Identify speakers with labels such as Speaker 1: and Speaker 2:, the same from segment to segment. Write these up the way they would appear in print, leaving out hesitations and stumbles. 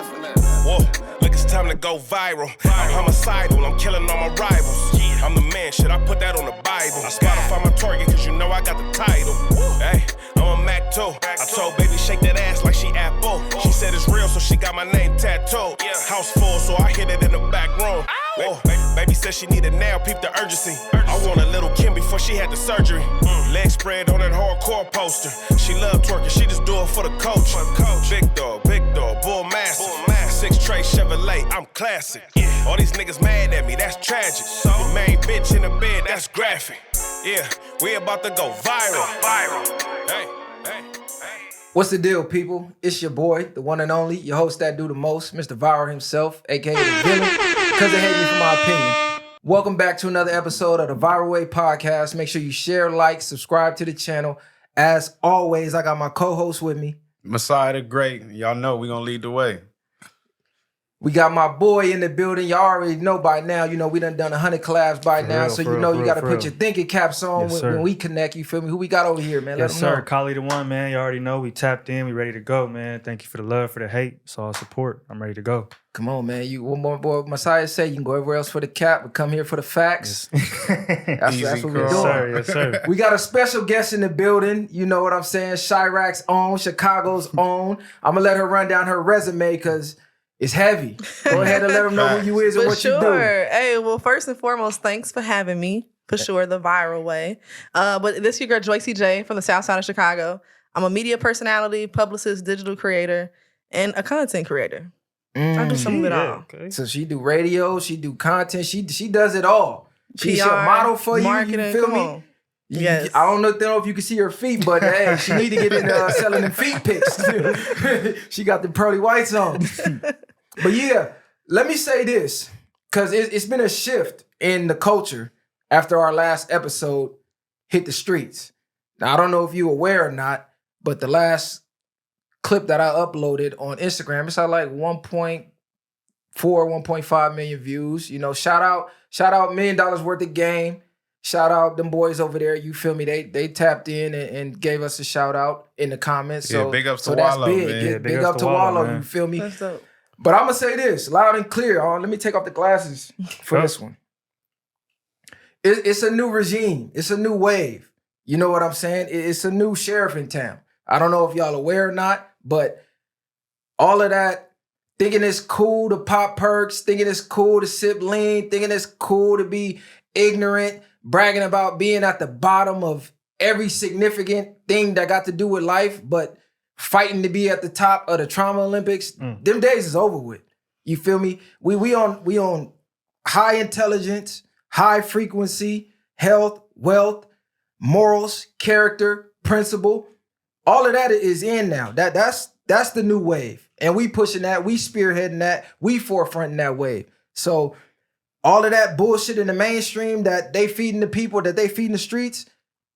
Speaker 1: Whoa, look, it's time to go viral. I'm homicidal, I'm killing all my rivals. I'm the man, shit, I put that on the Bible. Spotify my target, cause you know I got the title. Hey, I'm a Mac too. I told baby shake that ass like she Apple. She said it's real, so she got my name tattooed. House full, so I hit it in the back room. Whoa, baby said she need a nail, peep the urgency. I want a little Kim before she had the surgery. Leg spread on that hardcore poster. She love twerking, she just do it for the coach. Big dog, bull massive. 6 tray Chevrolet, I'm classic. All these niggas mad at me, that's tragic. The main bitch in the bed, that's graphic. Yeah, we about to go viral. Hey.
Speaker 2: What's the deal, people? It's your boy, the one and only, your host that do the most, Mr. Viral himself, aka the villain, because they hate me for my opinion. Welcome back to another episode of the Viral Way Podcast. Make sure you share, like, subscribe to the channel. As always, I got my co-host with me.
Speaker 3: Messiah the Great. Y'all know we gonna lead the way.
Speaker 2: We got my boy in the building. Y'all already know by now. You know, we done 100 collabs by now. So you know you got to put your thinking caps on when we connect. You feel me? Who we got over here, man?
Speaker 4: Yes, sir. Kali the one, man. You already know. We tapped in. We ready to go, man. Thank you for the love, for the hate. It's all support. I'm ready to go.
Speaker 2: Come on, man. You one more boy Messiah say you can go everywhere else for the cap, but come here for the facts. That's what we're doing.
Speaker 4: Yes, sir.
Speaker 2: We got a special guest in the building. You know what I'm saying? Chirac's own, Chicago's own. I'm going to let her run down her resume because it's heavy. Go ahead and let them know who you is and what you do.
Speaker 5: Hey, well, first and foremost, thanks for having me. For sure, the viral way. But this is your girl, Joycey J from the South Side of Chicago. I'm a media personality, publicist, digital creator, and a content creator. I do some of it all.
Speaker 2: Okay. So she do radio, she do content, she does it all. She's a model for
Speaker 5: marketing,
Speaker 2: you feel me?
Speaker 5: On. Yes.
Speaker 2: I don't know if you can see her feet, but hey, she need to get in selling them feet pics. She got the pearly whites on. But yeah, let me say this, because it's been a shift in the culture after our last episode hit the streets. Now, I don't know if you're aware or not, but the last clip that I uploaded on Instagram, it's at like 1.4, 1.5 million views. You know, shout out $1 million worth of game. Shout out them boys over there. You feel me? They tapped in and gave us a shout out in the comments. So,
Speaker 3: big ups to
Speaker 2: that's
Speaker 3: Wallow,
Speaker 2: big.
Speaker 3: man.
Speaker 2: Yeah, big up to Wallow,
Speaker 4: man.
Speaker 2: you feel me?
Speaker 5: That's dope.
Speaker 2: But I'm going to say this, loud and clear. Let me take off the glasses for this one. It's a new regime. It's a new wave. You know what I'm saying? It's a new sheriff in town. I don't know if y'all aware or not, but all of that, thinking it's cool to pop perks, thinking it's cool to sip lean, thinking it's cool to be ignorant, bragging about being at the bottom of every significant thing that got to do with life, but fighting to be at the top of the trauma Olympics, them days is over with. You feel me? We on high intelligence, high frequency, health, wealth, morals, character, principle. All of that is in now. That's the new wave. And we pushing that, we spearheading that, we forefronting that wave. So all of that bullshit in the mainstream that they feeding the people, that they feeding the streets,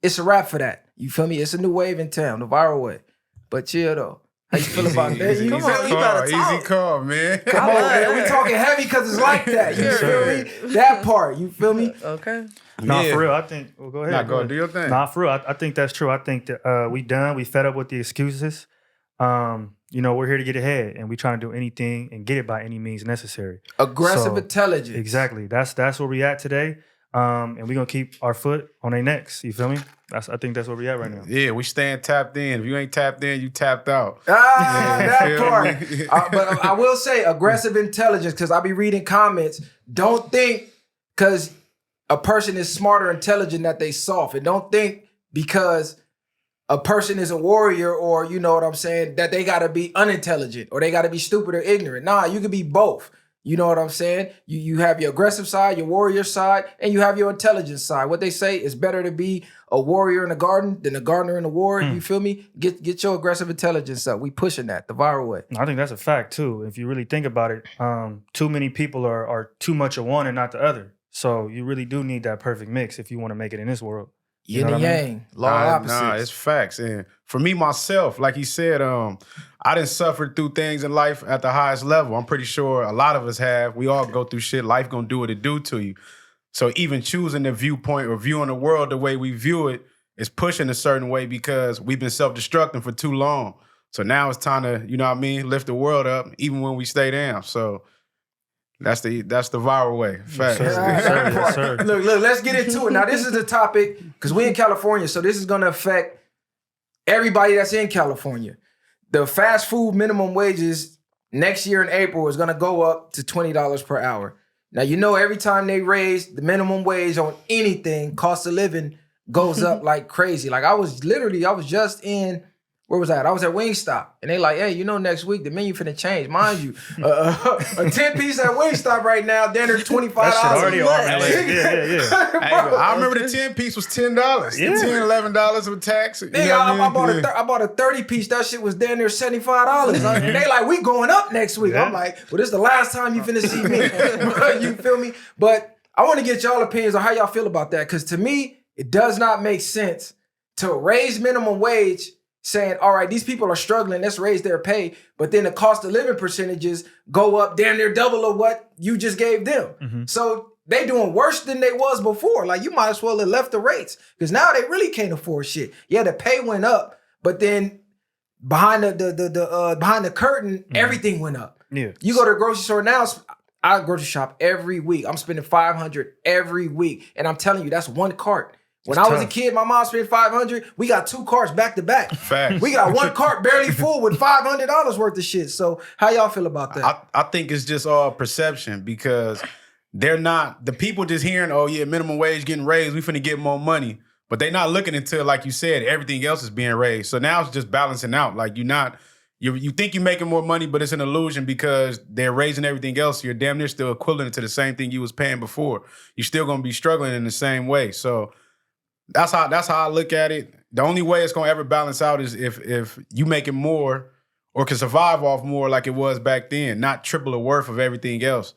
Speaker 2: it's a wrap for that. You feel me? It's a new wave in town, the viral way. But chill though. How you feel about that?
Speaker 5: Come on, you better talk.
Speaker 3: Easy call, man.
Speaker 2: Come on, man. We talking heavy because it's like that. You feel me? That part. You feel me?
Speaker 5: Okay.
Speaker 4: Nah, for real, I think, well, go ahead.
Speaker 3: Nah, go do your thing.
Speaker 4: Nah, for real, I think that's true. I think that we done. We fed up with the excuses. You know, we're here to get ahead, and we trying to do anything and get it by any means necessary.
Speaker 2: Aggressive intelligence.
Speaker 4: Exactly. That's where we at today. And we're going to keep our foot on their necks. You feel me? I think that's where we at right now.
Speaker 3: Yeah, we staying tapped in. If you ain't tapped in, you tapped out.
Speaker 2: That part. But I will say aggressive intelligence, because I be reading comments. Don't think because a person is smart or intelligent that they soft. And don't think because a person is a warrior or, you know what I'm saying, that they got to be unintelligent or they got to be stupid or ignorant. Nah, you can be both. You know what I'm saying? You have your aggressive side, your warrior side, and you have your intelligence side. What they say is better to be a warrior in the garden than a gardener in the war. You feel me? Get your aggressive intelligence up. We pushing that the viral way.
Speaker 4: I think that's a fact too. If you really think about it, too many people are too much of one and not the other. So you really do need that perfect mix if you want to make it in this world.
Speaker 2: Yin and yang, law opposites.
Speaker 3: Nah, it's facts. And for me, myself, like he said, I done suffered through things in life at the highest level. I'm pretty sure a lot of us have. We all go through shit. Life gonna do what it do to you. So even choosing the viewpoint or viewing the world the way we view it is pushing a certain way because we've been self-destructing for too long. So now it's time to, you know what I mean, lift the world up, even when we stay down. So that's the viral way. Facts.
Speaker 4: Yes, sir.
Speaker 2: Look, let's get into it. Now, this is the topic, because we in California, so this is going to affect everybody that's in California. The fast food minimum wages next year in April is going to go up to $20 per hour. Now, you know, every time they raise the minimum wage on anything, cost of living goes up like crazy. Like I was just in, where was that? I was at Wingstop, and they like, hey, you know, next week the menu finna change. Mind you, a 10-piece at Wingstop right now, then they're $25.
Speaker 4: That shit already on there. Yeah.
Speaker 3: Hey, I remember the 10-piece was $10.
Speaker 4: Yeah.
Speaker 3: $10, $11 with tax. You
Speaker 2: Nigga,
Speaker 3: know what I mean?
Speaker 2: I bought a 30-piece. That shit was down there $75. And they like, we going up next week.
Speaker 4: Yeah.
Speaker 2: I'm like, well, this is the last time you finna see me. You feel me? But I want to get y'all opinions on how y'all feel about that. Because to me, it does not make sense to raise minimum wage saying, all right, these people are struggling, let's raise their pay. But then the cost of living percentages go up damn near double of what you just gave them.
Speaker 4: Mm-hmm.
Speaker 2: So they doing worse than they was before. Like you might as well have left the rates because now they really can't afford shit. Yeah, the pay went up, but then behind the curtain, everything went up.
Speaker 4: Yeah.
Speaker 2: You go to the grocery store now, I grocery shop every week. I'm spending $500 every week. And I'm telling you, that's one cart. When I was a kid, my mom spent $500. We got 2 carts back to back.
Speaker 3: Facts.
Speaker 2: We got 1 cart barely full with $500 worth of shit. So how y'all feel about that?
Speaker 3: I think it's just all perception because they're not, the people just hearing, oh yeah, minimum wage getting raised, we finna get more money. But they're not looking until, like you said, everything else is being raised. So now it's just balancing out. Like you think you're making more money, but it's an illusion because they're raising everything else. You're damn near still equivalent to the same thing you was paying before. You're still gonna be struggling in the same way. So that's how I look at it. The only way it's gonna ever balance out is if you make it more or can survive off more like it was back then, not triple the worth of everything else.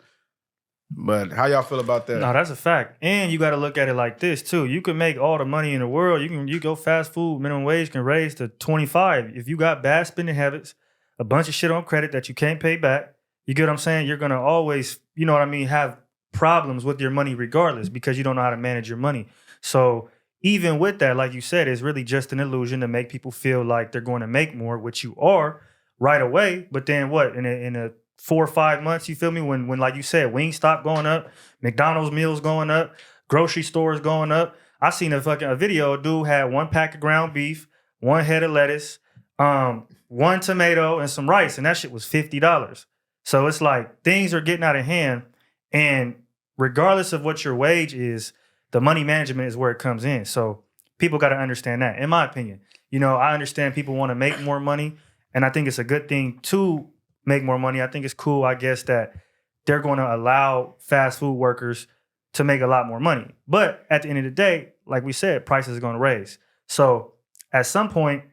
Speaker 3: But how y'all feel about that?
Speaker 4: No, that's a fact. And you got to look at it like this too. You can make all the money in the world. You go fast food, minimum wage can raise to 25. If you got bad spending habits, a bunch of shit on credit that you can't pay back, you get what I'm saying? You're gonna always, you know what I mean, have problems with your money regardless because you don't know how to manage your money. So even with that, like you said, it's really just an illusion to make people feel like they're going to make more, which you are right away. But then what? In a 4 or 5 months, you feel me? When like you said, Wingstop going up, McDonald's meals going up, grocery stores going up. I seen a video. A dude had 1 pack of ground beef, 1 head of lettuce, 1 tomato, and some rice, and that shit was $50. So it's like things are getting out of hand, and regardless of what your wage is, the money management is where it comes in. So people got to understand that, in my opinion. You know, I understand people want to make more money, and I think it's a good thing to make more money. I think it's cool, I guess, that they're going to allow fast food workers to make a lot more money. But at the end of the day, like we said, prices are going to raise. So at some point,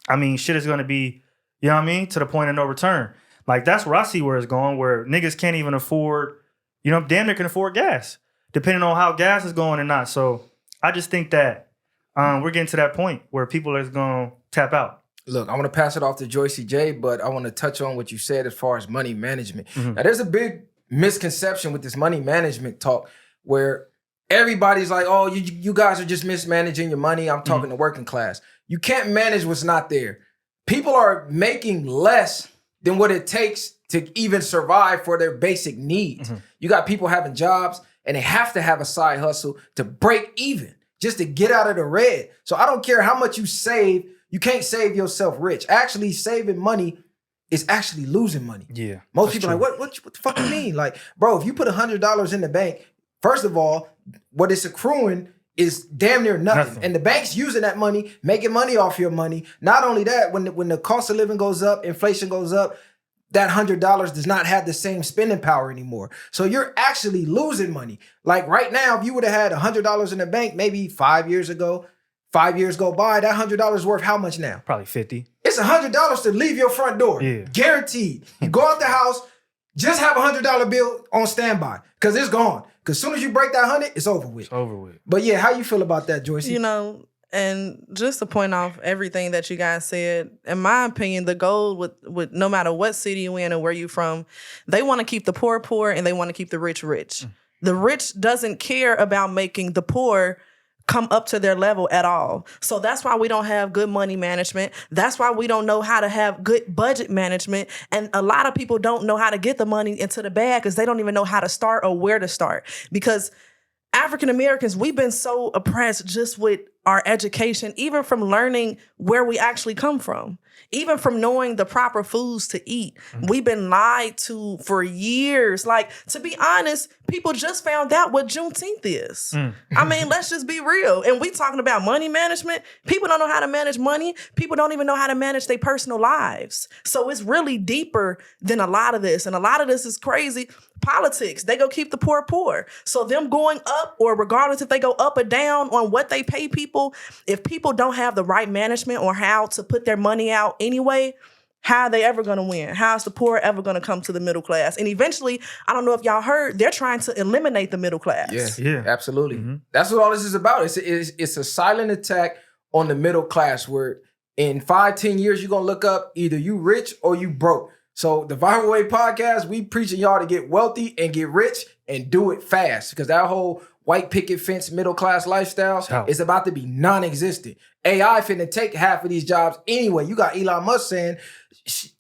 Speaker 4: I mean, shit is going to be, you know what I mean, to the point of no return. Like that's where I see where it's going, where niggas can't even afford, you know, damn near can afford gas, depending on how gas is going or not. So I just think that we're getting to that point where people are going to tap out.
Speaker 2: Look, I want to pass it off to Joycey J, but I want to touch on what you said as far as money management.
Speaker 4: Mm-hmm.
Speaker 2: Now, there's a big misconception with this money management talk where everybody's like, oh, you guys are just mismanaging your money. I'm talking to working class. You can't manage what's not there. People are making less than what it takes to even survive for their basic needs.
Speaker 4: Mm-hmm.
Speaker 2: You got people having jobs and they have to have a side hustle to break even just to get out of the red. So I don't care how much you save. You can't save yourself rich. Actually, saving money is actually losing money.
Speaker 4: Yeah.
Speaker 2: Most people are like, what the fuck you mean? Like, bro, if you put $100 in the bank, first of all, what it's accruing is damn near nothing. And the bank's using that money, making money off your money. Not only that, when the cost of living goes up, inflation goes up, that $100 does not have the same spending power anymore. So you're actually losing money. Like right now, if you would have had $100 in the bank, maybe 5 years ago, 5 years go by, that $100 worth how much now?
Speaker 4: Probably 50.
Speaker 2: It's $100 to leave your front door.
Speaker 4: Yeah.
Speaker 2: Guaranteed. You go out the house, just have $100 bill on standby because it's gone. Because as soon as you break that 100, it's over with.
Speaker 4: It's over with.
Speaker 2: But yeah, how you feel about that, Joycey?
Speaker 5: You know, and just to point off everything that you guys said, in my opinion, the goal with no matter what city you in and where you from, they want to keep the poor poor and they want to keep the rich rich. The rich doesn't care about making the poor come up to their level at all. So that's why we don't have good money management. That's why we don't know how to have good budget management. And a lot of people don't know how to get the money into the bag because they don't even know how to start or where to start. Because African Americans, we've been so oppressed just with our education, even from learning where we actually come from, even from knowing the proper foods to eat. We've been lied to for years. Like, to be honest, people just found out what Juneteenth is. I mean, let's just be real. And we talking about money management. People don't know how to manage money. People don't even know how to manage their personal lives. So it's really deeper than a lot of this. And a lot of this is crazy. Politics, they go keep the poor poor. So them going up, or regardless if they go up or down on what they pay people, if people don't have the right management or how to put their money out anyway, how are they ever going to win? How is the poor ever going to come to the middle class? And eventually, I don't know if y'all heard, they're trying to eliminate the middle class.
Speaker 2: Yeah, absolutely. That's what all this is about. It's a silent attack on the middle class where in 5-10 years, you're going to look up either you rich or you broke. So the Viral Way podcast, we preaching y'all to get wealthy and get rich and do it fast, because that whole white picket fence middle class lifestyle is about to be non-existent. AI finna take half of these jobs anyway. You got Elon Musk saying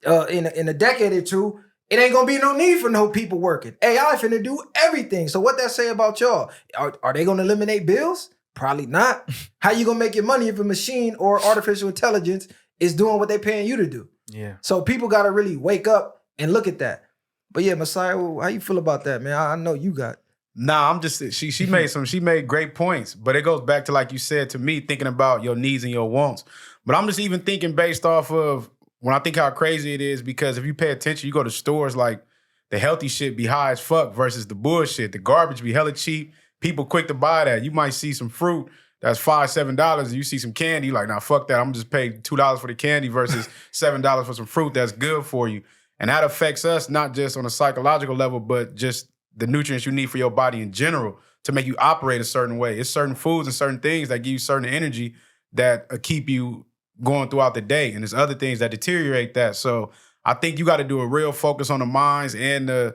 Speaker 2: in a decade or two, it ain't gonna be no need for no people working. AI finna do everything. So what that say about y'all? Are they gonna eliminate bills? Probably not. How you gonna make your money if a machine or artificial intelligence is doing what they paying you to do?
Speaker 4: Yeah.
Speaker 2: So people got to really wake up and look at that. But yeah, Messiah, how you feel about that, man? I know you got.
Speaker 3: Nah, I'm just she made great points, but it goes back to, like you said, to me, thinking about your needs and your wants. But I'm just even thinking based off of when I think how crazy it is, because if you pay attention, you go to stores, like the healthy shit be high as fuck versus the bullshit. The garbage be hella cheap. People quick to buy that. You might see some fruit that's $5-7, and you see some candy, like, nah, fuck that. I'm just paying $2 for the candy versus $7 for some fruit that's good for you. And that affects us not just on a psychological level, but just the nutrients you need for your body in general to make you operate a certain way. It's certain foods and certain things that give you certain energy that keep you going throughout the day. And there's other things that deteriorate that. So I think you got to do a real focus on the minds and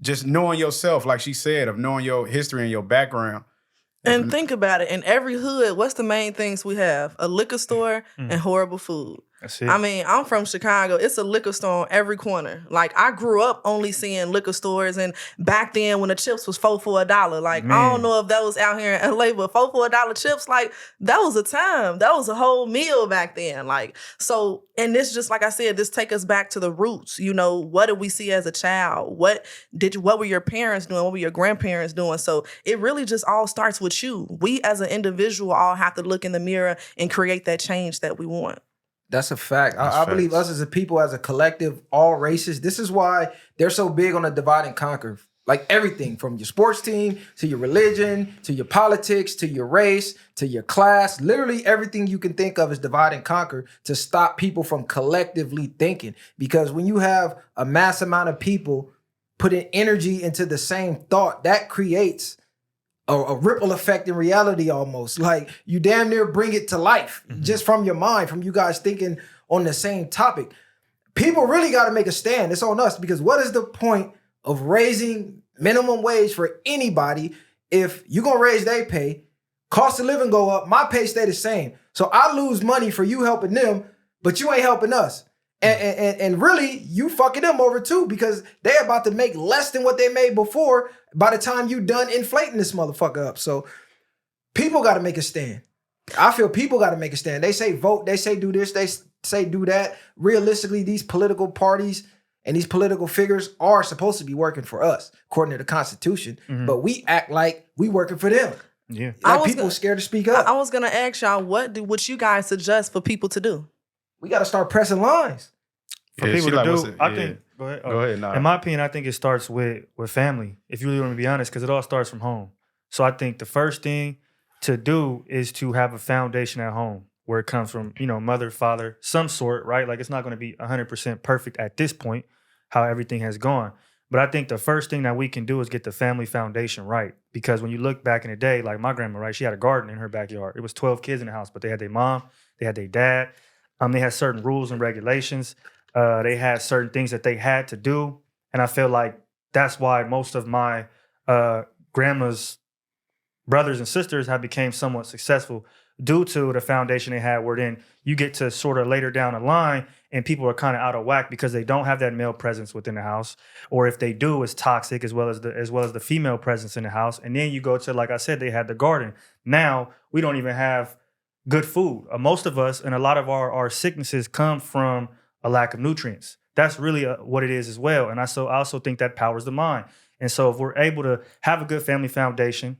Speaker 3: just knowing yourself, like she said, of knowing your history and your background.
Speaker 5: And think about it. In every hood, what's the main things we have? A liquor store and horrible food.
Speaker 4: That's it.
Speaker 5: I mean, I'm from Chicago. It's a liquor store on every corner. Like, I grew up only seeing liquor stores, and back then when the chips was $4 for $1. Like, I don't know if that was out here in LA, but $4 for $1 chips, like, that was a time. That was a whole meal back then. Like, so, and this just, like I said, this take us back to the roots. You know, what did we see as a child? What were your parents doing? What were your grandparents doing? So it really just all starts with you. We as an individual all have to look in the mirror and create that change that we want.
Speaker 2: That's a fact. I believe us as a people, as a collective, all races, this is why they're so big on the divide and conquer. Like everything from your sports team to your religion, to your politics, to your race, to your class, literally everything you can think of is divide and conquer to stop people from collectively thinking. Because when you have a mass amount of people putting energy into the same thought, that creates a ripple effect in reality almost. Like you damn near bring it to life just from your mind, from you guys thinking on the same topic. People really got to make a stand. It's on us, because what is the point of raising minimum wage for anybody if you're going to raise their pay, cost of living go up, my pay stay the same. So I lose money for you helping them, but you ain't helping us. And really, you fucking them over too, because they're about to make less than what they made before by the time you done inflating this motherfucker up. So people got to make a stand. I feel people got to make a stand. They say vote, they say do this, they say do that. Realistically, these political parties and these political figures are supposed to be working for us, according to the Constitution. But we act like we working for them.
Speaker 4: Yeah,
Speaker 2: like people scared to speak up.
Speaker 5: I was gonna ask y'all, what would you guys suggest for people to do?
Speaker 2: We got to start pressing lines.
Speaker 4: For people to do, I think. Go ahead.
Speaker 3: Go ahead. Nah.
Speaker 4: In my opinion, I think it starts with family. If you really want to be honest, because it all starts from home. So I think the first thing to do is to have a foundation at home where it comes from, mother, father, some sort, right? Like it's not going to be 100% perfect at this point, how everything has gone. But I think the first thing that we can do is get the family foundation right. Because when you look back in the day, like my grandma, right? She had a garden in her backyard. It was 12 kids in the house, but they had their mom, they had their dad. They had certain rules and regulations. They had certain things that they had to do. And I feel like that's why most of my grandma's brothers and sisters have become somewhat successful due to the foundation they had, where then you get to sort of later down the line and people are kind of out of whack because they don't have that male presence within the house, or if they do, it's toxic, as well as the female presence in the house. And then you go to, like I said, they had the garden. Now we don't even have good food. Most of us, and a lot of our sicknesses come from a lack of nutrients. That's really what it is as well. And I also think that powers the mind. And so if we're able to have a good family foundation,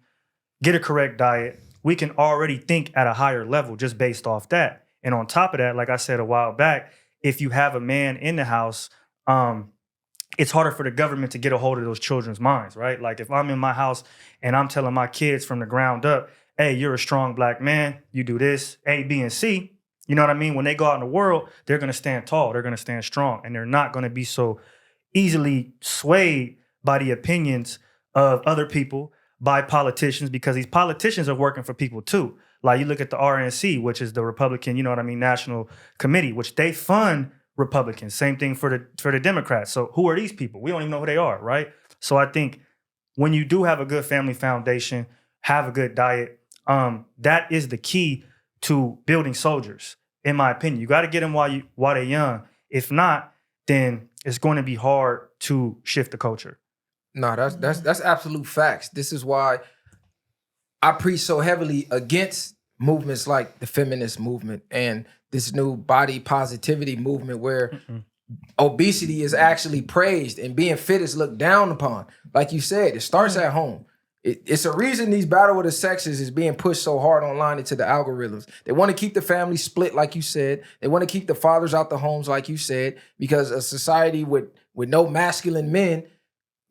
Speaker 4: get a correct diet, we can already think at a higher level just based off that. And on top of that, like I said a while back, if you have a man in the house, it's harder for the government to get a hold of those children's minds, right? Like if I'm in my house and I'm telling my kids from the ground up, hey, you're a strong black man, you do this, A, B, and C, you know what I mean? When they go out in the world, they're going to stand tall, they're going to stand strong, and they're not going to be so easily swayed by the opinions of other people, by politicians, because these politicians are working for people too. Like you look at the RNC, which is the Republican, National Committee, which they fund Republicans. Same thing for the Democrats. So who are these people? We don't even know who they are, right? So I think when you do have a good family foundation, have a good diet, that is the key to building soldiers, in my opinion. You got to get them while they're young. If not, then it's going to be hard to shift the culture.
Speaker 2: No, that's absolute facts. This is why I preach so heavily against movements like the feminist movement and this new body positivity movement where obesity is actually praised and being fit is looked down upon. Like you said, it starts at home. It's a reason these battle of the sexes is being pushed so hard online into the algorithms. They want to keep the family split, like you said. They want to keep the fathers out the homes, like you said, because a society with no masculine men,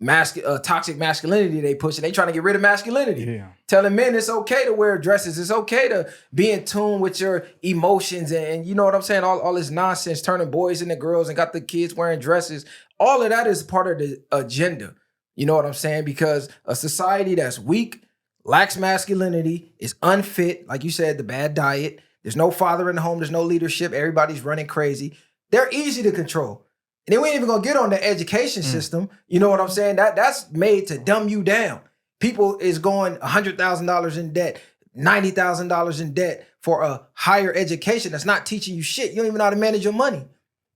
Speaker 2: toxic masculinity they push, and they trying to get rid of masculinity.
Speaker 4: Yeah.
Speaker 2: Telling men it's okay to wear dresses, it's okay to be in tune with your emotions, and you know what I'm saying, all this nonsense, turning boys into girls and got the kids wearing dresses. All of that is part of the agenda. You know what I'm saying? Because a society that's weak, lacks masculinity, is unfit, like you said, the bad diet, there's no father in the home, there's no leadership, everybody's running crazy. They're easy to control. And then we ain't even gonna get on the education system. You know what I'm saying? That's made to dumb you down. People is going $100,000 in debt, $90,000 in debt for a higher education that's not teaching you shit. You don't even know how to manage your money.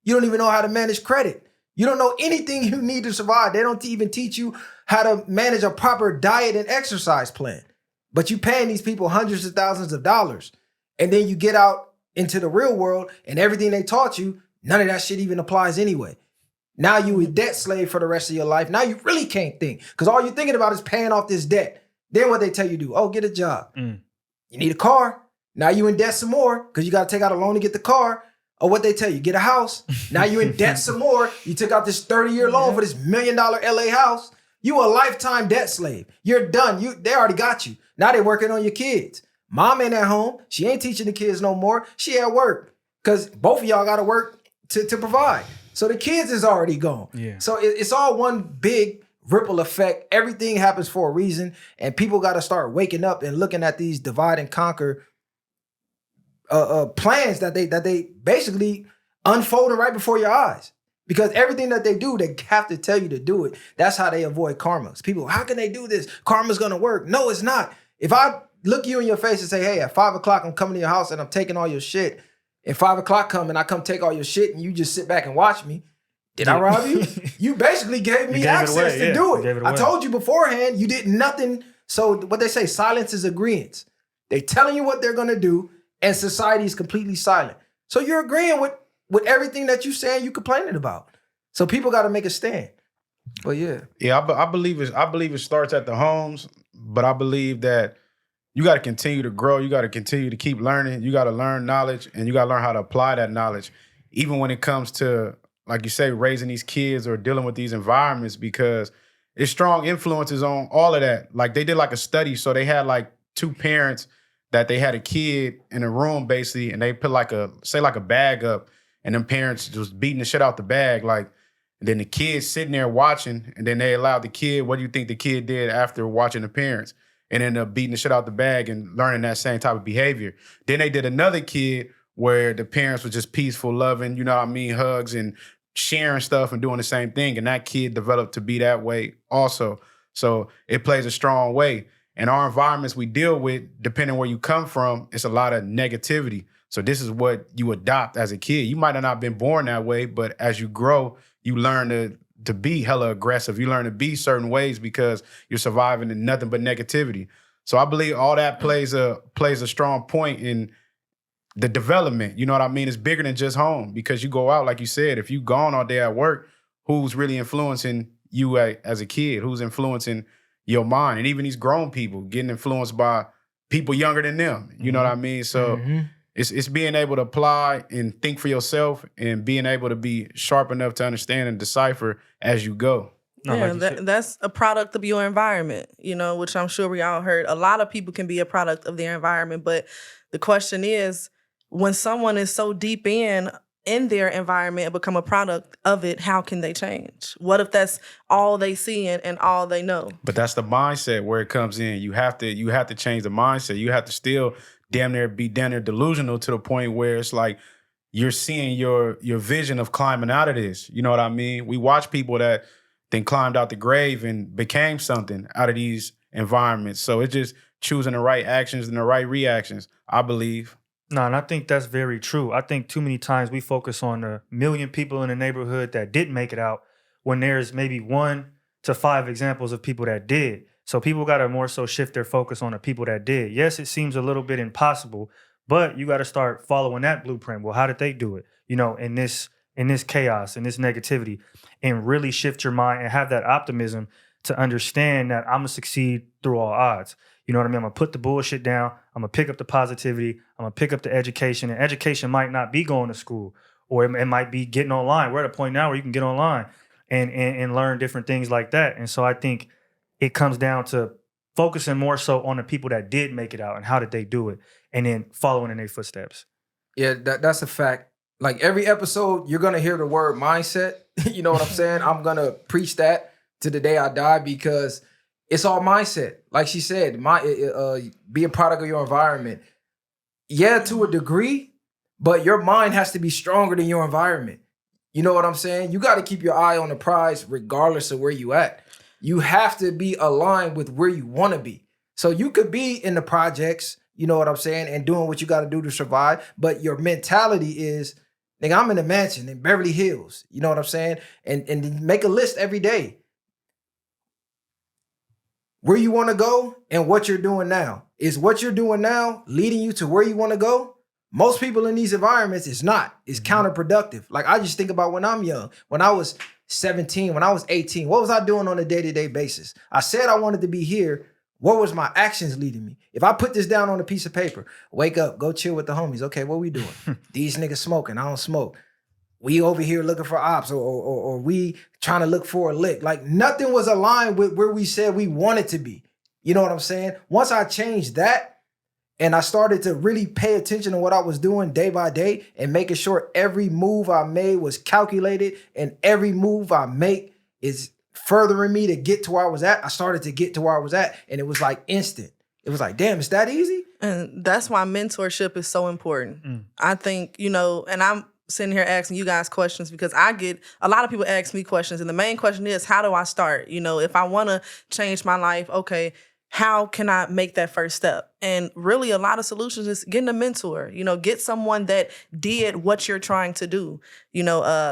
Speaker 2: You don't even know how to manage credit. You don't know anything you need to survive. They don't even teach you how to manage a proper diet and exercise plan. But you paying these people hundreds of thousands of dollars. And then you get out into the real world and everything they taught you, none of that shit even applies anyway. Now you a debt slave for the rest of your life. Now you really can't think because all you're thinking about is paying off this debt. Then what they tell you do? Oh, get a job. You need a car. Now you in debt some more because you got to take out a loan to get the car. Or what they tell you, get a house. Now you in debt some more. You took out this 30-year loan for this $1 million LA house. You a lifetime debt slave. You're done. They already got you. Now they working on your kids. Mom ain't at home. She ain't teaching the kids no more. She at work because both of y'all got to work to provide. So the kids is already gone.
Speaker 4: Yeah.
Speaker 2: So it's all one big ripple effect. Everything happens for a reason. And people got to start waking up and looking at these divide and conquer plans that they basically unfolding right before your eyes. Because everything that they do, they have to tell you to do it. That's how they avoid karma. People, how can they do this? Karma's gonna work. No, it's not. If I look you in your face and say, hey, at 5 o'clock, I'm coming to your house and I'm taking all your shit, and 5 o'clock come and I come take all your shit and you just sit back and watch me, did I rob you? You basically gave me access to do it. I told you beforehand, you did nothing. So what they say, silence is agreeance. They telling you what they're gonna do, and society is completely silent. So you're agreeing with everything that you saying you complaining about. So people got to make a stand. But yeah.
Speaker 3: Yeah, I believe it starts at the homes, but I believe that you got to continue to grow. You got to continue to keep learning. You got to learn knowledge, and you got to learn how to apply that knowledge, even when it comes to, like you say, raising these kids or dealing with these environments, because it's strong influences on all of that. Like they did like a study, so they had like 2 parents that they had a kid in a room basically, and they put like a bag up, and them parents just beating the shit out the bag, like, and then the kid sitting there watching, and then they allowed the kid, what do you think the kid did after watching the parents? And ended up beating the shit out the bag and learning that same type of behavior. Then they did another kid where the parents were just peaceful, loving, you know what I mean, hugs and sharing stuff and doing the same thing, and that kid developed to be that way also. So it plays a strong way. And our environments we deal with, depending where you come from, it's a lot of negativity. So this is what you adopt as a kid. You might have not been born that way, but as you grow, you learn to be hella aggressive. You learn to be certain ways because you're surviving in nothing but negativity. So I believe all that plays a strong point in the development. You know what I mean? It's bigger than just home because you go out, like you said, if you gone all day at work, who's really influencing you as a kid? Who's influencing your mind? And even these grown people getting influenced by people younger than them. You know what I mean? So it's being able to apply and think for yourself and being able to be sharp enough to understand and decipher as you go.
Speaker 4: No,
Speaker 5: Yeah,
Speaker 4: like you said.
Speaker 5: that's a product of your environment, which I'm sure we all heard. A lot of people can be a product of their environment, but the question is, when someone is so deep in their environment and become a product of it, how can they change? What if that's all they see and all they know?
Speaker 3: But that's the mindset where it comes in. You have to change the mindset. You have to still be damn near delusional to the point where it's like you're seeing your vision of climbing out of this. You know what I mean? We watch people that then climbed out the grave and became something out of these environments. So it's just choosing the right actions and the right reactions, I believe.
Speaker 4: No, and I think that's very true. I think too many times we focus on the million people in the neighborhood that didn't make it out when there's maybe 1 to 5 examples of people that did. So people got to more so shift their focus on the people that did. Yes, it seems a little bit impossible, but you got to start following that blueprint. Well, how did they do it? In this chaos, in this negativity, and really shift your mind and have that optimism to understand that I'm going to succeed through all odds. You know what I mean? I'm going to put the bullshit down. I'm going to pick up the positivity. I'm going to pick up the education. And education might not be going to school, or it might be getting online. We're at a point now where you can get online and learn different things like that. And so I think it comes down to focusing more so on the people that did make it out and how did they do it, and then following in their footsteps.
Speaker 2: Yeah, that's a fact. Like every episode, you're gonna hear the word mindset. You know what I'm saying? I'm gonna preach that to the day I die because it's all mindset. Like she said, be a product of your environment. Yeah, to a degree, but your mind has to be stronger than your environment. You know what I'm saying? You got to keep your eye on the prize regardless of where you at. You have to be aligned with where you want to be. So you could be in the projects, you know what I'm saying, and doing what you got to do to survive, but your mentality is, nigga, I'm in a mansion in Beverly Hills. You know what I'm saying? And make a list every day. Where you want to go and what you're doing now. Is what you're doing now leading you to where you want to go? Most people in these environments, it's not. It's counterproductive. Like I just think about when I'm young, when I was 17, when I was 18, what was I doing on a day-to-day basis? I said I wanted to be here. What was my actions leading me? If I put this down on a piece of paper, wake up, go chill with the homies. Okay, what we doing? These niggas smoking. I don't smoke. We over here looking for ops or we trying to look for a lick. Like nothing was aligned with where we said we wanted to be. You know what I'm saying? Once I changed that and I started to really pay attention to what I was doing day by day and making sure every move I made was calculated and every move I make is furthering me to get to where I was at, I started to get to where I was at and it was like instant. It was like, damn, it's that easy?
Speaker 5: And that's why mentorship is so important. I think, and I'm sitting here asking you guys questions because I get a lot of people ask me questions. And the main question is, how do I start? If I want to change my life, okay, how can I make that first step? And really a lot of solutions is getting a mentor, get someone that did what you're trying to do,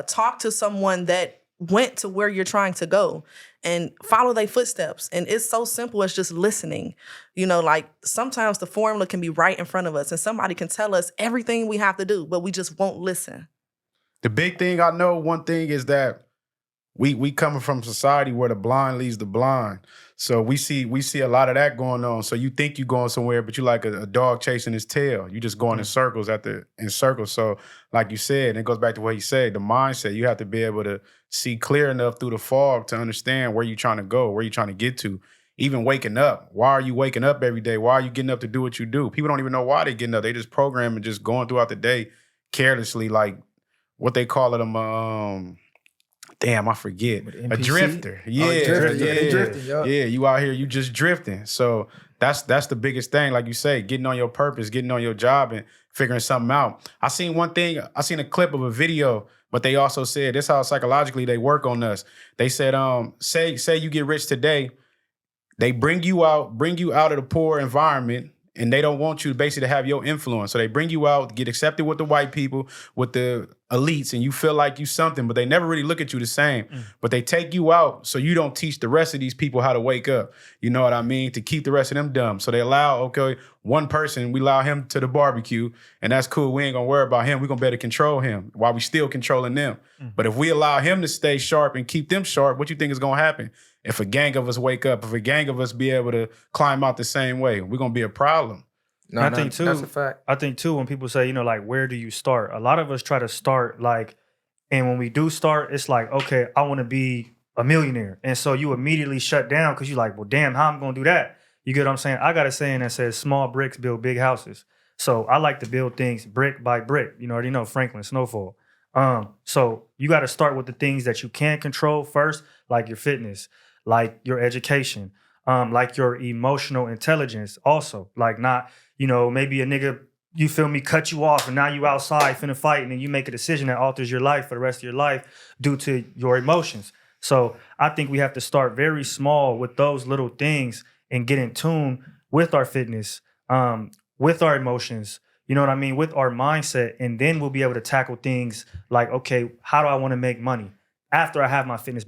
Speaker 5: talk to someone that went to where you're trying to go and follow their footsteps. And it's so simple as just listening. Like sometimes the formula can be right in front of us and somebody can tell us everything we have to do, but we just won't listen.
Speaker 3: The big thing I know, one thing is that we coming from society where the blind leads the blind. So we see a lot of that going on. So you think you're going somewhere, but you're like a dog chasing his tail. You just going in circles in circles. So like you said, and it goes back to what you said, the mindset, you have to be able to see clear enough through the fog to understand where you're trying to go, where you're trying to get to. Even waking up. Why are you waking up every day? Why are you getting up to do what you do? People don't even know why they're getting up. They just program and just going throughout the day carelessly, like what they call it, damn, I forget. A drifter. Yeah. Yeah, you out here, you just drifting. So that's the biggest thing, like you say, getting on your purpose, getting on your job and figuring something out. I seen a clip of a video, but they also said, this is how psychologically they work on us. They said, say you get rich today, they bring you out of the poor environment, and they don't want you basically to have your influence. So they bring you out, get accepted with the white people, with the elites, and you feel like you something, but they never really look at you the same. But they take you out so you don't teach the rest of these people how to wake up. You know what I mean? To keep the rest of them dumb. So they allow, okay, one person, we allow him to the barbecue, and that's cool. We ain't gonna worry about him. We're gonna better control him while we still controlling them. But if we allow him to stay sharp and keep them sharp, what you think is gonna happen? If a gang of us wake up, if a gang of us be able to climb out the same way, we're gonna be a problem.
Speaker 2: No,
Speaker 4: I think too.
Speaker 2: that's a fact.
Speaker 4: I think too, when people say, like, where do you start? A lot of us try to start like, and when we do start, it's like, okay, I want to be a millionaire, and so you immediately shut down because you're like, well, damn, how I'm gonna do that? You get what I'm saying? I got a saying that says, small bricks build big houses. So I like to build things brick by brick. You already know Franklin Snowfall. So you got to start with the things that you can control first, like your fitness, like your education, like your emotional intelligence also. Like not, maybe a nigga, you feel me, cut you off and now you outside finna fight and then you make a decision that alters your life for the rest of your life due to your emotions. So I think we have to start very small with those little things and get in tune with our fitness, with our emotions, you know what I mean, with our mindset. And then we'll be able to tackle things like, okay, how do I want to make money after I have my fitness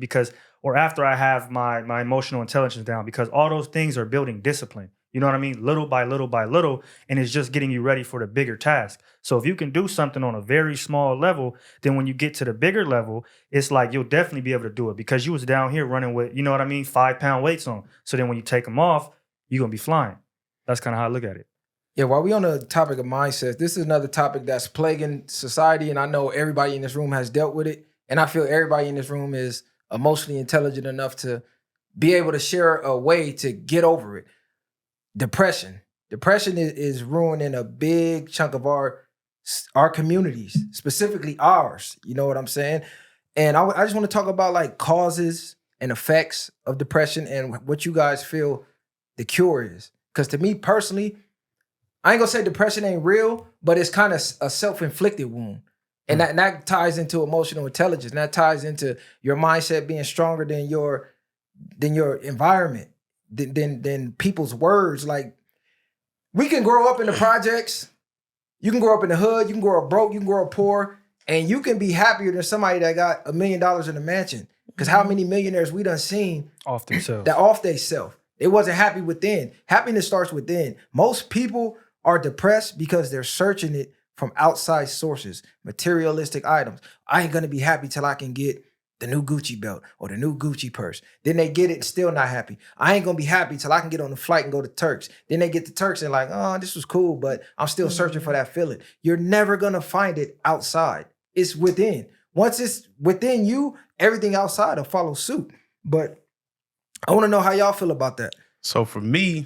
Speaker 4: or after I have my emotional intelligence down? Because all those things are building discipline. You know what I mean? Little by little by little. And it's just getting you ready for the bigger task. So if you can do something on a very small level, then when you get to the bigger level, it's like you'll definitely be able to do it because you was down here running with, 5-pound weights on. So then when you take them off, you're going to be flying. That's kind of how I look at it.
Speaker 2: Yeah, while we on the topic of mindsets, this is another topic that's plaguing society, and I know everybody in this room has dealt with it, and I feel everybody in this room is emotionally intelligent enough to be able to share a way to get over it. Depression. Depression is ruining a big chunk of our communities, specifically ours. You know what I'm saying? And I just want to talk about like causes and effects of depression and what you guys feel the cure is. Because to me personally, I ain't gonna say depression ain't real, but it's kind of a self-inflicted wound. And that ties into emotional intelligence. And that ties into your mindset being stronger than your environment, than people's words. Like, we can grow up in the projects, you can grow up in the hood, you can grow up broke, you can grow up poor, and you can be happier than somebody that got $1 million in a mansion. Because how many millionaires we done seen
Speaker 4: Off themselves.
Speaker 2: that off they self. They wasn't happy within. Happiness starts within. Most people are depressed because they're searching it from outside sources, materialistic items. I ain't gonna be happy till I can get the new Gucci belt or the new Gucci purse. Then they get it and still not happy. I ain't gonna be happy till I can get on the flight and go to Turks. Then they get to Turks and like, oh, this was cool, but I'm still searching for that feeling. You're never gonna find it outside. It's within. Once it's within you, everything outside will follow suit. But I wanna know how y'all feel about that.
Speaker 3: So for me,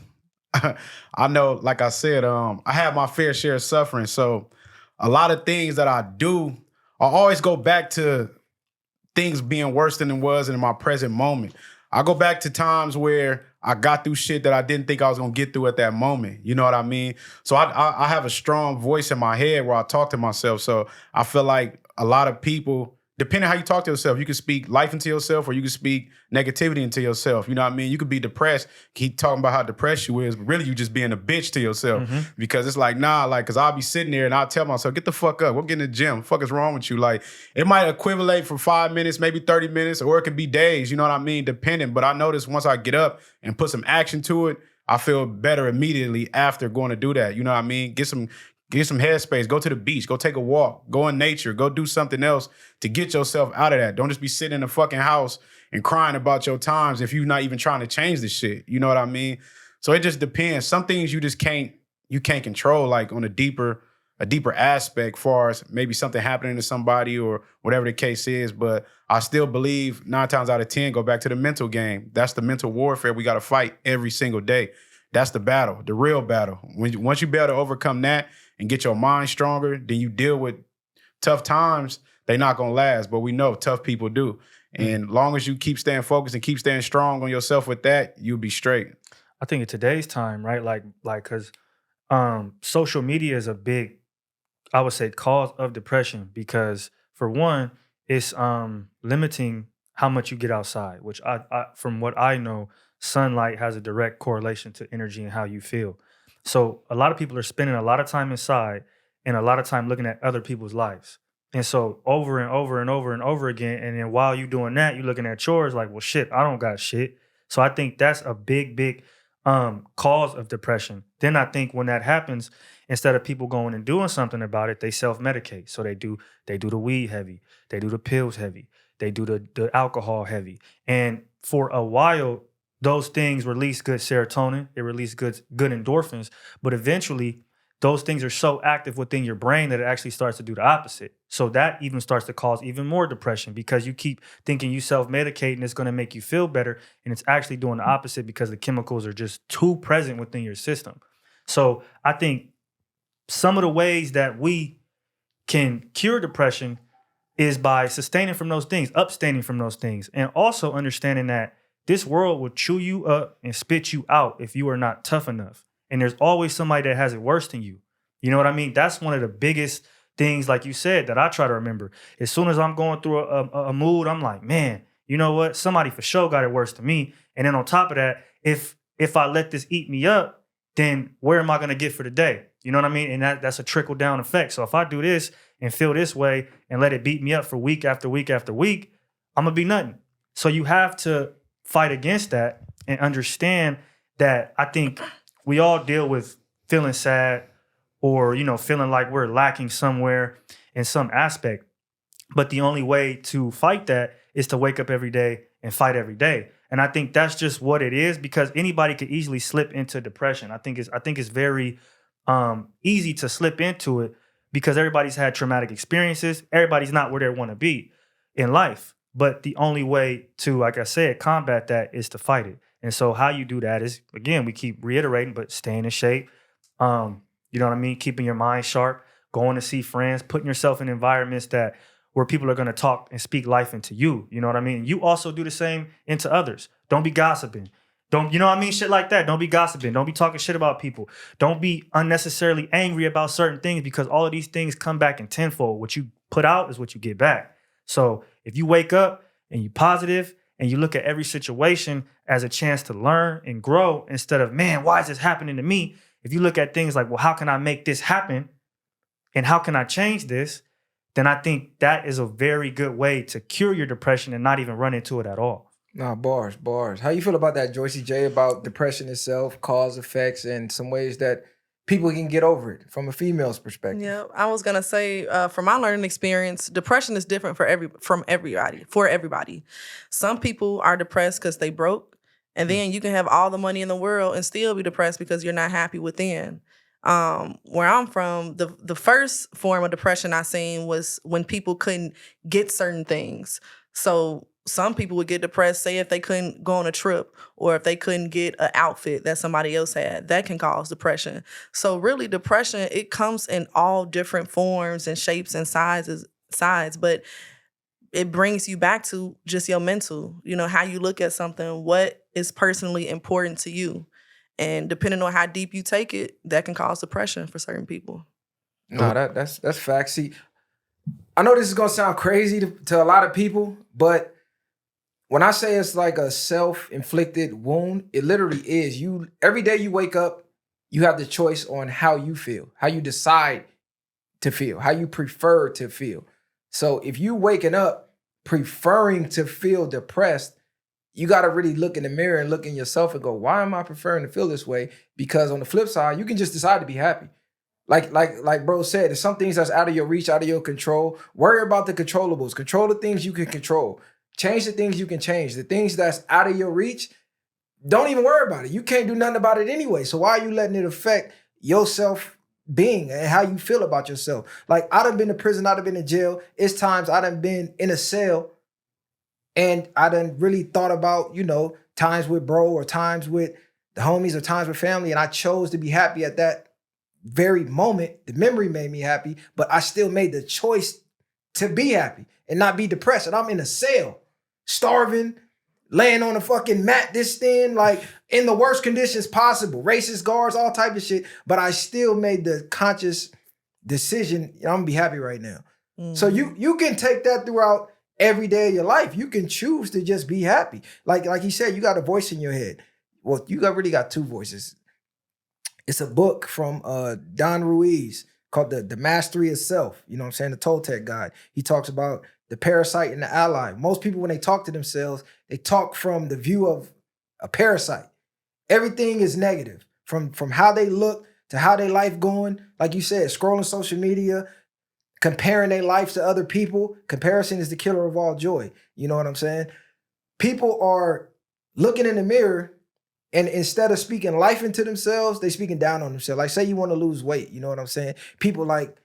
Speaker 3: I know, like I said, I have my fair share of suffering. So a lot of things that I do, I always go back to things being worse than it was in my present moment. I go back to times where I got through shit that I didn't think I was gonna get through at that moment. You know what I mean? So I have a strong voice in my head where I talk to myself. So I feel like a lot of people, depending on how you talk to yourself, you can speak life into yourself or you can speak negativity into yourself. You know what I mean? You could be depressed, keep talking about how depressed you is, but really you just being a bitch to yourself. Because it's like, nah, like, cause I'll be sitting there and I'll tell myself, get the fuck up, go get in the gym. What the fuck is wrong with you? Like, it might equivalent for 5 minutes, maybe 30 minutes, or it could be days, you know what I mean? Depending. But I notice once I get up and put some action to it, I feel better immediately after going to do that. You know what I mean? Get some headspace, go to the beach, go take a walk, go in nature, go do something else to get yourself out of that. Don't just be sitting in the fucking house and crying about your times if you're not even trying to change the shit. You know what I mean? So it just depends. Some things you just can't control, like on a deeper aspect, far as maybe something happening to somebody or whatever the case is. But I still believe 9 times out of 10, go back to the mental game. That's the mental warfare we got to fight every single day. That's the battle, the real battle. Once you be able to overcome that and get your mind stronger, then you deal with tough times. They're not gonna last, but we know tough people do. And long as you keep staying focused and keep staying strong on yourself with that, you'll be straight. I
Speaker 4: think in today's time, right, like, cause social media is a big, I would say, cause of depression because for one, it's limiting how much you get outside, which I from what I know, sunlight has a direct correlation to energy and how you feel. So a lot of people are spending a lot of time inside and a lot of time looking at other people's lives. And so over and over and over and over again. And then while you're doing that, you're looking at chores like, well, shit, I don't got shit. So I think that's a big cause of depression. Then I think when that happens, instead of people going and doing something about it, they self-medicate. So they do the weed heavy, they do the pills heavy, they do the alcohol heavy. And for a while, those things release good serotonin, it releases good endorphins, but eventually those things are so active within your brain that it actually starts to do the opposite. So that even starts to cause even more depression because you keep thinking you self-medicate it's going to make you feel better. And it's actually doing the opposite because the chemicals are just too present within your system. So I think some of the ways that we can cure depression is by sustaining from those things, abstaining from those things, and also understanding that this world will chew you up and spit you out if you are not tough enough. And there's always somebody that has it worse than you. You know what I mean? That's one of the biggest things, like you said, that I try to remember. As soon as I'm going through a mood, I'm like, man, you know what? Somebody for sure got it worse than me. And then on top of that, if I let this eat me up, then where am I going to get for the day? You know what I mean? And that's a trickle down effect. So if I do this and feel this way and let it beat me up for week after week after week, I'm going to be nothing. So you have to fight against that and understand that I think we all deal with feeling sad or, feeling like we're lacking somewhere in some aspect. But the only way to fight that is to wake up every day and fight every day. And I think that's just what it is because anybody could easily slip into depression. I think it's very easy to slip into it because everybody's had traumatic experiences. Everybody's not where they want to be in life. But the only way to, like I said, combat that is to fight it. And so how you do that is, again, we keep reiterating, but staying in shape. You know what I mean? Keeping your mind sharp, going to see friends, putting yourself in environments where people are going to talk and speak life into you. You know what I mean? You also do the same into others. Don't be gossiping. Don't, you know what I mean? Shit like that. Don't be gossiping. Don't be talking shit about people. Don't be unnecessarily angry about certain things because all of these things come back in tenfold. What you put out is what you get back. So if you wake up and you're positive and you look at every situation as a chance to learn and grow instead of, man, why is this happening to me? If you look at things like, well, how can I make this happen? And how can I change this? Then I think that is a very good way to cure your depression and not even run into it at all.
Speaker 2: Nah, bars. How you feel about that, Joycey J, about depression itself, cause, effects, and some ways that people can get over it from a female's perspective?
Speaker 5: Yeah, I was gonna say, from my learning experience, depression is different for everybody. Some people are depressed because they broke, and then you can have all the money in the world and still be depressed because you're not happy within. Where I'm from, the first form of depression I seen was when people couldn't get certain things. So some people would get depressed, say if they couldn't go on a trip or if they couldn't get an outfit that somebody else had. That can cause depression. So really depression, it comes in all different forms and shapes and sides, but it brings you back to just your mental, how you look at something, what is personally important to you. And depending on how deep you take it, that can cause depression for certain people.
Speaker 2: No, that's facts. See, I know this is gonna sound crazy to a lot of people, but when I say it's like a self-inflicted wound, it literally is. Every day you wake up, you have the choice on how you feel, how you decide to feel, how you prefer to feel. So if you waking up preferring to feel depressed, you got to really look in the mirror and look in yourself and go, why am I preferring to feel this way? Because on the flip side, you can just decide to be happy. Like bro said, there's some things that's out of your reach, out of your control. Worry about the controllables. Control the things you can control. Change the things you can change. The things that's out of your reach, don't even worry about it. You can't do nothing about it anyway. So why are you letting it affect your self-being and how you feel about yourself? Like, I done been to prison, I done been to jail. It's times I done been in a cell and I done really thought about, times with bro or times with the homies or times with family, and I chose to be happy at that very moment. The memory made me happy, but I still made the choice to be happy and not be depressed. And I'm in a cell, starving, laying on a fucking mat this thin, like in the worst conditions possible, racist guards, all type of shit. But I still made the conscious decision, I'm gonna be happy right now. Mm-hmm. So you can take that throughout every day of your life. You can choose to just be happy. Like he said, you got a voice in your head. well, you already got two voices. It's a book from Don Ruiz called the Mastery of Self. You know what I'm saying? The Toltec guide. He talks about the parasite and the ally. Most people, when they talk to themselves, they talk from the view of a parasite. Everything is negative, from how they look to how their life going. Like you said, scrolling social media, comparing their lives to other people. Comparison is the killer of all joy. You know what I'm saying? People are looking in the mirror, and instead of speaking life into themselves, they speaking down on themselves. Like, say you want to lose weight, you know what I'm saying? People like,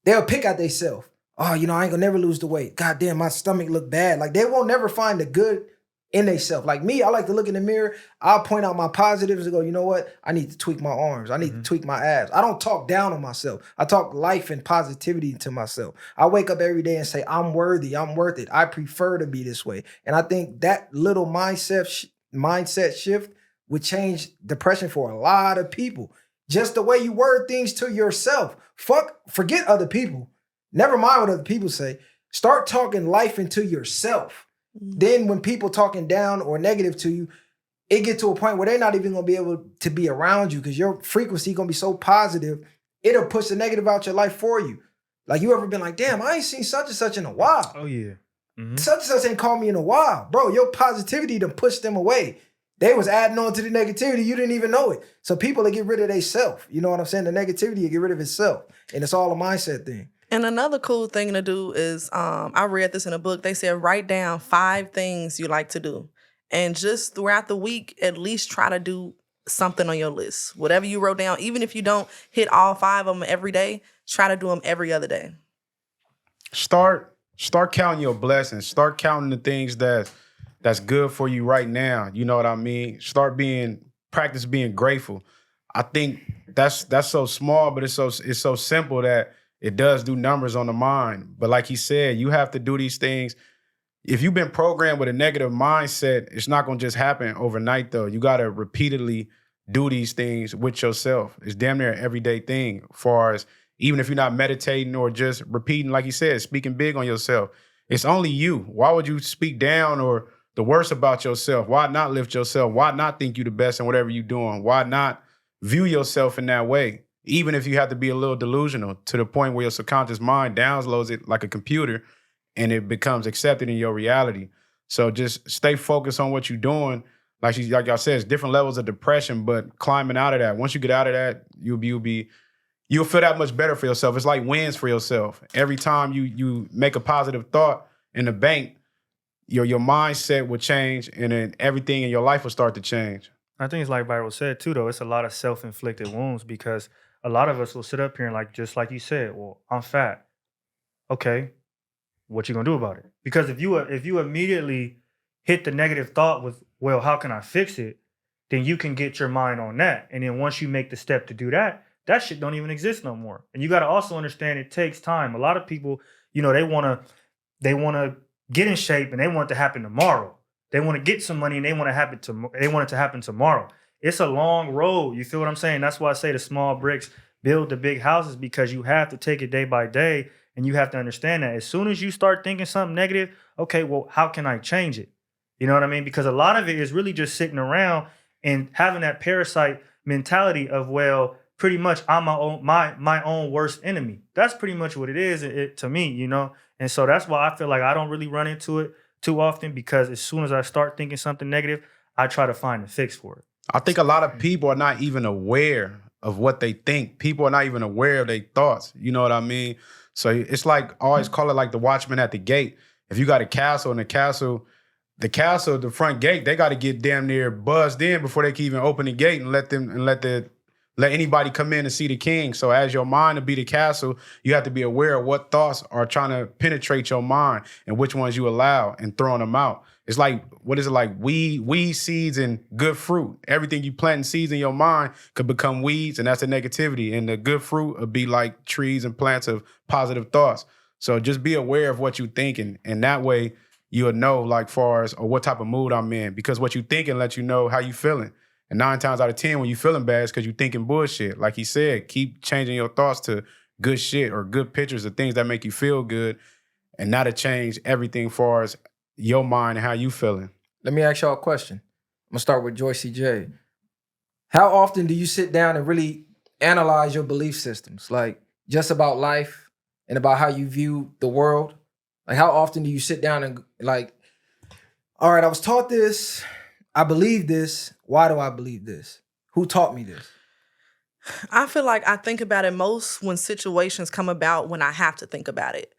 Speaker 2: they'll pick out themselves. Oh, you know, I ain't gonna never lose the weight. God damn, my stomach look bad. Like, they won't never find the good in themselves. Like me, I like to look in the mirror. I'll point out my positives and go, you know what? I need to tweak my arms. I need to tweak my abs. I don't talk down on myself. I talk life and positivity to myself. I wake up every day and say, I'm worthy. I'm worth it. I prefer to be this way. And I think that little mindset shift would change depression for a lot of people. Just the way you word things to yourself. Forget other people. Never mind what other people say. Start talking life into yourself. Then when people talking down or negative to you, it get to a point where they're not even gonna be able to be around you because your frequency gonna be so positive, it'll push the negative out your life for you. Like, you ever been like, damn, I ain't seen such and such in a while.
Speaker 4: Oh yeah.
Speaker 2: Such and such ain't called me in a while. Bro, your positivity done pushed them away. They was adding on to the negativity. You didn't even know it. So people will get rid of themselves. You know what I'm saying? The negativity, you get rid of itself. And it's all a mindset thing.
Speaker 5: And another cool thing to do is, I read this in a book. They said, write down 5 things you like to do. And just throughout the week, at least try to do something on your list. Whatever you wrote down, even if you don't hit all 5 of them every day, try to do them every other day.
Speaker 3: Start counting your blessings. Start counting the things that's good for you right now. You know what I mean? Practice being grateful. I think that's so small, but it's so simple that it does do numbers on the mind. But like he said, you have to do these things. If you've been programmed with a negative mindset, it's not going to just happen overnight, though. You got to repeatedly do these things with yourself. It's damn near an everyday thing, as far as even if you're not meditating or just repeating, like you said, speaking big on yourself. It's only you. Why would you speak down or the worst about yourself? Why not lift yourself? Why not think you the best in whatever you're doing? Why not view yourself in that way? Even if you have to be a little delusional to the point where your subconscious mind downloads it like a computer and it becomes accepted in your reality. So just stay focused on what you're doing. Like y'all said, it's different levels of depression, but climbing out of that. Once you get out of that, you'll feel that much better for yourself. It's like wins for yourself. Every time you make a positive thought in the bank, your mindset will change, and then everything in your life will start to change.
Speaker 4: I think it's like Viral said too, though. It's a lot of self-inflicted wounds because a lot of us will sit up here and just like you said, well, I'm fat. Okay, what you gonna do about it? Because if you immediately hit the negative thought with, well, how can I fix it? Then you can get your mind on that. And then once you make the step to do that, that shit don't even exist no more. And you got to also understand it takes time. A lot of people, you know, they want to get in shape and they want it to happen tomorrow. They want to get some money and they want it to happen tomorrow. It's a long road. You feel what I'm saying? That's why I say the small bricks build the big houses, because you have to take it day by day, and you have to understand that as soon as you start thinking something negative, okay, well, how can I change it? You know what I mean? Because a lot of it is really just sitting around and having that parasite mentality of, well, pretty much I'm my own worst enemy. That's pretty much what it is to me, you know? And so that's why I feel like I don't really run into it too often, because as soon as I start thinking something negative, I try to find a fix for it.
Speaker 3: I think a lot of people are not even aware of what they think. People are not even aware of their thoughts. You know what I mean? So it's like, I always call it like the watchman at the gate. If you got a castle and the front gate, they got to get damn near buzzed in before they can even open the gate and let anybody come in and see the king. So as your mind to be the castle, you have to be aware of what thoughts are trying to penetrate your mind and which ones you allow and throwing them out. It's like, what is it like? Weed seeds and good fruit. Everything you plant and seeds in your mind could become weeds, and that's the negativity. And the good fruit would be like trees and plants of positive thoughts. So just be aware of what you're thinking, and that way you'll know, like, far as or what type of mood I'm in, because what you thinking lets you know how you feeling. And 9 times out of 10, when you feeling bad, it's because you're thinking bullshit. Like he said, keep changing your thoughts to good shit or good pictures of things that make you feel good, and that'll change everything far as your mind and how you feeling.
Speaker 2: Let me ask y'all a question. gonna start with Joycey J. How often do you sit down and really analyze your belief systems? Like just about life and about how you view the world? Like how often do you sit down and like, all right, I was taught this, I believe this. Why do I believe this? Who taught me this?
Speaker 5: I feel like I think about it most when situations come about when I have to think about it.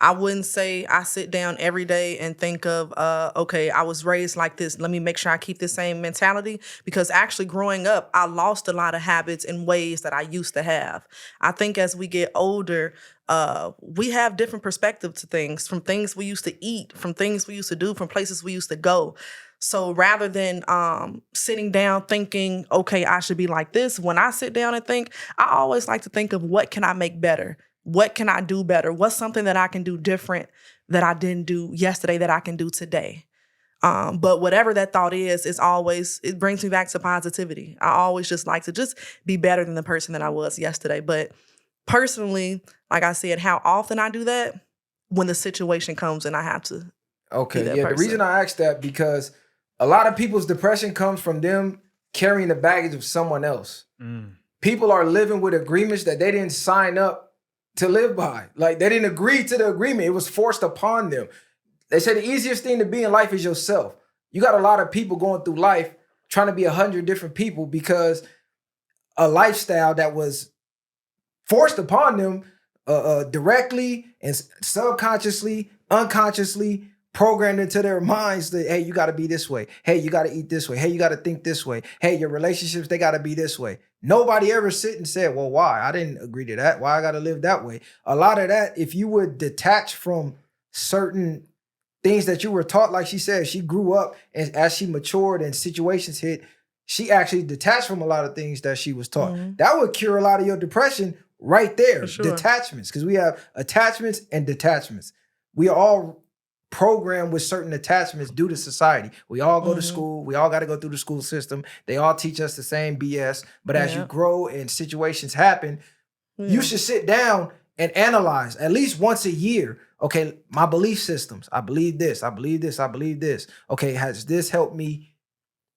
Speaker 5: I wouldn't say I sit down every day and think of, okay, I was raised like this. Let me make sure I keep the same mentality. Because actually growing up, I lost a lot of habits and ways that I used to have. I think as we get older, we have different perspectives to things, from things we used to eat, from things we used to do, from places we used to go. So rather than sitting down thinking, okay, I should be like this, when I sit down and think, I always like to think of what can I make better? What can I do better? What's something that I can do different that I didn't do yesterday that I can do today? But whatever that thought is always, it brings me back to positivity. I always just like to just be better than the person that I was yesterday. But personally, like I said, how often I do that? When the situation comes and I have to.
Speaker 2: Okay,
Speaker 5: that
Speaker 2: yeah.
Speaker 5: person.
Speaker 2: The reason I asked that because a lot of people's depression comes from them carrying the baggage of someone else. People are living with agreements that they didn't sign up to live by. Like they didn't agree to the agreement. It was forced upon them. They say the easiest thing to be in life is yourself. You got a lot of people going through life trying to be 100 different people because a lifestyle that was forced upon them directly and subconsciously, unconsciously programmed into their minds that, hey, you got to be this way. Hey, you got to eat this way. Hey, you got to think this way. Hey, your relationships, they got to be this way. Nobody ever sit and said, well, why? I didn't agree to that. Why I got to live that way? A lot of that, if you would detach from certain things that you were taught, like she said, she grew up and as she matured and situations hit, she actually detached from a lot of things that she was taught.
Speaker 5: Mm-hmm.
Speaker 2: That would cure a lot of your depression right there.
Speaker 5: For sure.
Speaker 2: Detachments, because we have attachments and detachments. We are all programmed with certain attachments due to society. We all go to school. We all got to go through the school system. They all teach us the same BS. But as you grow and situations happen, you should sit down and analyze at least once a year. Okay, my belief systems. I believe this. I believe this. I believe this. Okay, has this helped me?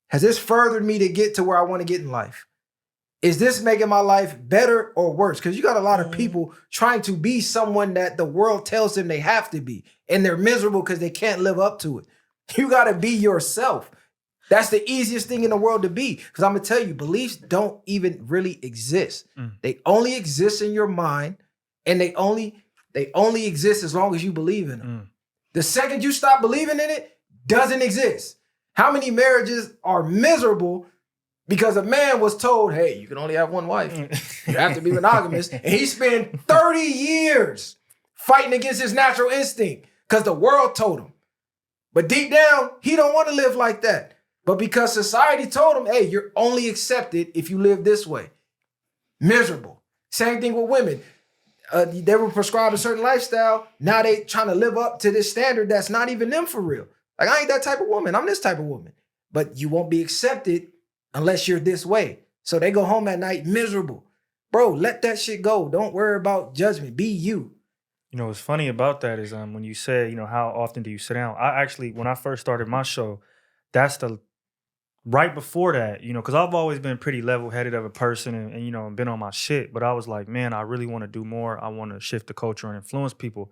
Speaker 2: Has this furthered me to get to where I want to get in life? Is this making my life better or worse? Because you got a lot of people trying to be someone that the world tells them they have to be, and they're miserable because they can't live up to it. You got to be yourself. That's the easiest thing in the world to be. Because I'm going to tell you, beliefs don't even really exist. They only exist in your mind, and they only exist as long as you believe in them. The second you stop believing in it, doesn't exist. How many marriages are miserable because a man was told, hey, you can only have one wife. You have to be monogamous. And he spent 30 years fighting against his natural instinct because the world told him. But deep down, he don't want to live like that. But because society told him, hey, you're only accepted if you live this way. Miserable. Same thing with women. They were prescribed a certain lifestyle. Now they trying to live up to this standard that's not even them for real. Like, I ain't that type of woman. I'm this type of woman. But you won't be accepted unless you're this way. So they go home at night miserable. Bro, let that shit go. Don't worry about judgment. Be you.
Speaker 4: You know, what's funny about that is when you said, you know, how often do you sit down? I actually, when I first started my show, that's the right before that, you know, because I've always been pretty level-headed of a person and, you know, been on my shit. But I was like, man, I really want to do more. I want to shift the culture and influence people.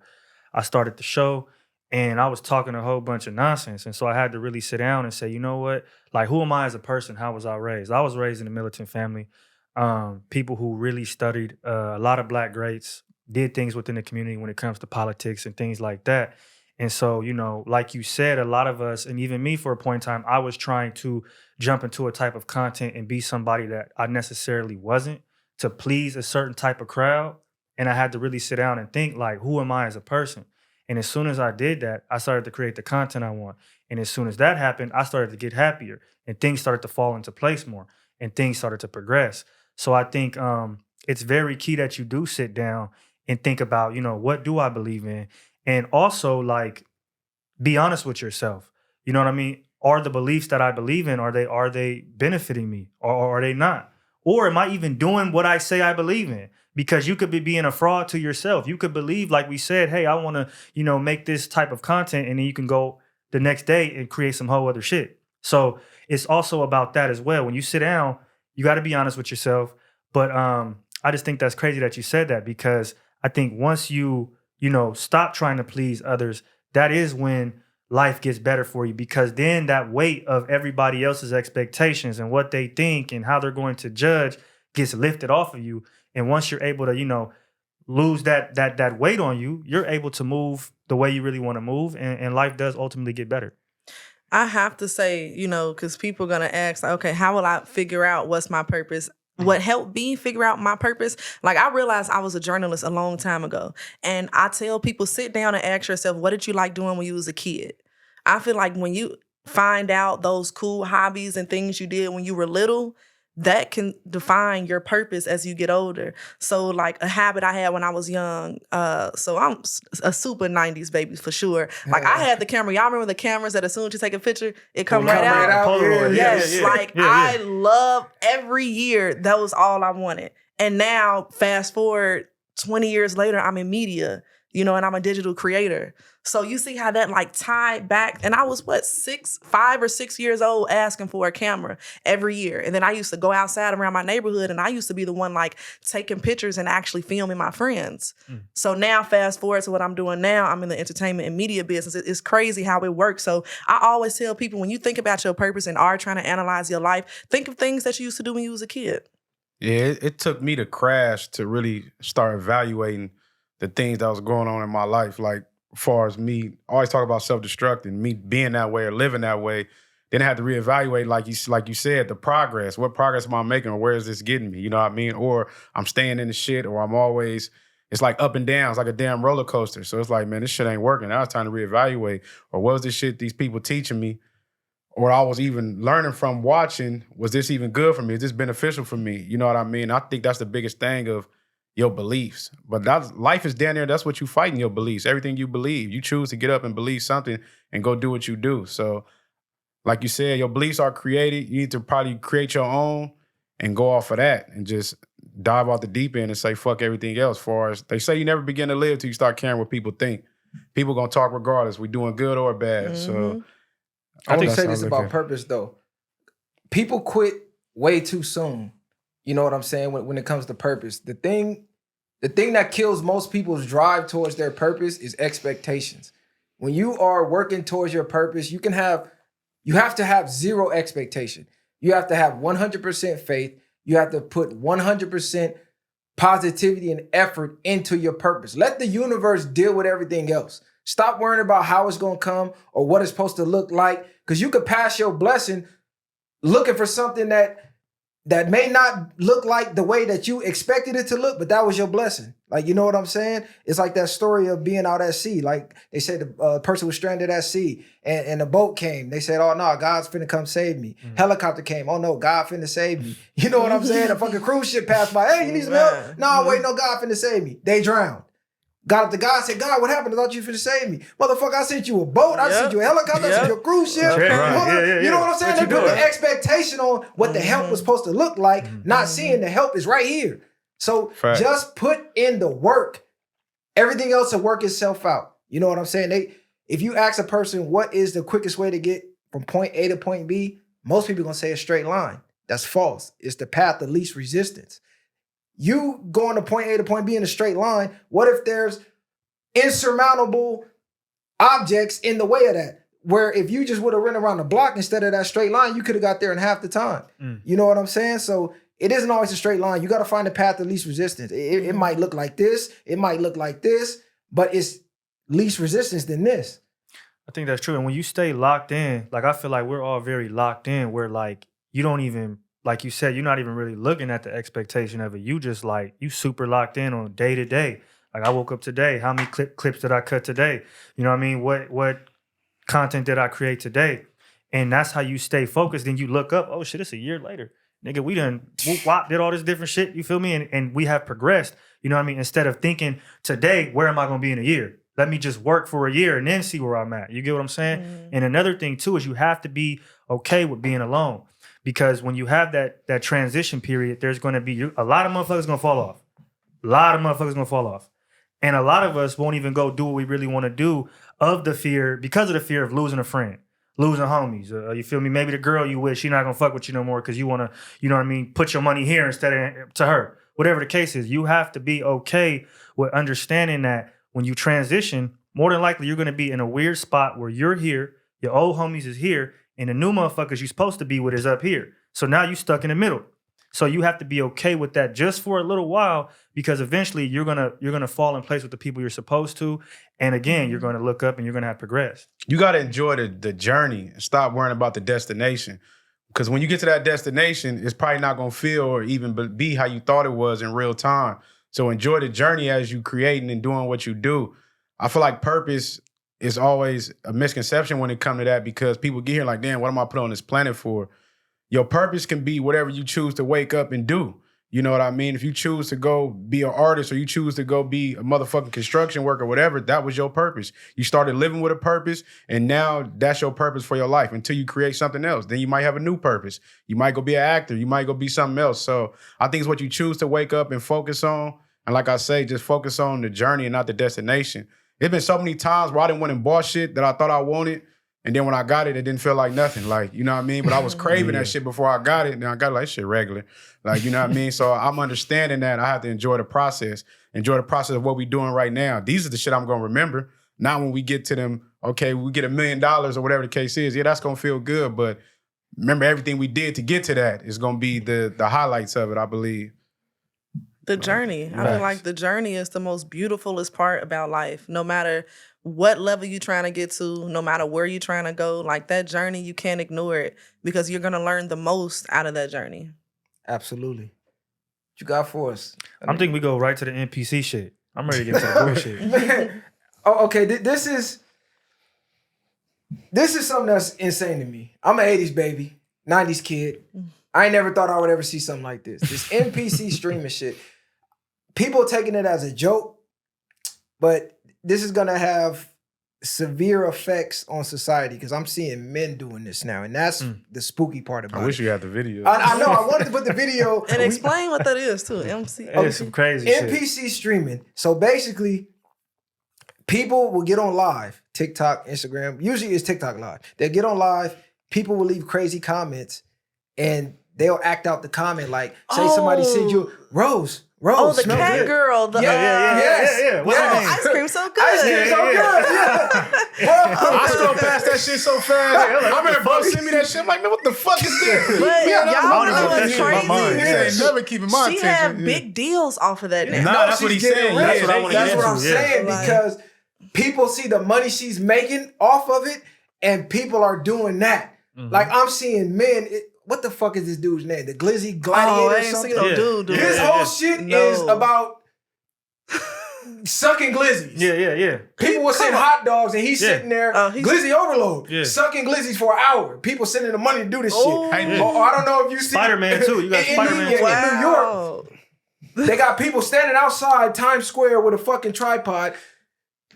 Speaker 4: I started the show and I was talking a whole bunch of nonsense. And so I had to really sit down and say, you know what? Like, who am I as a person? How was I raised? I was raised in a militant family. People who really studied, a lot of Black greats, did things within the community when it comes to politics and things like that. And so, you know, like you said, a lot of us, and even me for a point in time, I was trying to jump into a type of content and be somebody that I necessarily wasn't to please a certain type of crowd. And I had to really sit down and think, like, who am I as a person? And as soon as I did that, I started to create the content I want. And as soon as that happened, I started to get happier and things started to fall into place more and things started to progress. So I think it's very key that you do sit down and think about, you know, what do I believe in? And also, like, be honest with yourself. You know what I mean? Are the beliefs that I believe in, are they benefiting me or are they not? Or am I even doing what I say I believe in? Because you could be being a fraud to yourself. You could believe, like we said, hey, I want to, you know, make this type of content, and then you can go the next day and create some whole other shit. So it's also about that as well. When you sit down, you got to be honest with yourself. But I just think that's crazy that you said that, because I think once you stop trying to please others, that is when life gets better for you, because then that weight of everybody else's expectations and what they think and how they're going to judge gets lifted off of you. And once you're able to, lose that weight on you, you're able to move the way you really want to move, and life does ultimately get better.
Speaker 5: I have to say, because people are going to ask, like, okay, how will I figure out what's my purpose? What helped me figure out my purpose? Like, I realized I was a journalist a long time ago. And I tell people, sit down and ask yourself, what did you like doing when you was a kid? I feel like when you find out those cool hobbies and things you did when you were little, that can define your purpose as you get older. So like a habit I had when I was young, so I'm a super 90s baby for sure. Like I had the camera. Y'all remember the cameras that as soon as you take a picture, it come right out?
Speaker 4: Polaroid.
Speaker 5: Yes, I love every year. That was all I wanted. And now fast forward 20 years later, I'm in media, and I'm a digital creator. So you see how that like tied back. And I was 5 or 6 years old asking for a camera every year. And then I used to go outside around my neighborhood, and I used to be the one like taking pictures and actually filming my friends. So now fast forward to what I'm doing now, I'm in the entertainment and media business. It's crazy how it works. So I always tell people, when you think about your purpose and are trying to analyze your life, think of things that you used to do when you was a kid.
Speaker 3: Yeah, it took me to crash to really start evaluating the things that was going on in my life. Like, as far as me, I always talk about self-destructing, me being that way or living that way. Then I had to reevaluate, like you said, the progress. What progress am I making, or where is this getting me? You know what I mean? Or I'm staying in the shit, or it's like up and down. It's like a damn roller coaster. So it's like, man, this shit ain't working. Now it's time to reevaluate. Or what was this shit these people teaching me, or I was even learning from watching? Was this even good for me? Is this beneficial for me? You know what I mean? I think that's the biggest thing of your beliefs. But life is down there. That's what you fighting, your beliefs. Everything you believe. You choose to get up and believe something and go do what you do. So like you said, your beliefs are created. You need to probably create your own and go off of that and just dive off the deep end and say, fuck everything else. Far as they say, you never begin to live till you start caring what people think. People gonna talk regardless. We doing good or bad. So
Speaker 2: I want to say this about purpose though. People quit way too soon. You know what I'm saying? When it comes to purpose, the thing that kills most people's drive towards their purpose is expectations. When you are working towards your purpose, you have to have zero expectation. You have to have 100% faith. You have to put 100% positivity and effort into your purpose. Let the universe deal with everything else. Stop worrying about how it's going to come or what it's supposed to look like, because you could pass your blessing looking for something that may not look like the way that you expected it to look, but that was your blessing. Like, you know what I'm saying? It's like that story of being out at sea. Like they said, the person was stranded at sea and the boat came. They said, oh no, God's finna come save me. Helicopter came. Oh no, God finna save me. You know what I'm saying? A fucking cruise ship passed by. Hey, you need some help? No, wait, no, God finna save me. They drowned. Got up to God, said, God, what happened? I thought you finna save me. Motherfucker, I sent you a boat. I sent you a helicopter. I sent you a cruise ship. You know what I'm saying? They put the expectation on what the help was supposed to look like, not seeing the help is right here. So just put in the work. Everything else will work itself out. You know what I'm saying? If you ask a person, what is the quickest way to get from point A to point B, most people are going to say a straight line. That's false. It's the path of least resistance. You going to point A to point B in a straight line. What if there's insurmountable objects in the way of that? Where if you just would have run around the block instead of that straight line, you could have got there in half the time. You know what I'm saying? So it isn't always a straight line. You got to find the path of least resistance. It might look like this. It might look like this, but it's least resistance than this.
Speaker 4: I think that's true. And when you stay locked in, like I feel like we're all very locked in, where like you don't even, like you said, you're not even really looking at the expectation of it. You just like, you super locked in on day to day. Like I woke up today, how many clips did I cut today? You know what I mean? What content did I create today? And that's how you stay focused. Then you look up, oh shit, it's a year later. Nigga, we done whoop wop, did all this different shit, you feel me? And we have progressed, you know what I mean? Instead of thinking today, where am I gonna be in a year? Let me just work for a year and then see where I'm at. You get what I'm saying? And another thing too is you have to be okay with being alone. Because when you have that transition period, there's going to be a lot of motherfuckers going to fall off. A lot of motherfuckers going to fall off. And a lot of us won't even go do what we really want to do because of the fear of losing a friend, losing homies. You feel me? Maybe the girl you with, she not gonna fuck with you no more because you wanna, you know what I mean, put your money here instead of to her. Whatever the case is, you have to be okay with understanding that when you transition, more than likely you're gonna be in a weird spot where you're here, your old homies is here, and the new motherfuckers you're supposed to be with is up here. So now you stuck in the middle. So you have to be okay with that just for a little while, because eventually you're gonna fall in place with the people you're supposed to, and again you're gonna look up and you're gonna have progressed.
Speaker 3: You got to enjoy the journey and stop worrying about the destination, because when you get to that destination, it's probably not gonna feel or even be how you thought it was in real time. So enjoy the journey as you creating and doing what you do. I feel like purpose is always a misconception when it comes to that, because people get here like, damn, what am I put on this planet for? Your purpose can be whatever you choose to wake up and do. You know what I mean? If you choose to go be an artist, or you choose to go be a motherfucking construction worker, whatever, that was your purpose. You started living with a purpose, and now that's your purpose for your life until you create something else. Then you might have a new purpose. You might go be an actor. You might go be something else. So I think it's what you choose to wake up and focus on. And like I say, just focus on the journey and not the destination. There's been so many times where I didn't went and bought shit that I thought I wanted, and then when I got it, it didn't feel like nothing. Like, you know what I mean? But I was craving that shit before I got it. And I got like, shit regular. Like, you know what I mean? So I'm understanding that I have to enjoy the process of what we're doing right now. These are the shit I'm going to remember. Not when we get to them, okay, we get $1 million or whatever the case is. Yeah, that's going to feel good. But remember everything we did to get to that is going to be the highlights of it, I believe.
Speaker 5: The journey. I feel like the journey is the most beautifulest part about life. No matter what level you're trying to get to, no matter where you're trying to go, like that journey, you can't ignore it, because you're going to learn the most out of that journey.
Speaker 2: Absolutely. What you got for us?
Speaker 4: I'm thinking we go right to the NPC shit. I'm ready to get to the bullshit.
Speaker 2: Man. Oh, okay. This is something that's insane to me. I'm an 80s baby, 90s kid. I ain't never thought I would ever see something like this. This NPC streaming shit. People taking it as a joke, but this is going to have severe effects on society, because I'm seeing men doing this now, and that's the spooky part about it.
Speaker 3: I wish you had the video.
Speaker 2: I know. I wanted to put the video.
Speaker 5: And explain what that is, too. MC.
Speaker 4: It's some crazy shit.
Speaker 2: NPC streaming. So basically, people will get on live, TikTok, Instagram. Usually it's TikTok live. They'll get on live. People will leave crazy comments, and they'll act out the comment. Like, say somebody sends you, Rose,
Speaker 5: Oh, the
Speaker 2: smell
Speaker 5: cat
Speaker 2: good.
Speaker 5: girl. The,
Speaker 4: Yeah. What's her name?
Speaker 5: ice cream so good.
Speaker 2: Ice cream so good. Yeah.
Speaker 3: I scroll past that shit so fast. I remember bro send me that shit. I'm like, man, what the fuck is this?
Speaker 5: But
Speaker 3: Yeah,
Speaker 5: y'all know
Speaker 4: that
Speaker 5: what's
Speaker 4: shit in my mind.
Speaker 5: crazy?
Speaker 3: It ain't never keeping my
Speaker 5: She
Speaker 3: attention.
Speaker 5: had big deals off of that now.
Speaker 3: Nah, that's what
Speaker 2: she's
Speaker 3: he's
Speaker 2: getting
Speaker 3: saying.
Speaker 2: rich.
Speaker 3: Yeah,
Speaker 4: That's what I wanna
Speaker 2: That's
Speaker 4: get
Speaker 2: what I'm
Speaker 4: into, yeah.
Speaker 2: saying,
Speaker 5: Like-
Speaker 2: because people see the money she's making off of it, and people are doing that. Like, I'm seeing men. What the fuck is this dude's name? The Glizzy Gladiator
Speaker 5: Oh, I
Speaker 2: or
Speaker 5: ain't
Speaker 2: something?
Speaker 5: seen no
Speaker 4: Yeah.
Speaker 5: dude.
Speaker 2: His whole shit is about sucking glizzies.
Speaker 4: Yeah.
Speaker 2: People will send hot dogs, and he's sitting there,
Speaker 5: he's-
Speaker 2: glizzy overload,
Speaker 4: Yeah.
Speaker 2: sucking glizzies for an hour. People sending the money to do this
Speaker 5: Oh.
Speaker 2: shit.
Speaker 3: Hey,
Speaker 2: Oh, I don't know if you see
Speaker 4: Spider-Man, too. You got Spider-Man, too.
Speaker 2: in New York, they got people standing outside Times Square with a fucking tripod.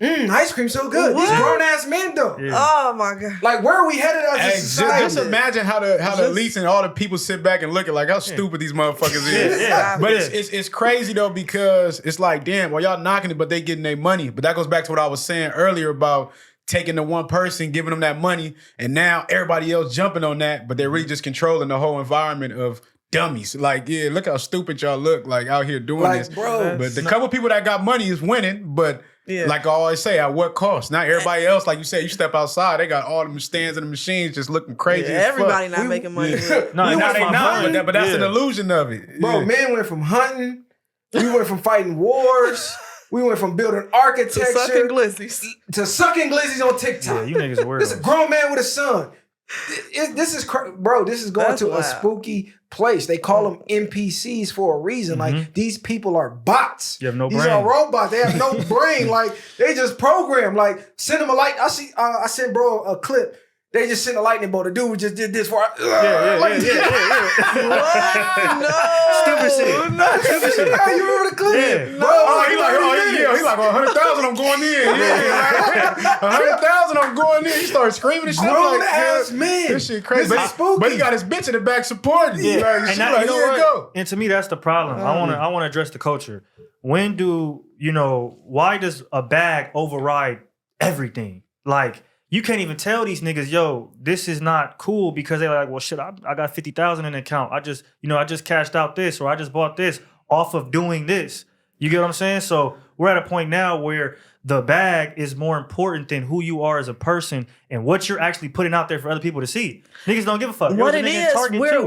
Speaker 2: Ice cream so good. These
Speaker 5: What?
Speaker 2: grown ass men though.
Speaker 4: Yeah.
Speaker 5: Oh my God.
Speaker 2: Like, where are we headed as a
Speaker 3: Hey,
Speaker 2: society?
Speaker 3: just imagine how the elites and all the people sit back and look at like how stupid these motherfuckers is.
Speaker 4: Yeah.
Speaker 3: But it's crazy though, because it's like, damn, well, y'all knocking it, but they getting their money. But that goes back to what I was saying earlier about taking the one person, giving them that money, and now everybody else jumping on that, but they're really just controlling the whole environment of dummies. Like, yeah, look how stupid y'all look like out here doing
Speaker 2: Like,
Speaker 3: this.
Speaker 2: bro.
Speaker 3: But the couple people that got money is winning, but
Speaker 5: Yeah.
Speaker 3: like I always say, at what cost? Now everybody else, like you said, you step outside, they got all the stands and the machines just looking crazy as fuck.
Speaker 5: Everybody not making money.
Speaker 3: No,
Speaker 4: No,
Speaker 3: now
Speaker 4: that's
Speaker 3: they
Speaker 4: my
Speaker 3: not,
Speaker 4: point.
Speaker 3: but that's an
Speaker 4: Yeah.
Speaker 3: illusion of it.
Speaker 2: Bro,
Speaker 3: Yeah.
Speaker 2: men went from hunting, we went from fighting wars, we went from building architecture
Speaker 5: To sucking glizzies.
Speaker 2: to sucking glizzies on TikTok.
Speaker 4: Yeah, you niggas are
Speaker 2: This is a
Speaker 4: weirdos.
Speaker 2: grown man with a son. This is bro. This is going
Speaker 5: That's
Speaker 2: to a
Speaker 5: wild.
Speaker 2: spooky place. They call them NPCs for a reason. Like, these people are bots.
Speaker 4: You have no
Speaker 2: These
Speaker 4: brain.
Speaker 2: are robots. They have no brain. Like, they just program. Like, send them a light. I sent bro a clip. They just sent a lightning bolt. The dude just did this for.
Speaker 4: Yeah.
Speaker 5: What? No.
Speaker 4: Stupid shit.
Speaker 2: No, stupid shit. You remember the clip?
Speaker 4: Yeah.
Speaker 2: Bro,
Speaker 3: He like, 100,000, I'm going in. Yeah, 100,000, I'm going in. He started screaming and shit. I'm
Speaker 2: Grown
Speaker 3: like,
Speaker 2: ass
Speaker 3: yeah,
Speaker 2: men.
Speaker 3: This shit crazy.
Speaker 2: This is spooky.
Speaker 3: But he got his bitch in the back supporting.
Speaker 4: Yeah.
Speaker 3: Like,
Speaker 4: And
Speaker 3: she
Speaker 4: now,
Speaker 3: like,
Speaker 4: you know
Speaker 3: here
Speaker 4: what?
Speaker 3: you go.
Speaker 4: And to me, that's the problem. I want to address the culture. When do, why does a bag override everything? Like, you can't even tell these niggas, yo, this is not cool because they're like, well, shit, I got 50,000 in the account. I just cashed out this, or I just bought this off of doing this. You get what I'm saying? So we're at a point now where the bag is more important than who you are as a person and what you're actually putting out there for other people to see. Niggas don't give a fuck.
Speaker 5: What it is,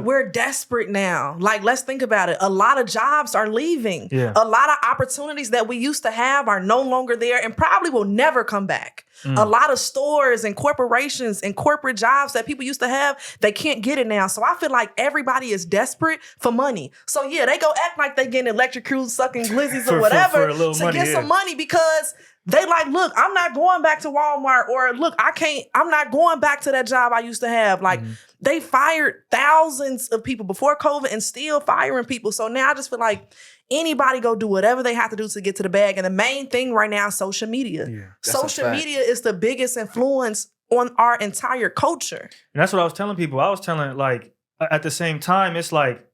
Speaker 5: we're desperate now. Like, let's think about it. A lot of jobs are leaving.
Speaker 4: Yeah.
Speaker 5: A lot of opportunities that we used to have are no longer there and probably will never come back. A lot of stores and corporations and corporate jobs that people used to have, they can't get it now. So I feel like everybody is desperate for money. So yeah, they go act like they getting electric crews, sucking glizzies or whatever
Speaker 4: for a little
Speaker 5: to
Speaker 4: money,
Speaker 5: get some money because they like, look, I'm not going back to Walmart, or look, I'm not going back to that job I used to have. Like they fired thousands of people before COVID and still firing people. So now I just feel like anybody go do whatever they have to do to get to the bag. And the main thing right now is social media.
Speaker 4: Yeah.
Speaker 5: Social media is the biggest influence on our entire culture.
Speaker 4: And that's what I was telling people. I was telling, like, at the same time, it's like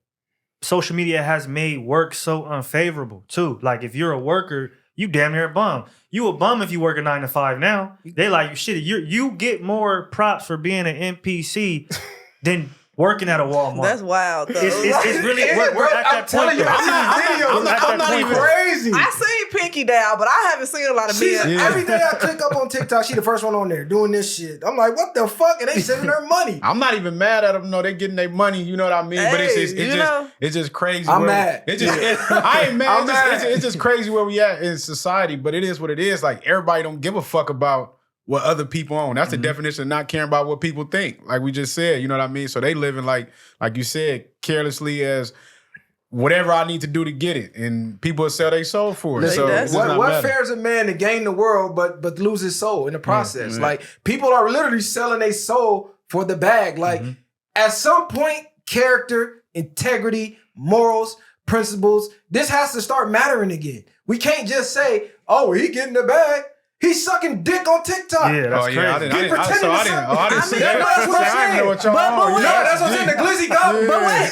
Speaker 4: social media has made work so unfavorable too. Like if you're a worker, you damn near a bum. You a bum if you work a 9 to 5 now. They like, shit, you get more props for being an NPC than working at a Walmart.
Speaker 5: That's wild, though.
Speaker 4: It's really, we're at
Speaker 2: I'm
Speaker 4: that
Speaker 2: telling
Speaker 4: point.
Speaker 2: you,
Speaker 4: though.
Speaker 3: I'm not even
Speaker 2: crazy.
Speaker 5: I seen Pinky down, but I haven't seen a lot of men.
Speaker 2: Every day I click up on TikTok, she the first one on there doing this shit. I'm like, what the fuck? And they sending her money.
Speaker 3: I'm not even mad at them. No, they getting their money. You know what I mean? But it's just crazy.
Speaker 2: I'm mad.
Speaker 3: I ain't mad.
Speaker 2: I'm mad.
Speaker 3: It's just crazy where we at in society. But it is what it is. Like everybody don't give a fuck about what other people own. That's the definition of not caring about what people think. Like we just said, you know what I mean? So they living like you said, carelessly as whatever I need to do to get it. And people will sell their soul for it. So
Speaker 2: what fares a man to gain the world but lose his soul in the process?
Speaker 3: Yeah.
Speaker 2: Like people are literally selling their soul for the bag. Like at some point, character, integrity, morals, principles, this has to start mattering again. We can't just say, oh, he getting the bag. He's sucking dick on TikTok.
Speaker 4: Yeah, that's crazy.
Speaker 3: I didn't see that.
Speaker 2: That's what I'm
Speaker 3: I didn't know what y'all
Speaker 5: But
Speaker 3: on.
Speaker 5: wait,
Speaker 2: that's what I'm saying. The glizzy got.
Speaker 5: But wait,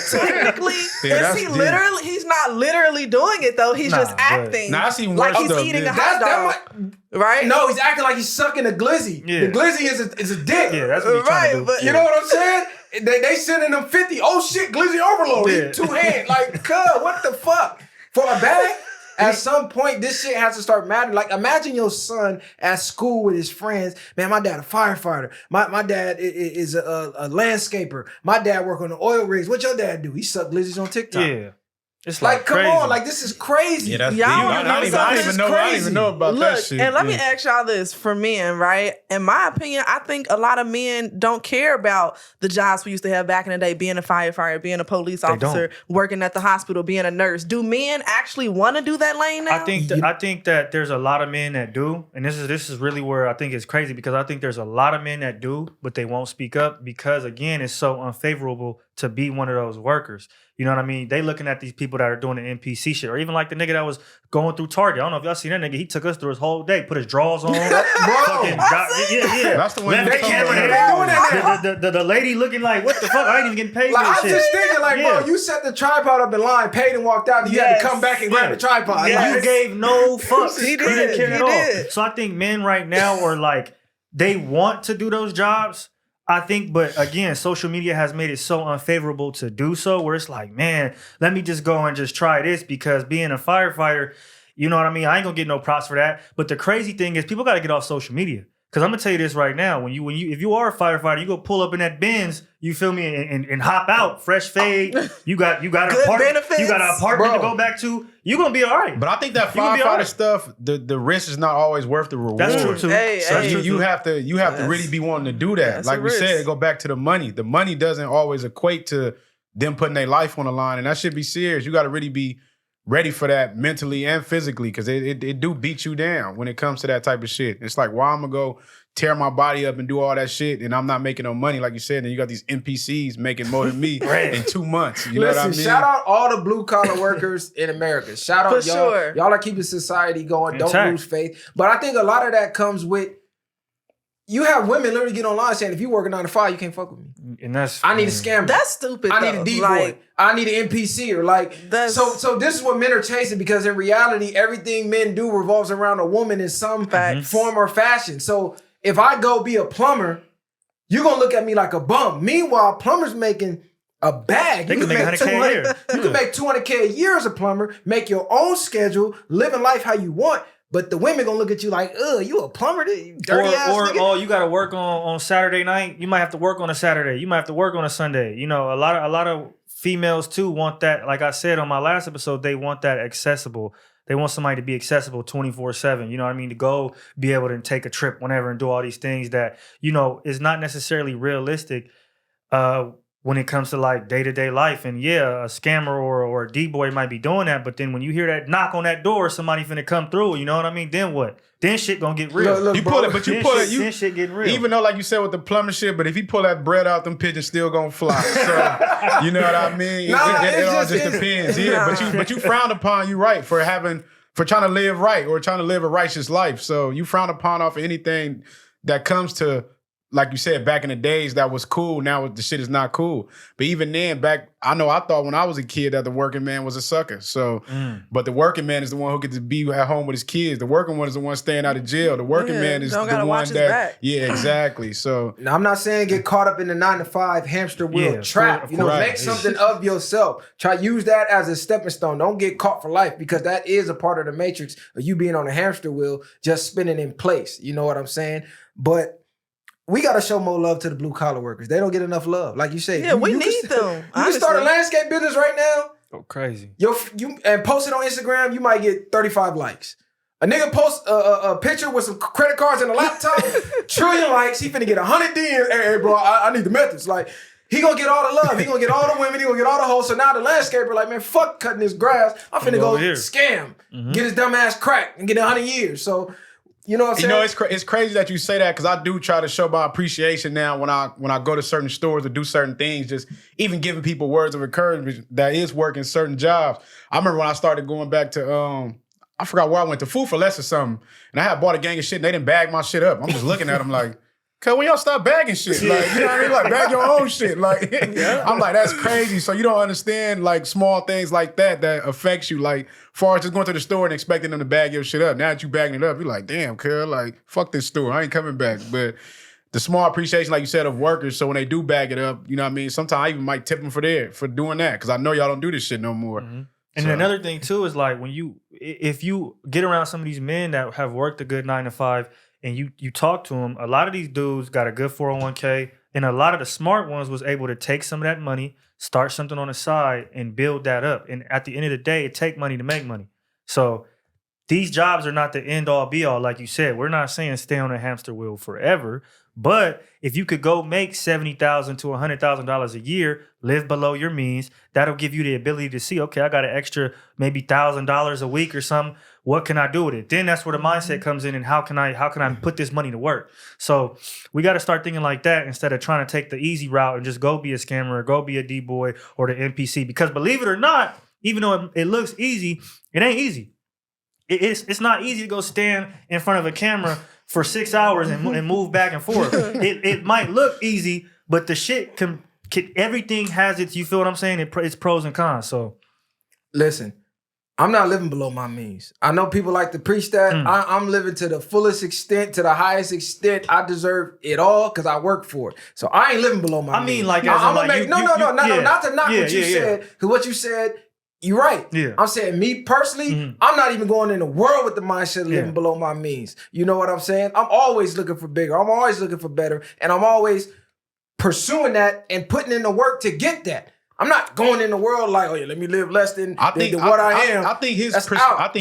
Speaker 5: technically, he's not literally doing it though. He's just acting.
Speaker 3: Nah, that's even
Speaker 5: like
Speaker 3: worse
Speaker 5: he's
Speaker 3: though,
Speaker 5: eating
Speaker 3: yeah.
Speaker 5: a hot dog. Right?
Speaker 2: No, he's acting like he's sucking a glizzy.
Speaker 4: Yeah.
Speaker 2: The glizzy is a dick.
Speaker 4: Yeah, that's what he's trying to do.
Speaker 5: But
Speaker 2: You know what I'm saying? They sending them 50. Oh shit, glizzy overload.
Speaker 4: Yeah.
Speaker 2: 2 hands. Like, what the fuck? For a bag? At some point, this shit has to start mattering. Like, imagine your son at school with his friends. Man, my dad a firefighter. My dad is a landscaper. My dad work on the oil rigs. What your dad do? He suck glizzies on TikTok.
Speaker 4: Yeah. It's
Speaker 2: Like, come
Speaker 4: crazy.
Speaker 2: on. Like, this is crazy.
Speaker 3: Yeah, that's
Speaker 5: Y'all
Speaker 3: deep.
Speaker 5: wanna know
Speaker 3: I
Speaker 5: something?
Speaker 3: didn't even know about that
Speaker 5: Look,
Speaker 3: shit.
Speaker 5: and let me ask y'all this for men, right? In my opinion, I think a lot of men don't care about the jobs we used to have back in the day, being a firefighter, being a police officer, working at the hospital, being a nurse. Do men actually want to do that lane now?
Speaker 4: I think that there's a lot of men that do, and this is really where I think it's crazy because I think there's a lot of men that do, but they won't speak up because again, it's so unfavorable to be one of those workers. You know what I mean? They looking at these people that are doing the NPC shit, or even like the nigga that was going through Target. I don't know if y'all seen that nigga. He took us through his whole day, put his drawers on.
Speaker 2: Bro,
Speaker 3: That's the one
Speaker 4: Left
Speaker 3: you
Speaker 4: the
Speaker 3: talking
Speaker 4: camera
Speaker 3: about.
Speaker 4: there. The lady looking like, what the fuck? I ain't even getting paid
Speaker 2: Like,
Speaker 4: for this
Speaker 2: I'm
Speaker 4: shit.
Speaker 2: just thinking, like, bro, you set the tripod up in line, paid and walked out, and you had to come back and grab the tripod.
Speaker 4: Yeah,
Speaker 2: Like,
Speaker 4: you gave no fucks.
Speaker 5: He
Speaker 4: You
Speaker 5: did.
Speaker 4: didn't care
Speaker 5: He
Speaker 4: at all.
Speaker 5: did.
Speaker 4: So I think men right now are like, they want to do those jobs. I think, but again, social media has made it so unfavorable to do so where it's like, man, let me just go and just try this because being a firefighter, you know what I mean? I ain't gonna get no props for that. But the crazy thing is people gotta get off social media. Cause I'm gonna tell you this right now. When you if you are a firefighter, you go pull up in that Benz, you feel me, and hop out, fresh fade. You got an
Speaker 5: Good
Speaker 4: apartment.
Speaker 5: benefits.
Speaker 4: You got an apartment to
Speaker 2: Bro.
Speaker 4: go back to. You're gonna be all right.
Speaker 3: But I think that
Speaker 4: You gonna be all
Speaker 3: firefighter
Speaker 4: right.
Speaker 3: stuff, the risk is not always worth the reward.
Speaker 4: That's true too.
Speaker 5: Hey,
Speaker 3: So
Speaker 5: hey.
Speaker 3: you have to really be wanting to do that.
Speaker 5: That's
Speaker 3: Like
Speaker 5: a
Speaker 3: we said,
Speaker 5: risk.
Speaker 3: it go back to the money. The money doesn't always equate to them putting their life on the line, and that should be serious. You got to really be ready for that mentally and physically because it do beat you down when it comes to that type of shit. It's like, why I'm gonna go tear my body up and do all that shit and I'm not making no money, like you said, and you got these NPCs making more than me in 2 months. You know what I mean?
Speaker 2: shout out all the blue collar workers in America. Shout out
Speaker 5: For
Speaker 2: y'all.
Speaker 5: sure.
Speaker 2: Y'all are keeping society going.
Speaker 4: Intact.
Speaker 2: Don't lose faith. But I think a lot of that comes with you have women literally get online saying, if you work a 9 to 5, you can't fuck with me.
Speaker 4: And that's
Speaker 2: I need a scammer.
Speaker 5: That's stupid.
Speaker 2: I need
Speaker 5: though.
Speaker 2: a D-boy.
Speaker 5: Like,
Speaker 2: I need an NPC or like
Speaker 5: That's-
Speaker 2: so this is what men are chasing because in reality, everything men do revolves around a woman in some
Speaker 5: Facts.
Speaker 2: form or fashion. So if I go be a plumber, you're gonna look at me like a bum. Meanwhile, plumbers making a bag.
Speaker 4: They can make 100K a year.
Speaker 2: You can make 200K a year as a plumber, make your own schedule, living life how you want. But the women gonna look at you like, you a plumber, you dirty ass nigga.
Speaker 4: Or you gotta work on Saturday night. You might have to work on a Saturday. You might have to work on a Sunday. You know, a lot of females too want that. Like I said on my last episode, they want that accessible. They want somebody to be accessible 24/7. You know what I mean? To go be able to take a trip whenever and do all these things that, you know, is not necessarily realistic when it comes to like day-to-day life. And yeah, a scammer or a D-boy might be doing that, but then when you hear that knock on that door, somebody finna come through, you know what I mean? Then what? Then shit gonna get real.
Speaker 2: Look,
Speaker 3: You
Speaker 2: bro,
Speaker 3: pull it, but you pull it.
Speaker 4: Then shit getting real.
Speaker 3: Even though, like you said, with the plumbing shit, but if you pull that bread out, them pigeons still gonna fly. So you know what I mean?
Speaker 2: Nah,
Speaker 3: It all
Speaker 2: it's
Speaker 3: just depends. Yeah, but you frown upon. You right for trying to live right or trying to live a righteous life. So you frown upon off of anything that comes to, like you said, back in the days that was cool. Now the shit is not cool. But even then, I thought when I was a kid that the working man was a sucker. So, but the working man is the one who gets to be at home with his kids. The working one is the one staying out of jail. The working man is the one that, yeah, exactly. So
Speaker 2: now, I'm not saying get caught up in the 9-to-5 hamster wheel trap. You know,
Speaker 3: right.
Speaker 2: Make something of yourself. Try use that as a stepping stone. Don't get caught for life, because that is a part of the matrix of you being on a hamster wheel, just spinning in place. You know what I'm saying? But we got to show more love to the blue collar workers. They don't get enough love. Like you said.
Speaker 5: Yeah, we need them.
Speaker 2: You can start a landscape business right now.
Speaker 4: Oh, crazy.
Speaker 2: And post it on Instagram, you might get 35 likes. A nigga post a picture with some credit cards and a laptop, trillion likes, he finna get 100 DMs. Hey, bro, I need the methods. Like, he gonna get all the love. He gonna get all the women. He gonna get all the hoes. So now the landscaper like, man, fuck cutting this grass. I'm finna go scam, get his dumb ass cracked and get 100 years. So, you know what I'm saying?
Speaker 3: You know, it's crazy that you say that, because I do try to show my appreciation now when I go to certain stores or do certain things, just even giving people words of encouragement that is working certain jobs. I remember when I started going back to, I forgot where I went to, Food for Less or something, and I had bought a gang of shit and they didn't bag my shit up. I'm just looking at them like, cause when y'all stop bagging shit, like, you know what I mean? Like, bag your own shit. Like, I'm like, that's crazy. So you don't understand like small things like that affects you. Like, far as just going to the store and expecting them to bag your shit up. Now that you bagging it up, you're like, damn, cuz, like, fuck this store. I ain't coming back. But the small appreciation, like you said, of workers. So when they do bag it up, you know what I mean? Sometimes I even might tip them for doing that, because I know y'all don't do this shit no more.
Speaker 4: Mm-hmm. And another thing too is like, if you get around some of these men that have worked a good 9-to-5, and you talk to them, a lot of these dudes got a good 401k, and a lot of the smart ones was able to take some of that money, start something on the side, and build that up. And at the end of the day, it take money to make money. So these jobs are not the end all be all. Like you said, we're not saying stay on a hamster wheel forever. But if you could go make $70,000 to $100,000 a year, live below your means, that'll give you the ability to see, okay, I got an extra maybe $1,000 a week or something. What can I do with it? Then that's where the mindset comes in, and how can I put this money to work? So we got to start thinking like that instead of trying to take the easy route and just go be a scammer or go be a D-boy or the NPC. Because believe it or not, even though it looks easy, it ain't easy. It's not easy to go stand in front of a camera for 6 hours and move back and forth. It might look easy, but the shit can everything has its, you feel what I'm saying? It's pros and cons. So
Speaker 2: listen, I'm not living below my means. I know people like to preach that. I'm living to the fullest extent, to the highest extent. I deserve it all because I work for it. So I ain't living below my means.
Speaker 4: I mean, like,
Speaker 2: not to knock what you said, because what you said, you're right.
Speaker 4: Yeah.
Speaker 2: I'm saying, me personally, I'm not even going in the world with the mindset of living below my means. You know what I'm saying? I'm always looking for bigger. I'm always looking for better. And I'm always pursuing that and putting in the work to get that. I'm not going in the world like, oh yeah, let me live less than what I am.
Speaker 3: I think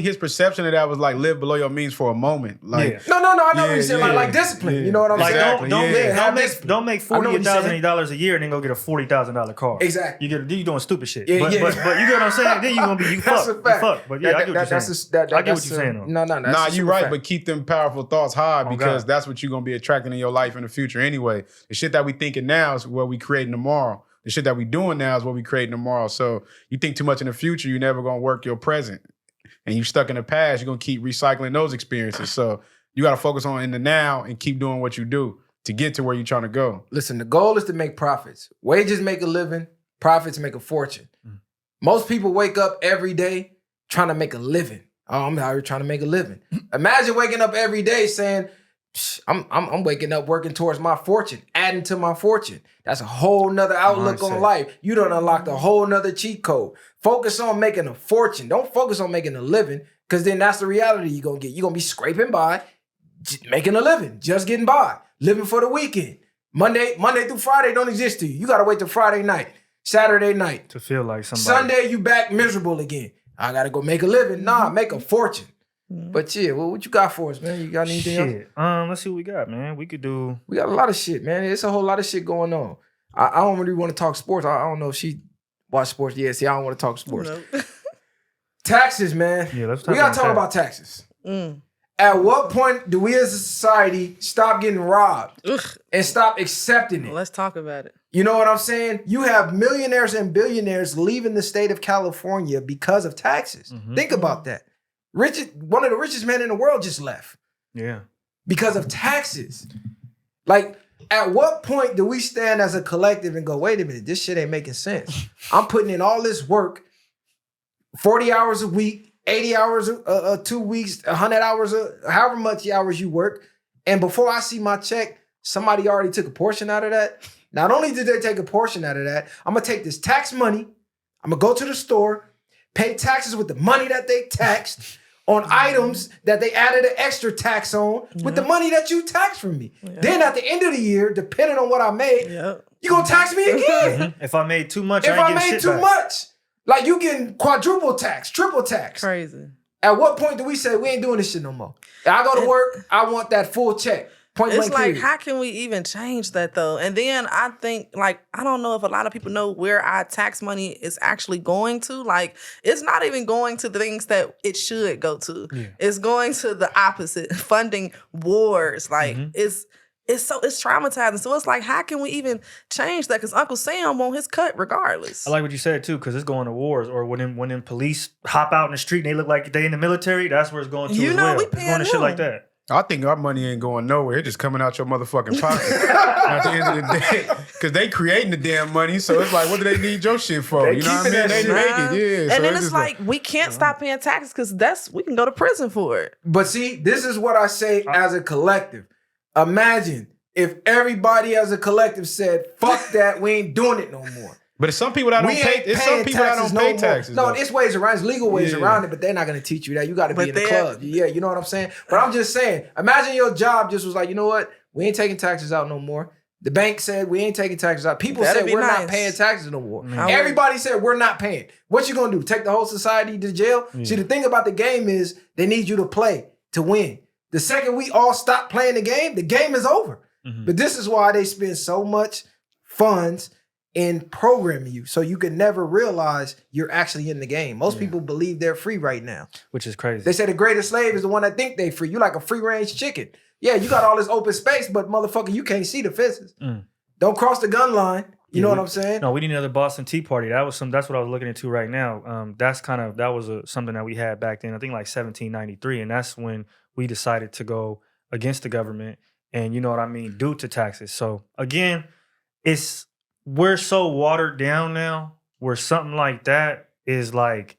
Speaker 3: his perception of that was like live below your means for a moment. Like,
Speaker 2: no, I know what you're saying. Like discipline. You know what I'm saying?
Speaker 4: Don't make $40,000 a year and then go get a $40,000 car.
Speaker 2: Exactly.
Speaker 4: You doing stupid shit.
Speaker 2: But
Speaker 4: you get what I'm saying? Then you gonna be fuck. But yeah, I get what you're saying. I get what you're saying.
Speaker 3: Nah, you're right. But keep them powerful thoughts high, because that's what you're gonna be attracting in your life in the future anyway. The shit that we thinking now is what we creating tomorrow. The shit that we doing now is what we creating tomorrow. So you think too much in the future, you're never gonna work your present. And you stuck in the past, you're gonna keep recycling those experiences. So you gotta focus on in the now and keep doing what you do to get to where you're trying to go.
Speaker 2: Listen, the goal is to make profits. Wages make a living, profits make a fortune. Most people wake up every day trying to make a living. Oh, I'm out here trying to make a living. Imagine waking up every day saying, I'm waking up working towards my fortune, adding to my fortune. That's a whole nother outlook on life. You done unlocked a whole nother cheat code. Focus on making a fortune. Don't focus on making a living, because then that's the reality you're gonna get. You're gonna be scraping by, making a living, just getting by, living for the weekend. Monday through Friday don't exist to you. You gotta wait till Friday night, Saturday night.
Speaker 4: To feel like somebody.
Speaker 2: Sunday, you back miserable again. I gotta go make a living. Nah, make a fortune. But yeah, well, what you got for us, man? You got anything else?
Speaker 4: Let's see what we got, man. We
Speaker 2: got a lot of shit, man. It's a whole lot of shit going on. I don't really want to talk sports. I don't know if she watch sports. Yeah, see, I don't want to talk sports.
Speaker 5: Nope.
Speaker 2: Taxes, man.
Speaker 4: Yeah, let's
Speaker 2: we gotta talk about taxes. At what point do we as a society stop getting robbed and stop accepting it?
Speaker 5: Let's talk about it.
Speaker 2: You know what I'm saying? You have millionaires and billionaires leaving the state of California because of taxes. Think about that. One of the richest men in the world just left.
Speaker 4: Yeah.
Speaker 2: Because of taxes. Like, at what point do we stand as a collective and go, wait a minute, this shit ain't making sense. I'm putting in all this work, 40 hours a week, 80 hours 2 weeks, 100 hours, however much hours you work. And before I see my check, somebody already took a portion out of that. Not only did they take a portion out of that, I'm going to take this tax money, I'm going to go to the store, pay taxes with the money that they taxed on items that they added an extra tax on with the money that you taxed from me. Then at the end of the year, depending on what I made, you're going to tax me again.
Speaker 4: If I made too much,
Speaker 2: if I made too much, like you getting quadruple tax, triple tax.
Speaker 5: Crazy.
Speaker 2: At what point do we say we ain't doing this shit no more? I go to work, I want that full check.
Speaker 5: It's like, how can we even change that though? And then I think, like, I don't know if a lot of people know where our tax money is actually going to. Like, it's not even going to the things that it should go to. Yeah. It's going to the opposite, funding wars. Like, it's traumatizing. So it's like, how can we even change that? Because Uncle Sam want his cut regardless.
Speaker 4: I like what you said too, because it's going to wars. Or when them police hop out in the street and they look like they in the military, that's where it's going to as well. It's going to shit like that.
Speaker 3: I think our money ain't going nowhere. It's just coming out your motherfucking pocket at the end of the day. Because they creating the damn money. So it's like, what do they need your shit for? You know what I mean? They make it, yeah.
Speaker 5: And then it's like, we can't stop paying taxes because we can go to prison for it.
Speaker 2: But see, this is what I say as a collective. Imagine if everybody as a collective said, fuck that, we ain't doing it no more.
Speaker 3: But it's some people that don't pay. It's some people that don't pay taxes.
Speaker 2: No, it's ways around. It's legal ways around it, but they're not going to teach you that. You got to be in the club. Yeah, you know what I'm saying? But I'm just saying, imagine your job just was like, you know what? We ain't taking taxes out no more. The bank said we ain't taking taxes out. People said we're not paying taxes no more. Everybody said we're not paying. What you going to do? Take the whole society to jail? Yeah. See, the thing about the game is they need you to play to win. The second we all stop playing the game is over. But this is why they spend so much funds in programming you, so you can never realize you're actually in the game. Most people believe they're free right now.
Speaker 4: Which is crazy.
Speaker 2: They say the greatest slave is the one that think they free. You like a free-range chicken. Yeah, you got all this open space, but motherfucker, you can't see the fences. Don't cross the gun line. You know what I'm saying?
Speaker 4: No, we need another Boston Tea Party. That's what I was looking into right now. That was something that we had back then, I think like 1793, and that's when we decided to go against the government and, you know what I mean, due to taxes. So again, we're so watered down now where something like that is like,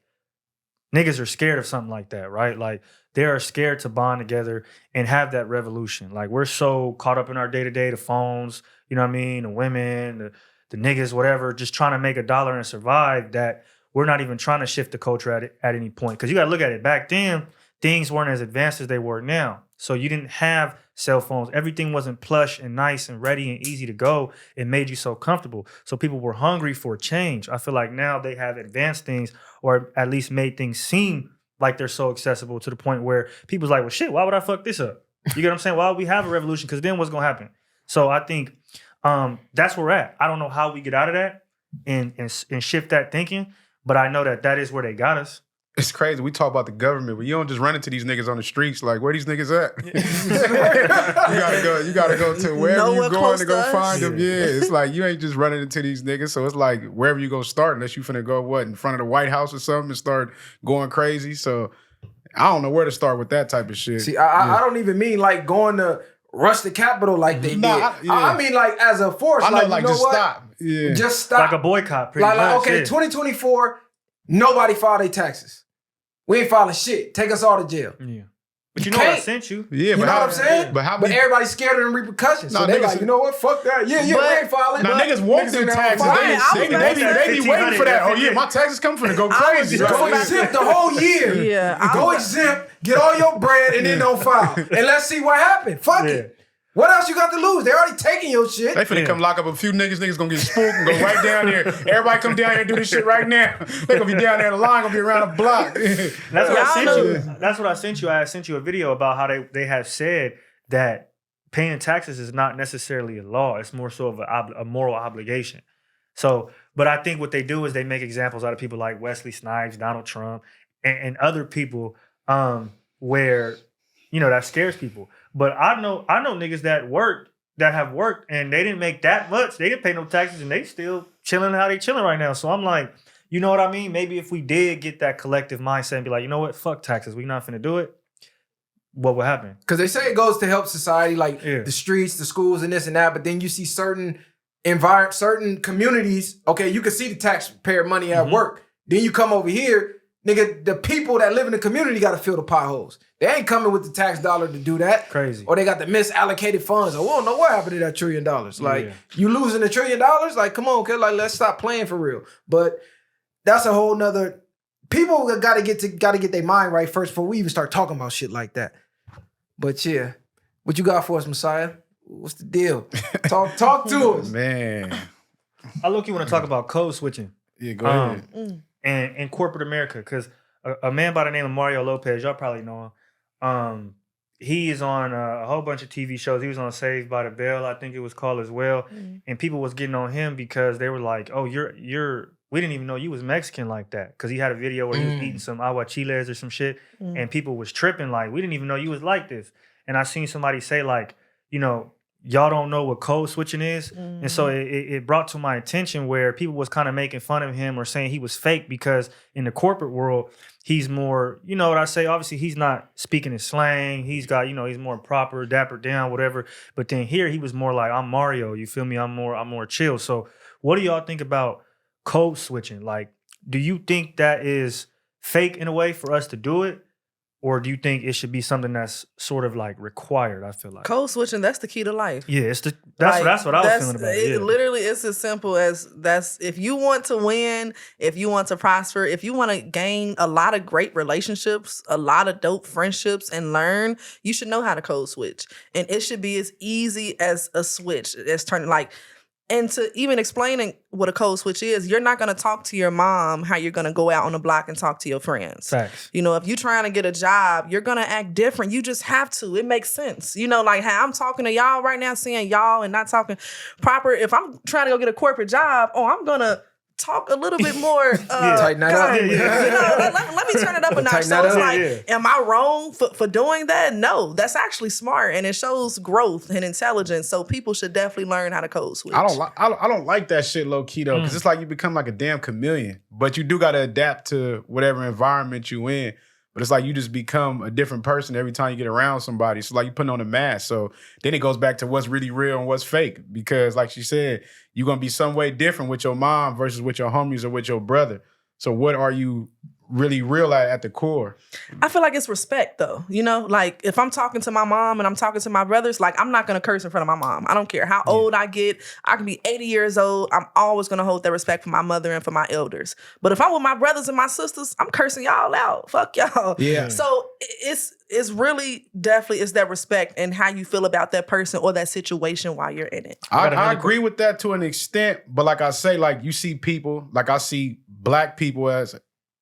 Speaker 4: niggas are scared of something like that, right? Like, they are scared to bond together and have that revolution. Like, we're so caught up in our day-to-day, the phones, you know what I mean, the women, the niggas, whatever, just trying to make a dollar and survive, that we're not even trying to shift the culture at any point. Because you got to look at it. Back then, things weren't as advanced as they were now. So you didn't have cell phones. Everything wasn't plush and nice and ready and easy to go. It made you so comfortable. So people were hungry for change. I feel like now they have advanced things, or at least made things seem like they're so accessible to the point where people's like, well, shit, why would I fuck this up? You get what I'm saying? Why would we have a revolution? Because then what's going to happen? So I think that's where we're at. I don't know how we get out of that and shift that thinking, but I know that is where they got us.
Speaker 3: It's crazy. We talk about the government, but you don't just run into these niggas on the streets. Like, where these niggas at? You gotta go to wherever you going to go find them. Yeah, it's like you ain't just running into these niggas. So it's like wherever you go start, unless you finna go in front of the White House or something and start going crazy. So I don't know where to start with that type of shit.
Speaker 2: See, I don't even mean like going to rush the Capitol like they did. I mean like as a force.
Speaker 3: I know,
Speaker 2: like you know
Speaker 3: just
Speaker 2: what?
Speaker 3: stop. Yeah,
Speaker 2: just stop.
Speaker 4: Like a boycott. Pretty much.
Speaker 2: Okay, 2024. Nobody filed their taxes. We ain't filing shit. Take us all to jail.
Speaker 4: Yeah. But you know what I sent you?
Speaker 3: Yeah,
Speaker 2: You know what I'm saying?
Speaker 3: But how
Speaker 2: But
Speaker 3: many?
Speaker 2: everybody's scared of the repercussions. So
Speaker 3: Nah,
Speaker 2: they
Speaker 3: niggas-
Speaker 2: like, you know what? Fuck that. Yeah, we ain't filing.
Speaker 3: Now niggas want them taxes.
Speaker 5: Right, I was
Speaker 3: They be waiting for that. Oh yeah,
Speaker 4: 1500.
Speaker 3: my taxes coming for to go
Speaker 5: I was
Speaker 3: crazy.
Speaker 5: just
Speaker 2: Go
Speaker 3: Right?
Speaker 2: exempt the whole year.
Speaker 5: Yeah,
Speaker 2: Go exempt, get all your bread, and then don't file. And let's see what happened. Fuck it. What else you got to lose? They already taking your shit.
Speaker 3: They finna come lock up a few niggas. Niggas gonna get spooked and go right down there. Everybody come down here and do this shit right now. They gonna be down there. The line gonna be around the block.
Speaker 4: That's what I
Speaker 5: Y'all
Speaker 4: sent you. That's what I sent you. I sent you a video about how they have said that paying taxes is not necessarily a law. It's more so of a moral obligation. So, but I think what they do is they make examples out of people like Wesley Snipes, Donald Trump, and other people where, you know, that scares people. But I know niggas that have worked and they didn't make that much. They didn't pay no taxes and they still chilling how they chilling right now. So I'm like, you know what I mean? Maybe if we did get that collective mindset and be like, you know what? Fuck taxes. We not finna do it. What would happen?
Speaker 2: Because they say it goes to help society, like the streets, the schools, and this and that. But then you see certain communities. Okay, you can see the taxpayer money at work. Then you come over here, nigga. The people that live in the community got to fill the potholes. They ain't coming with the tax dollar to do that.
Speaker 4: Crazy.
Speaker 2: Or they got the misallocated funds. Or we don't know what happened to that $1 trillion. Like you losing $1 trillion. Like come on, kid. Like let's stop playing for real. But that's a whole nother. People got to get their mind right first before we even start talking about shit like that. But yeah, what you got for us, Messiah? What's the deal? Talk to us.
Speaker 3: Man.
Speaker 4: I look, you want to talk about code switching.
Speaker 3: Yeah, go ahead.
Speaker 4: And in corporate America, because a man by the name of Mario Lopez, y'all probably know him. He is on a whole bunch of TV shows. He was on Saved by the Bell, I think it was called as well. And people was getting on him because they were like, "Oh, we didn't even know you was Mexican like that." Because he had a video where he was eating some aguachiles or some shit, and people was tripping like, "We didn't even know you was like this." And I seen somebody say like, you know, y'all don't know what code switching is. And so it brought to my attention where people was kind of making fun of him or saying he was fake because in the corporate world, he's more, you know what I say? Obviously, he's not speaking in slang. He's got, you know, he's more proper, dapper down, whatever. But then here he was more like, I'm Mario. You feel me? I'm more chill. So what do y'all think about code switching? Like, do you think that is fake in a way for us to do it? Or do you think it should be something that's sort of like required? I feel like
Speaker 5: code switching, that's the key to life.
Speaker 4: Yeah, that's what I was feeling about it. Yeah.
Speaker 5: Literally, it's as simple as if you want to win, if you want to prosper, if you want to gain a lot of great relationships, a lot of dope friendships, and learn, you should know how to code switch. And it should be as easy as a switch. It's turning like. And to even explaining what a code switch is, you're not going to talk to your mom how you're going to go out on the block and talk to your friends.
Speaker 4: Facts.
Speaker 5: You know, if you're trying to get a job, you're going to act different. You just have to. It makes sense. You know, like how I'm talking to y'all right now, saying y'all and not talking proper. If I'm trying to go get a corporate job, I'm going to talk a little bit more.
Speaker 2: Tighten that up.
Speaker 5: You know, let me turn it up a notch.
Speaker 2: Tighten
Speaker 5: So
Speaker 2: that
Speaker 5: it's
Speaker 2: up.
Speaker 5: like, am I wrong for doing that? No, that's actually smart, and it shows growth and intelligence. So people should definitely learn how to code switch.
Speaker 3: I don't like that shit low key though, because it's like you become like a damn chameleon. But you do got to adapt to whatever environment you in. But it's like you just become a different person every time you get around somebody. So like you putting on a mask. So then it goes back to what's really real and what's fake. Because like she said, you're gonna be some way different with your mom versus with your homies or with your brother. So what are you really real at the core?
Speaker 5: I feel like it's respect though. You know, like if I'm talking to my mom and I'm talking to my brothers, like I'm not gonna curse in front of my mom. I don't care how old I get. I can be 80 years old. I'm always gonna hold that respect for my mother and for my elders. But if I'm with my brothers and my sisters, I'm cursing y'all out. Fuck y'all.
Speaker 2: Yeah.
Speaker 5: So it's really definitely is that respect and how you feel about that person or that situation while you're in it.
Speaker 3: I agree with that to an extent, but like I say, like you see people, like I see black people as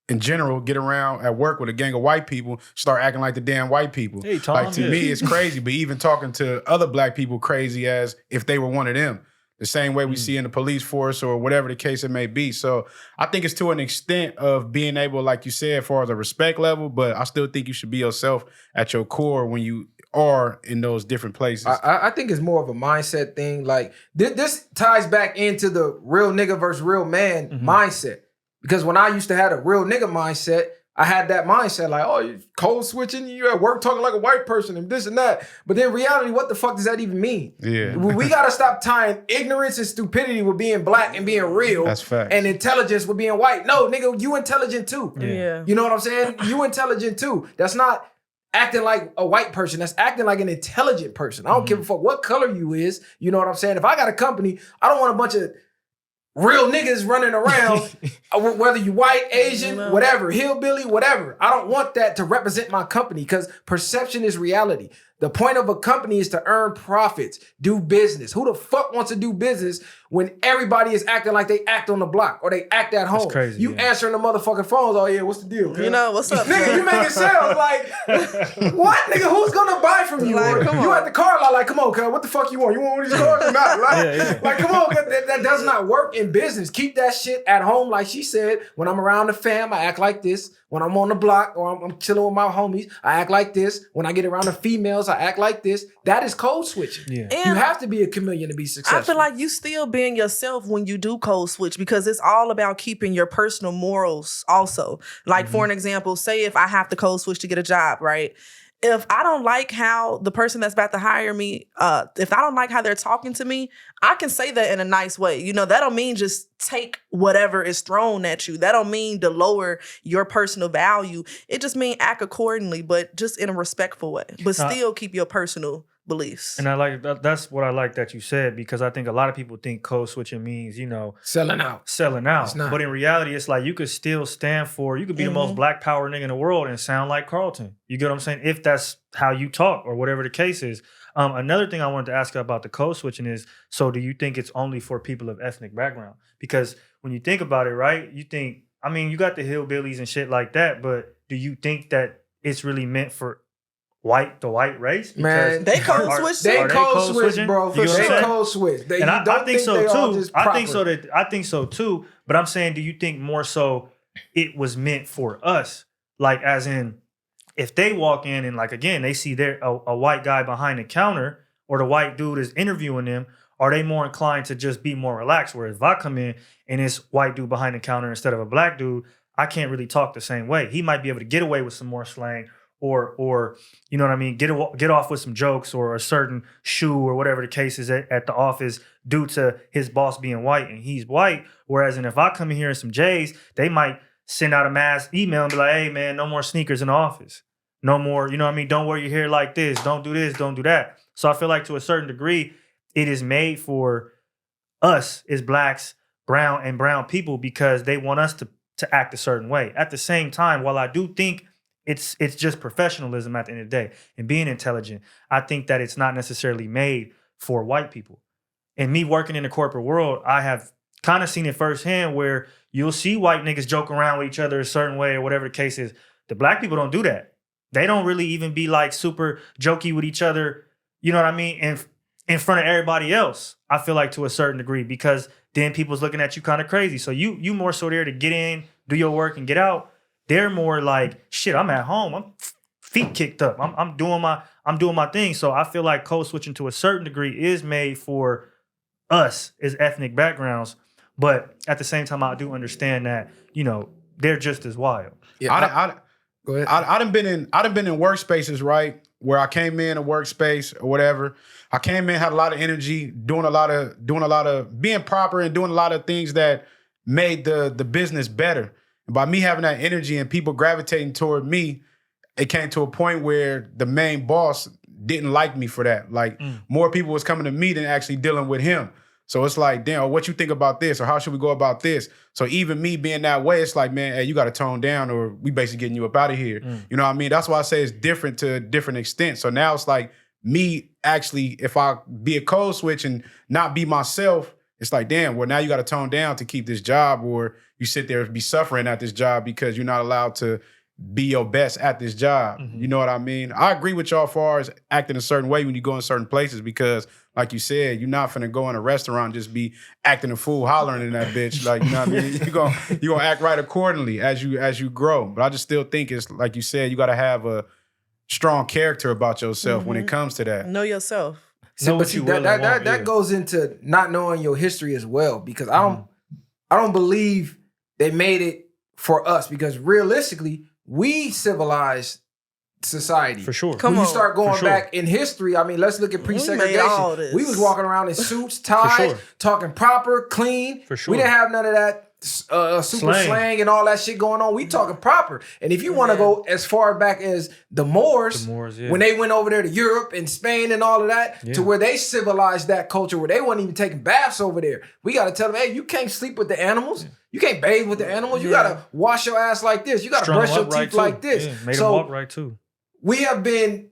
Speaker 3: in general get around at work with a gang of white people, start acting like the damn white people.
Speaker 4: Hey, Tom,
Speaker 3: like to me, it's crazy. But even talking to other black people, crazy as if they were one of them. The same way we see in the police force or whatever the case it may be. So I think it's to an extent of being able, like you said, as far as a respect level, but I still think you should be yourself at your core when you are in those different places.
Speaker 2: I think it's more of a mindset thing. Like this ties back into the real nigga versus real man mindset. Because when I used to have a real nigga mindset, I had that mindset like, oh, you code switching, you at work talking like a white person and this and that. But in reality, what the fuck does that even mean?
Speaker 3: Yeah.
Speaker 2: We got to stop tying ignorance and stupidity with being black and being real.
Speaker 3: That's fact.
Speaker 2: And intelligence with being white. No, nigga, you intelligent too.
Speaker 5: Yeah.
Speaker 2: You know what I'm saying? You intelligent too. That's not acting like a white person. That's acting like an intelligent person. I don't give a fuck what color you is. You know what I'm saying? If I got a company, I don't want a bunch of real niggas running around, whether you white, Asian, whatever, hillbilly, whatever. I don't want that to represent my company because perception is reality. The point of a company is to earn profits, do business. Who the fuck wants to do business when everybody is acting like they act on the block or they act at home?
Speaker 4: That's crazy,
Speaker 2: you answering the motherfucking phones, oh yeah, what's the deal?
Speaker 5: You know, what's up?
Speaker 2: Nigga, you making sales like, what? Nigga, who's gonna buy from you?
Speaker 5: Like,
Speaker 2: Or
Speaker 5: come
Speaker 2: you
Speaker 5: on.
Speaker 2: at the car lot like, come on, cuz, what the fuck you want? You want one of these cars or not? Like, like come on, cuz, that does not work in business. Keep that shit at home, like she said. When I'm around the fam, I act like this. When I'm on the block or I'm chilling with my homies, I act like this. When I get around the females, I act like this. That is code switching.
Speaker 4: Yeah.
Speaker 5: And
Speaker 2: You have to be a chameleon to be successful.
Speaker 5: I feel like you still being yourself when you do code switch because it's all about keeping your personal morals also. Like for an example, say if I have to code switch to get a job, right? If I don't like how the person that's about to hire me, if I don't like how they're talking to me, I can say that in a nice way. You know, that don't mean just take whatever is thrown at you. That don't mean to lower your personal value. It just mean act accordingly, but just in a respectful way. But still keep your personal beliefs.
Speaker 4: And I like that's what I like that you said, because I think a lot of people think code switching means, you know,
Speaker 2: selling out.
Speaker 4: It's not. But in reality, it's like you could still stand for, you could be the most black power nigga in the world and sound like Carlton. You get what I'm saying? If that's how you talk or whatever the case is. Another thing I wanted to ask you about the code switching is, so do you think it's only for people of ethnic background? Because when you think about it, right, you think, I mean, you got the hillbillies and shit like that, but do you think that it's really meant for the white race? Because
Speaker 2: Man,
Speaker 5: they code switch.
Speaker 2: They code switch,
Speaker 4: switching?
Speaker 2: bro.
Speaker 4: You know what I'm
Speaker 2: They
Speaker 4: saying?
Speaker 2: code switch.
Speaker 4: And I think so too. I think
Speaker 2: proper.
Speaker 4: so too. But I'm saying, do you think more so it was meant for us? Like, as in, if they walk in and, like, again, they see a white guy behind the counter or the white dude is interviewing them, are they more inclined to just be more relaxed? Whereas if I come in and it's white dude behind the counter instead of a black dude, I can't really talk the same way. He might be able to get away with some more slang, or you know what I mean, get off with some jokes or a certain shoe or whatever the case is at the office due to his boss being white and he's white. Whereas if I come in here in some J's, they might send out a mass email and be like, hey man, no more sneakers in the office. No more, you know what I mean? Don't wear your hair like this. Don't do this. Don't do that. So I feel like to a certain degree, it is made for us as blacks, brown people, because they want us to act a certain way. At the same time, while I do think it's just professionalism at the end of the day and being intelligent, I think that it's not necessarily made for white people. And me working in the corporate world, I have kind of seen it firsthand where you'll see white niggas joke around with each other a certain way or whatever the case is. The black people don't do that. They don't really even be like super jokey with each other, you know what I mean, in front of everybody else, I feel like, to a certain degree, because then people's looking at you kind of crazy. So you more so there to get in, do your work, and get out. They're more like, shit, I'm at home. I'm feet kicked up. I'm doing my thing. So I feel like code switching to a certain degree is made for us as ethnic backgrounds. But at the same time, I do understand that, you know, they're just as wild.
Speaker 2: Yeah, go ahead.
Speaker 3: I done been in workspaces, right, where I came in a workspace or whatever. I came in, had a lot of energy, doing a lot of being proper and doing a lot of things that made the business better. And by me having that energy and people gravitating toward me, it came to a point where the main boss didn't like me for that. Like more people was coming to me than actually dealing with him. So it's like, damn, what you think about this? Or how should we go about this? So even me being that way, it's like, man, hey, you got to tone down or we basically getting you up out of here. You know what I mean? That's why I say it's different to a different extent. So now it's like me actually, if I be a code switch and not be myself, it's like, damn, well, now you got to tone down to keep this job, or you sit there and be suffering at this job because you're not allowed to be your best at this job. You know what I mean? I agree with y'all as far as acting a certain way when you go in certain places because, like you said, you're not finna go in a restaurant and just be acting a fool, hollering in that bitch. Like, you know what I mean? You're gonna act right accordingly as you grow. But I just still think it's, like you said, you got to have a strong character about yourself when it comes to that.
Speaker 5: Know yourself.
Speaker 2: So, but see, that goes into not knowing your history as well, because I don't believe they made it for us, because realistically, we civilized society.
Speaker 4: For sure.
Speaker 2: When you start going back in history, I mean, let's look at pre-segregation. We was walking around in suits, ties, talking proper, clean.
Speaker 4: For sure.
Speaker 2: We didn't have none of that super
Speaker 4: Slang.
Speaker 2: slang and all that shit going on. We talking proper. And if you want to go as far back as the Moors,
Speaker 4: yeah.
Speaker 2: when they went over there to Europe and Spain and all of that,
Speaker 4: Yeah.
Speaker 2: to where they civilized that culture, where they weren't even taking baths over there. We got to tell them, hey, you can't sleep with the animals.
Speaker 4: Yeah.
Speaker 2: You can't bathe with the animals. You got to wash your ass like this. You got to
Speaker 4: Strung
Speaker 2: brush
Speaker 4: them
Speaker 2: your
Speaker 4: up
Speaker 2: teeth
Speaker 4: right, too.
Speaker 2: like this.
Speaker 4: Yeah, made them
Speaker 2: So
Speaker 4: walk right too.
Speaker 2: we have been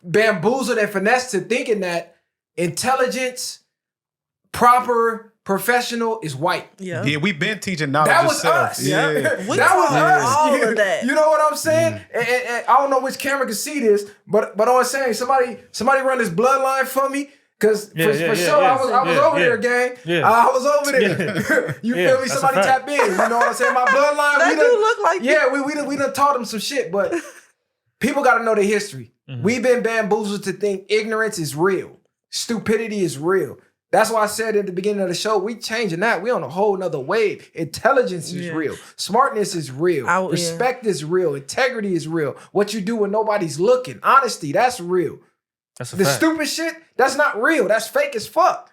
Speaker 2: bamboozled and finessed to thinking that intelligence, proper, professional is white.
Speaker 5: Yeah.
Speaker 3: Yeah, we've been teaching knowledge
Speaker 2: That was
Speaker 3: itself.
Speaker 2: us.
Speaker 3: Yeah.
Speaker 5: We
Speaker 2: That was
Speaker 5: taught
Speaker 2: us.
Speaker 5: all of that.
Speaker 2: You know what I'm saying? And I don't know which camera can see this, but I'm saying somebody run this bloodline for me. Cause for sure, I was over there, gang.
Speaker 4: Yeah.
Speaker 2: I was over there. You
Speaker 4: Yeah,
Speaker 2: feel me?
Speaker 4: that's a
Speaker 2: Somebody
Speaker 4: fact.
Speaker 2: tap in. You know what I'm saying? My bloodline.
Speaker 5: That do look like
Speaker 2: Yeah, we done taught them some shit, but people got to know their history.
Speaker 4: Mhm.
Speaker 2: We've been bamboozled to think ignorance is real, stupidity is real. That's why I said at the beginning of the show, we changing that. We on a whole nother wave. Intelligence is real. Smartness is real. Respect is real. Integrity is real. What you do when nobody's looking. Honesty, that's real.
Speaker 4: That's a
Speaker 2: The
Speaker 4: fact.
Speaker 2: stupid shit, that's not real. That's fake as fuck.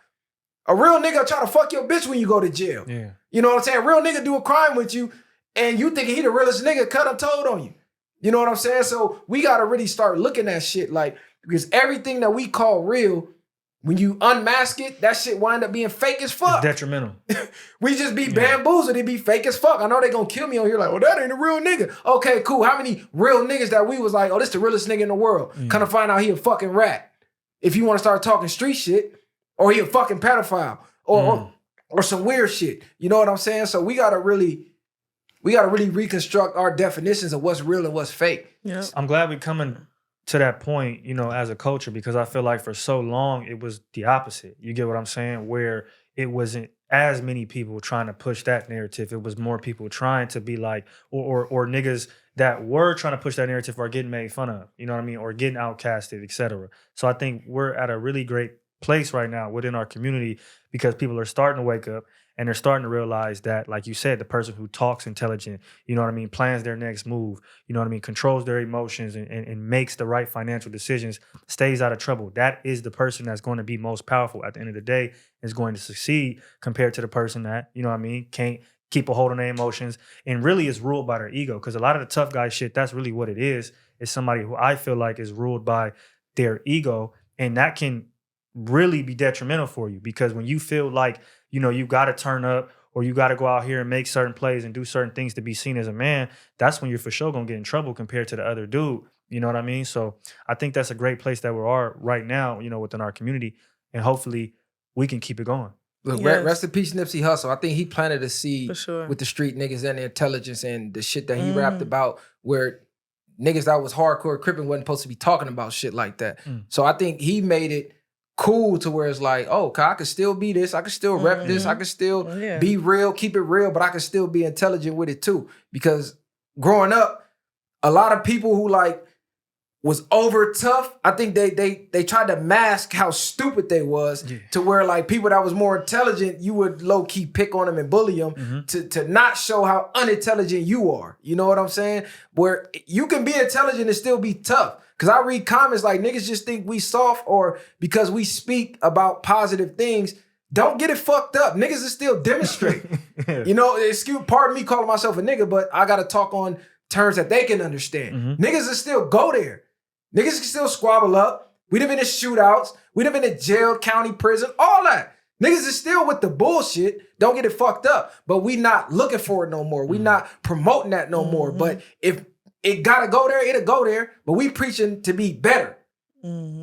Speaker 2: A real nigga try to fuck your bitch when you go to jail.
Speaker 4: Yeah.
Speaker 2: You know what I'm saying? A real nigga do a crime with you and you thinking he the realest nigga, cut a toad on you. You know what I'm saying? So we got to really start looking at shit like, because everything that we call real, when you unmask it, that shit wind up being fake as fuck.
Speaker 4: It's detrimental.
Speaker 2: We just be bamboozled. It be fake as fuck. I know they gonna kill me on here like, well, that ain't a real nigga. Okay, cool. How many real niggas that we was like, oh, this the realest nigga in the world? Kind of find out he a fucking rat. If you want to start talking street shit, or he a fucking pedophile, or some weird shit. You know what I'm saying? So we gotta really reconstruct our definitions of what's real and what's fake.
Speaker 5: Yeah.
Speaker 4: I'm glad we're coming to that point, you know, as a culture, because I feel like for so long it was the opposite. You get what I'm saying? Where it wasn't as many people trying to push that narrative. It was more people trying to be like, or niggas that were trying to push that narrative are getting made fun of, you know what I mean? Or getting outcasted, etc. So I think we're at a really great place right now within our community because people are starting to wake up and they're starting to realize that, like you said, the person who talks intelligent, you know what I mean, plans their next move, you know what I mean, controls their emotions and makes the right financial decisions, stays out of trouble. That is the person that's going to be most powerful at the end of the day, is going to succeed compared to the person that, you know what I mean, can't keep a hold on their emotions and really is ruled by their ego. Because a lot of the tough guy shit, that's really what it is somebody who I feel like is ruled by their ego. And that can really be detrimental for you because when you feel like, you know, you got to turn up or you got to go out here and make certain plays and do certain things to be seen as a man, that's when you're for sure going to get in trouble compared to the other dude. You know what I mean? So I think that's a great place that we are right now, you know, within our community. And hopefully we can keep it going.
Speaker 2: Look,
Speaker 5: Yes.
Speaker 2: rest in peace, Nipsey Hussle. I think he planted a seed
Speaker 5: For sure.
Speaker 2: with the street niggas and the intelligence and the shit that he rapped about where niggas that was hardcore crippin' wasn't supposed to be talking about shit like that. So I think he made it cool to where it's like, oh, I could still be this. I could still rep this. I could still be real, keep it real, but I could still be intelligent with it too. Because growing up, a lot of people who like was over tough, I think they tried to mask how stupid they was to where like people that was more intelligent, you would low key pick on them and bully them to not show how unintelligent you are. You know what I'm saying? Where you can be intelligent and still be tough. Cause I read comments like niggas just think we soft or because we speak about positive things. Don't get it fucked up. Niggas is still demonstrate. You know, pardon me calling myself a nigga, but I gotta talk on terms that they can understand. Niggas is still go there. Niggas can still squabble up. We done been in shootouts. We done been in jail, county prison, all that. Niggas is still with the bullshit. Don't get it fucked up. But we not looking for it no more. We not promoting that no more. But if it gotta go there, it'll go there. But we preaching to be better.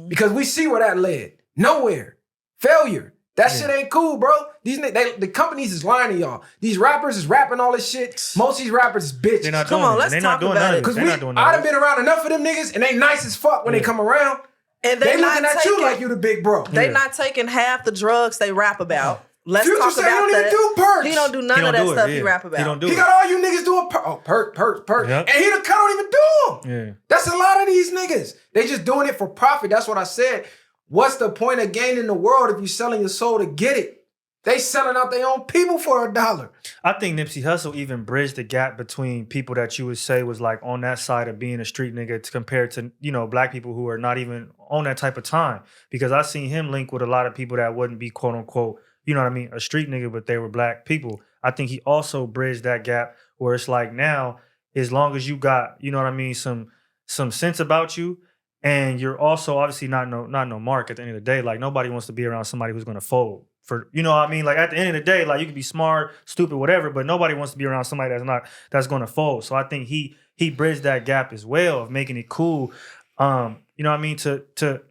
Speaker 2: Because we see where that led. Nowhere. Failure. That shit ain't cool, bro. The companies is lying to y'all. These rappers is rapping all this shit. Most of these rappers is bitches.
Speaker 4: They're not
Speaker 5: Come
Speaker 4: doing
Speaker 5: on,
Speaker 4: it.
Speaker 5: let's
Speaker 4: They're
Speaker 5: talk
Speaker 4: not doing
Speaker 5: about
Speaker 4: none
Speaker 5: it.
Speaker 4: of
Speaker 2: Cause
Speaker 4: They're not doing none
Speaker 2: I
Speaker 4: of
Speaker 2: done been around enough of them niggas and they nice as fuck when they come around.
Speaker 5: And
Speaker 2: They
Speaker 5: not
Speaker 2: looking at
Speaker 5: taking,
Speaker 2: you like you the big bro.
Speaker 5: They not taking half the drugs they rap about. Let's
Speaker 2: Future
Speaker 5: talk
Speaker 2: say
Speaker 5: about
Speaker 2: he don't
Speaker 5: that.
Speaker 2: even do perks.
Speaker 5: He don't do none of that stuff he rap about.
Speaker 4: He don't do
Speaker 2: He
Speaker 4: it.
Speaker 2: got all you niggas doing perk.
Speaker 4: Yep.
Speaker 2: And he the cut don't even do them.
Speaker 4: Yeah.
Speaker 2: That's a lot of these niggas. They just doing it for profit. That's what I said. What's the point of gaining the world if you selling your soul to get it? They selling out their own people for $1.
Speaker 4: I think Nipsey Hussle even bridged the gap between people that you would say was like on that side of being a street nigga compared to, you know, black people who are not even on that type of time. Because I seen him link with a lot of people that wouldn't be quote unquote, you know what I mean, a street nigga, but they were black people. I think he also bridged that gap where it's like now, as long as you got, you know what I mean, some sense about you, and you're also obviously not no mark at the end of the day. Like nobody wants to be around somebody who's gonna fold. For you know what I mean? Like at the end of the day, like you can be smart, stupid, whatever, but nobody wants to be around somebody that's gonna fold. So I think he bridged that gap as well of making it cool. You know what I mean? To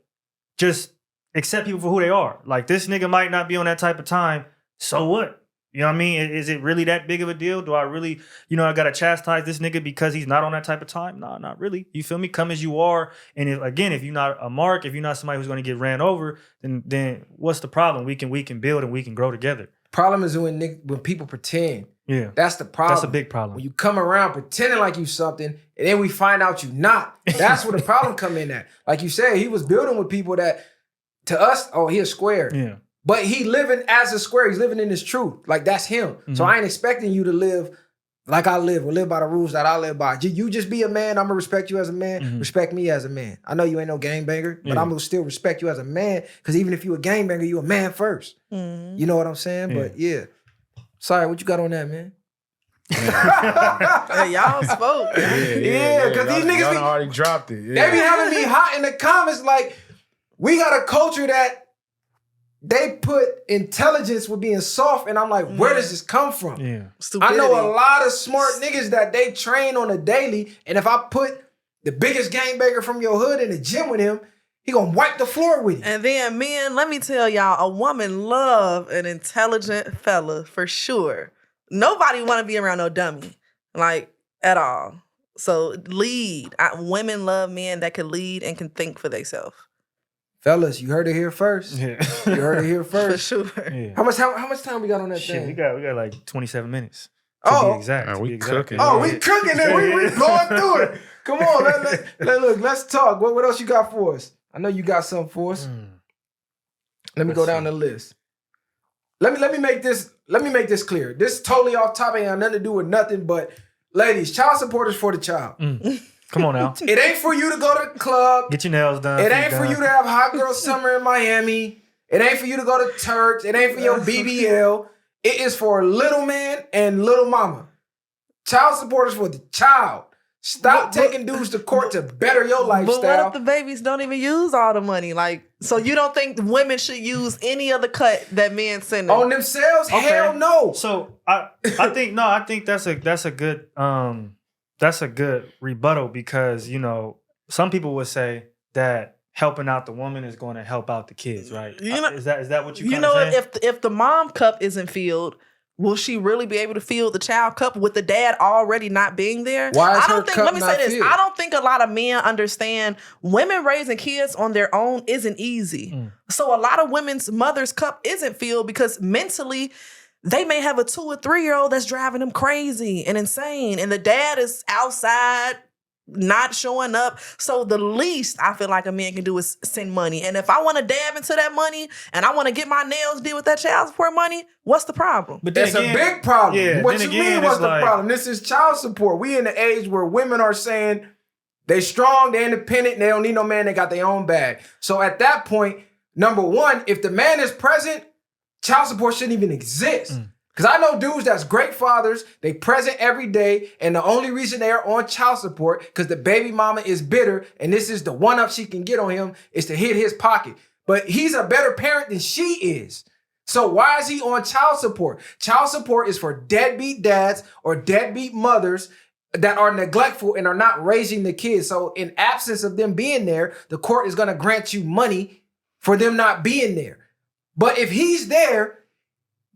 Speaker 4: just accept people for who they are. Like this nigga might not be on that type of time. So what? You know what I mean? Is it really that big of a deal? Do I really, I gotta chastise this nigga because he's not on that type of time? No, not really. You feel me? Come as you are. And if you're not a mark, if you're not somebody who's gonna get ran over, then what's the problem? We can build and we can grow together.
Speaker 2: Problem is when people pretend.
Speaker 4: Yeah.
Speaker 2: That's the problem.
Speaker 4: That's a big problem.
Speaker 2: When you come around pretending like you something, and then we find out you not. That's where the problem come in at. Like you said, he was building with people that, to us, oh, he a square.
Speaker 4: Yeah.
Speaker 2: But he living as a square. He's living in his truth. Like, that's him. Mm-hmm. So I ain't expecting you to live like I live or live by the rules that I live by. You just be a man. I'm going to respect you as a man. Respect me as a man. I know you ain't no gangbanger, but I'm going to still respect you as a man because even if you a gangbanger, you a man first. You know what I'm saying? But yeah. Sorry, what you got on that, man?
Speaker 5: Hey, y'all spoke.
Speaker 2: Yeah, because these niggas
Speaker 3: y'all already dropped it.
Speaker 2: They be having me hot in the comments like, we got a culture that they put intelligence with being soft, and I'm like, where does this come from?
Speaker 4: Yeah,
Speaker 5: stupidity.
Speaker 2: I know a lot of smart niggas that they train on a daily, and if I put the biggest gangbanger from your hood in the gym with him, he gonna wipe the floor with you.
Speaker 5: And then men, let me tell y'all, a woman love an intelligent fella for sure. Nobody want to be around no dummy, like at all. So lead. Women love men that can lead and can think for themselves.
Speaker 2: Fellas, you heard it here first. Yeah. You heard it here first.
Speaker 5: For sure.
Speaker 4: Yeah.
Speaker 2: How much time we got on that thing?
Speaker 4: We got like 27 minutes. To be exact.
Speaker 3: We cooking.
Speaker 2: Oh, we cooking and we going through it. Come on, let's talk. What else you got for us? I know you got something for us. Let me go down the list. Let me make this clear. This is totally off topic, ain't nothing to do with nothing, but ladies, child support is for the child.
Speaker 4: Come on now.
Speaker 2: It ain't for you to go to the club.
Speaker 4: Get your nails done.
Speaker 2: It ain't for you to have hot girl summer in Miami. It ain't for you to go to Turks. It ain't for your BBL. It is for little man and little mama. Child support is for the child. Stop taking dudes to court to better your lifestyle.
Speaker 5: But what if the babies don't even use all the money? Like, so you don't think women should use any of the cut that men send them?
Speaker 2: On themselves? Okay. Hell no.
Speaker 4: So I think that's a good rebuttal because, some people would say that helping out the woman is going to help out the kids, right? Is that what you saying?
Speaker 5: If the mom cup isn't filled, will she really be able to fill the child cup with the dad already not being there?
Speaker 2: Why is her cup
Speaker 5: let me
Speaker 2: not
Speaker 5: say this.
Speaker 2: filled?
Speaker 5: I don't think a lot of men understand women raising kids on their own isn't easy. So a lot of women's mother's cup isn't filled because mentally they may have a 2 or 3-year-old that's driving them crazy and insane. And the dad is outside not showing up. So the least I feel like a man can do is send money. And if I want to dab into that money and I want to get my nails did with that child support money, what's the problem?
Speaker 2: But that's a big problem.
Speaker 4: Yeah,
Speaker 2: what you mean what's the problem? This is child support. We in the age where women are saying they strong, they independent, they don't need no man, they got their own bag. So at that point, number one, if the man is present, child support shouldn't even exist. Because I know dudes that's great fathers, they present every day, and the only reason they are on child support because the baby mama is bitter, and this is the one-up she can get on him, is to hit his pocket. But he's a better parent than she is. So why is he on child support? Child support is for deadbeat dads or deadbeat mothers that are neglectful and are not raising the kids. So in absence of them being there, the court is going to grant you money for them not being there. But if he's there,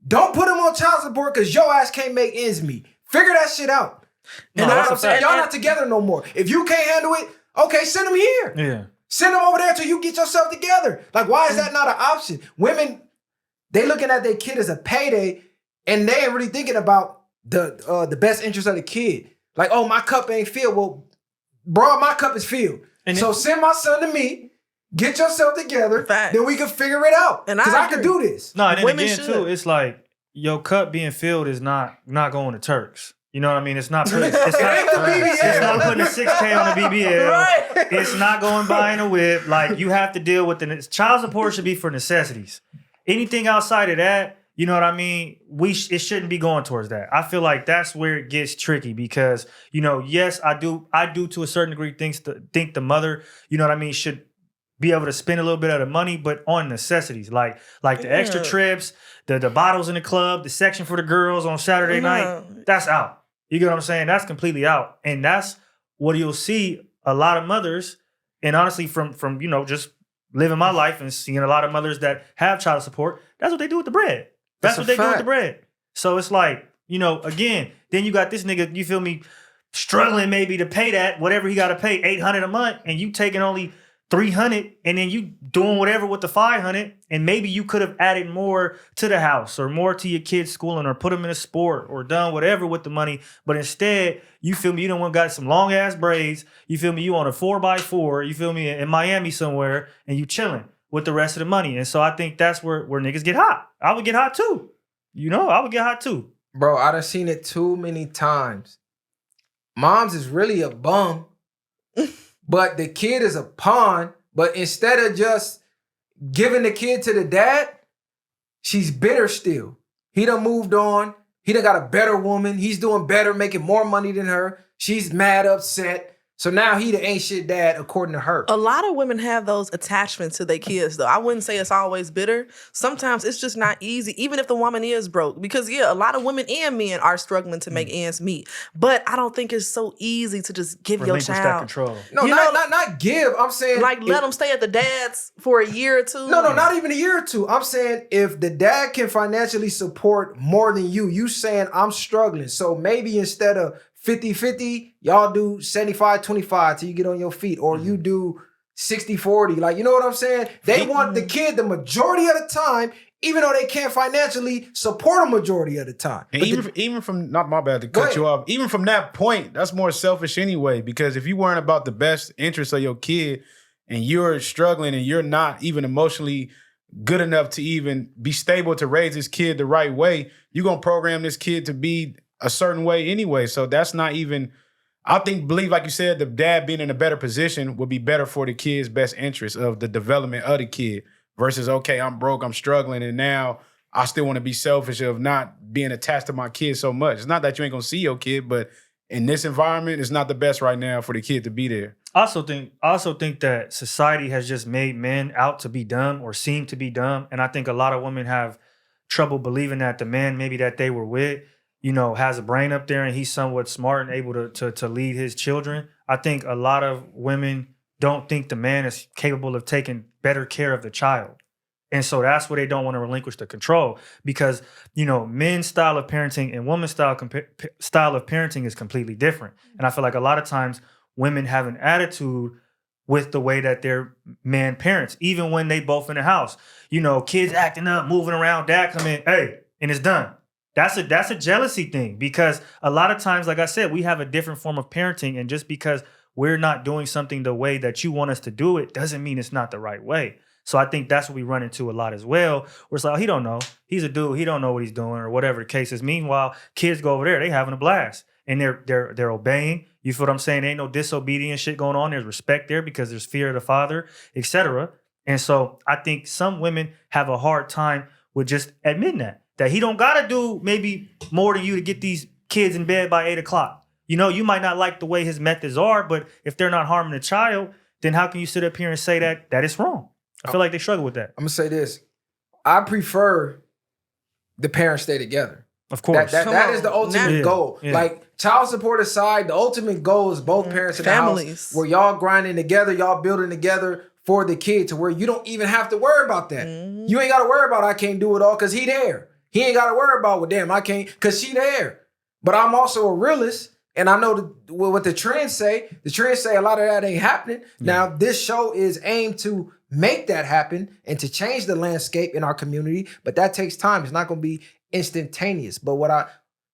Speaker 2: don't put him on child support because your ass can't make ends meet. Figure that shit out.
Speaker 4: No,
Speaker 2: you know
Speaker 4: that's
Speaker 2: what I'm saying? Y'all not together no more. If you can't handle it, okay, send him here.
Speaker 4: Yeah.
Speaker 2: Send him over there till you get yourself together. Like, why is that not an option? Women, they looking at their kid as a payday and they ain't really thinking about the best interest of the kid. Like, oh, my cup ain't filled. Well, bro, my cup is filled. So send my son to me. Get yourself together, then we can figure it out. Because I can do this.
Speaker 4: No, and then again, too, it's like your cup being filled is not going to Turks. You know what I mean? It's not putting, it's not putting a 6K on the BBL.
Speaker 5: Right.
Speaker 4: It's not going buying a whip. Like, you have to deal with child support should be for necessities. Anything outside of that, You know what I mean? It shouldn't be going towards that. I feel like that's where it gets tricky because, yes, I do to a certain degree think the mother, you know what I mean, should be able to spend a little bit of the money, but on necessities like the extra trips, the bottles in the club, the section for the girls on Saturday night. That's out. You get what I'm saying? That's completely out. And that's what you'll see a lot of mothers, and honestly from just living my life and seeing a lot of mothers that have child support, that's what they do with the bread. That's what they do with the bread. So it's like, again, then you got this nigga, you feel me, struggling maybe to pay that, whatever he got to pay, $800 a month, and you taking only $300, and then you doing whatever with the $500, and maybe you could have added more to the house or more to your kids' schooling or put them in a sport or done whatever with the money. But instead, you feel me, you done got some long ass braids. You feel me, you on a 4x4. You feel me, in Miami somewhere, and you chilling with the rest of the money. And so I think that's where niggas get hot. I would get hot too. I would get hot too.
Speaker 2: Bro, I done seen it too many times. Moms is really a bum, but the kid is a pawn. But instead of just giving the kid to the dad, she's bitter still. He done moved on. He done got a better woman. He's doing better, making more money than her. She's mad, upset. So now he the ain't shit dad, according to her.
Speaker 5: A lot of women have those attachments to their kids, though. I wouldn't say it's always bitter. Sometimes it's just not easy, even if the woman is broke. Because, a lot of women and men are struggling to make ends meet. But I don't think it's so easy to just give your child
Speaker 4: that control.
Speaker 2: No, not give. I'm saying
Speaker 5: let them stay at the dad's for a year or two.
Speaker 2: No, not even a year or two. I'm saying if the dad can financially support more than you saying I'm struggling. So maybe instead of 50-50, y'all do 75-25 till you get on your feet. Or you do 60-40. Like, you know what I'm saying? They want the kid the majority of the time, even though they can't financially support a majority of the time.
Speaker 3: And even from, not my bad to cut you off, even from that point, that's more selfish anyway. Because if you weren't about the best interest of your kid and you're struggling and you're not even emotionally good enough to even be stable to raise this kid the right way, you're going to program this kid to be a certain way anyway. So that's not even, believe like you said, the dad being in a better position would be better for the kid's best interest of the development of the kid versus, okay, I'm broke, I'm struggling, and now I still want to be selfish of not being attached to my kid so much. It's not that you ain't gonna see your kid, but in this environment, it's not the best right now for the kid to be there.
Speaker 4: I also think that society has just made men out to be dumb or seem to be dumb. And I think a lot of women have trouble believing that the man maybe that they were with has a brain up there and he's somewhat smart and able to lead his children. I think a lot of women don't think the man is capable of taking better care of the child. And so that's where they don't want to relinquish the control because, men's style of parenting and women's style of parenting is completely different. And I feel like a lot of times women have an attitude with the way that their man parents, even when they both in the house, kids acting up, moving around, dad come in, hey, and it's done. That's a jealousy thing because a lot of times, like I said, we have a different form of parenting. And just because we're not doing something the way that you want us to do it doesn't mean it's not the right way. So I think that's what we run into a lot as well. Where it's like, he don't know. He's a dude. He don't know what he's doing or whatever the case is. Meanwhile, kids go over there. They having a blast and they're obeying. You feel what I'm saying? Ain't no disobedience shit going on. There's respect there because there's fear of the father, etc. And so I think some women have a hard time with just admitting that he don't got to do maybe more than you to get these kids in bed by 8 o'clock. You might not like the way his methods are, but if they're not harming the child, then how can you sit up here and say that it's wrong? I feel like they struggle with that.
Speaker 2: I'm going to say this. I prefer the parents stay together.
Speaker 4: Of course.
Speaker 2: That is the ultimate goal. Yeah. Like, child support aside, the ultimate goal is both parents in the house where y'all grinding together, y'all building together for the kid to where you don't even have to worry about that. You ain't got to worry about I can't do it all because he there. He ain't got to worry about, well, damn, I can't, because she there. But I'm also a realist, and I know what the trends say. The trends say a lot of that ain't happening. Now, this show is aimed to make that happen and to change the landscape in our community, but that takes time. It's not going to be instantaneous. But what I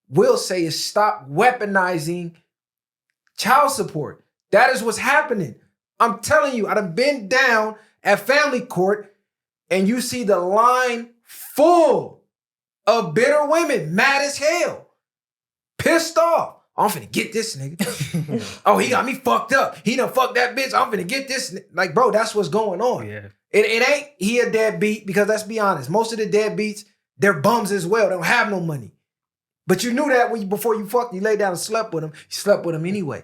Speaker 2: will say is stop weaponizing child support. That is what's happening. I'm telling you, I've been down at family court, and you see the line full of bitter women, mad as hell, pissed off. I'm finna get this nigga. Oh, he got me fucked up. He done fucked that bitch. I'm finna get this. Like, bro, that's what's going on.
Speaker 4: Yeah.
Speaker 2: It ain't he a deadbeat because let's be honest. Most of the deadbeats, they're bums as well. They don't have no money. But you knew that before you fucked, you laid down and slept with them. You slept with them anyway.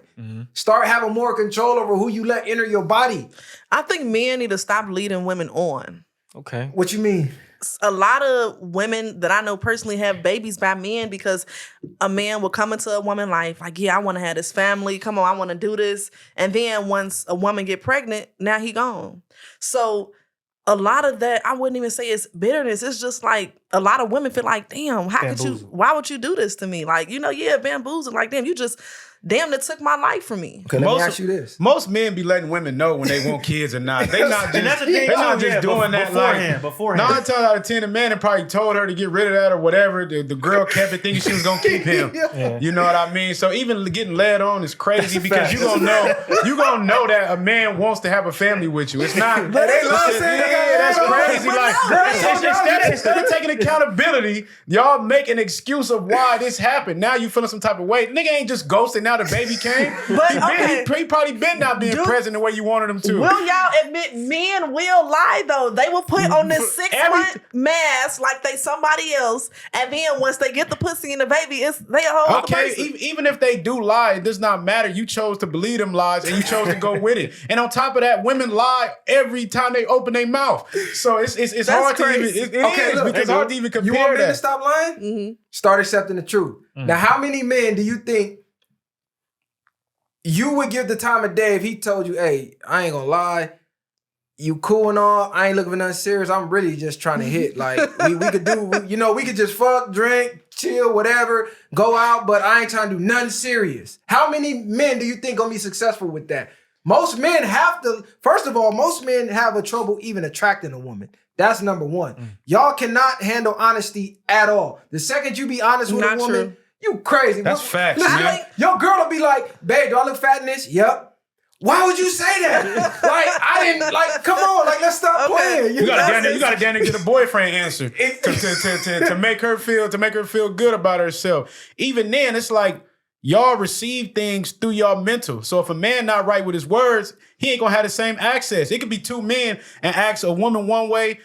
Speaker 2: Start having more control over who you let enter your body.
Speaker 5: I think men need to stop leading women on.
Speaker 6: Okay.
Speaker 2: What you mean?
Speaker 5: A lot of women that I know personally have babies by men because a man will come into a woman's life like, yeah, I want to have this family. Come on, I want to do this. And then once a woman get pregnant, now he gone. So a lot of that, I wouldn't even say it's bitterness. It's just like a lot of women feel like, damn, why would you do this to me? Like, bamboozled. Like, damn, you just damn near took my life from me.
Speaker 2: Okay, let me ask you this.
Speaker 3: Most men be letting women know when they want kids or not. They not just,
Speaker 4: And that's the thing,
Speaker 3: they not
Speaker 4: too,
Speaker 3: just doing that
Speaker 4: beforehand.
Speaker 3: 9 times out of 10, the man had probably told her to get rid of that or whatever. The girl kept it thinking she was gonna keep him.
Speaker 4: Yeah.
Speaker 3: You know what I mean? So even getting led on is crazy because you gonna know that a man wants to have a family with you. It's not.
Speaker 2: But they love saying they got
Speaker 3: that's
Speaker 2: led on.
Speaker 3: crazy.
Speaker 2: But
Speaker 3: Like
Speaker 2: no,
Speaker 3: instead of taking accountability, y'all make an excuse of why this happened. Now you feeling some type of way. Nigga ain't just ghosting. Now the baby came.
Speaker 5: But,
Speaker 3: He probably been not being present the way you wanted him to.
Speaker 5: Will y'all admit men will lie though? They will put on this 6-month mask like they somebody else, and then once they get the pussy and the baby, they a whole other person.
Speaker 3: Even if they do lie, it does not matter. You chose to believe them lies and you chose to go with it. And on top of that, women lie every time they open their mouth. So it's hard
Speaker 5: crazy.
Speaker 3: to even because hard to even compare
Speaker 2: You want men
Speaker 3: that.
Speaker 2: to stop lying?
Speaker 5: Mm-hmm.
Speaker 2: Start accepting the truth. Now, how many men do you think you would give the time of day if he told you, hey, I ain't gonna lie, you cool and all, I ain't looking for nothing serious, I'm really just trying to hit. Like, we could do, we could just fuck, drink, chill, whatever, go out, but I ain't trying to do nothing serious. How many men do you think gonna be successful with that? Most men first of all, most men have a trouble even attracting a woman. That's number one. Y'all cannot handle honesty at all. The second you be honest with a woman,
Speaker 5: true.
Speaker 2: You crazy.
Speaker 3: That's facts,
Speaker 2: Listen,
Speaker 3: man.
Speaker 2: your girl will be like, babe, do I look fat in this? Yep. Why would you say that? I didn't, come on, let's stop playing.
Speaker 3: You gotta damn near get a boyfriend answer to make her feel good about herself. Even then, it's like y'all receive things through y'all mental. So if a man not right with his words, he ain't gonna have the same access. It could be two men and ask a woman one way,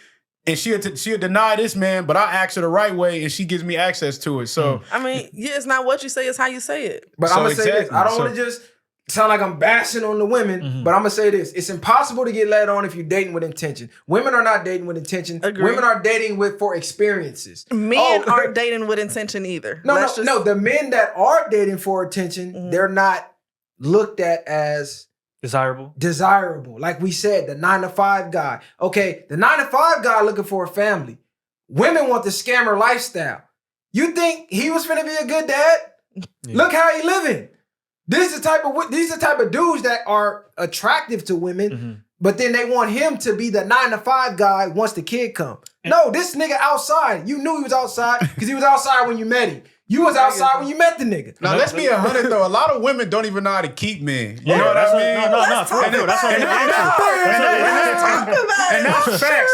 Speaker 3: and she'll deny this man, but I ask her the right way, and she gives me access to it. So
Speaker 5: I mean, it's not what you say, it's how you say it.
Speaker 2: But I'm gonna say this. I don't want to just sound like I'm bashing on the women, but I'm gonna say this. It's impossible to get led on if you're dating with intention. Women are not dating with intention.
Speaker 5: Agree.
Speaker 2: Women are dating for experiences.
Speaker 5: Men aren't dating with intention either.
Speaker 2: No. The men that are dating for attention, they're not looked at as desirable. Like we said, the 9-to-5 guy. Okay, the 9-to-5 guy looking for a family. Women want the scammer lifestyle. You think he was finna be a good dad? Yeah. Look how he living. These are the type of dudes that are attractive to women, but then they want him to be the 9-to-5 guy once the kid come. No, this nigga outside. You knew he was outside because he was outside when you met him. You was outside when you met the nigga.
Speaker 3: Now, let's be 100 though. A lot of women don't even know how to keep men. You know what I mean?
Speaker 4: No, for real. That's what
Speaker 3: And that's facts.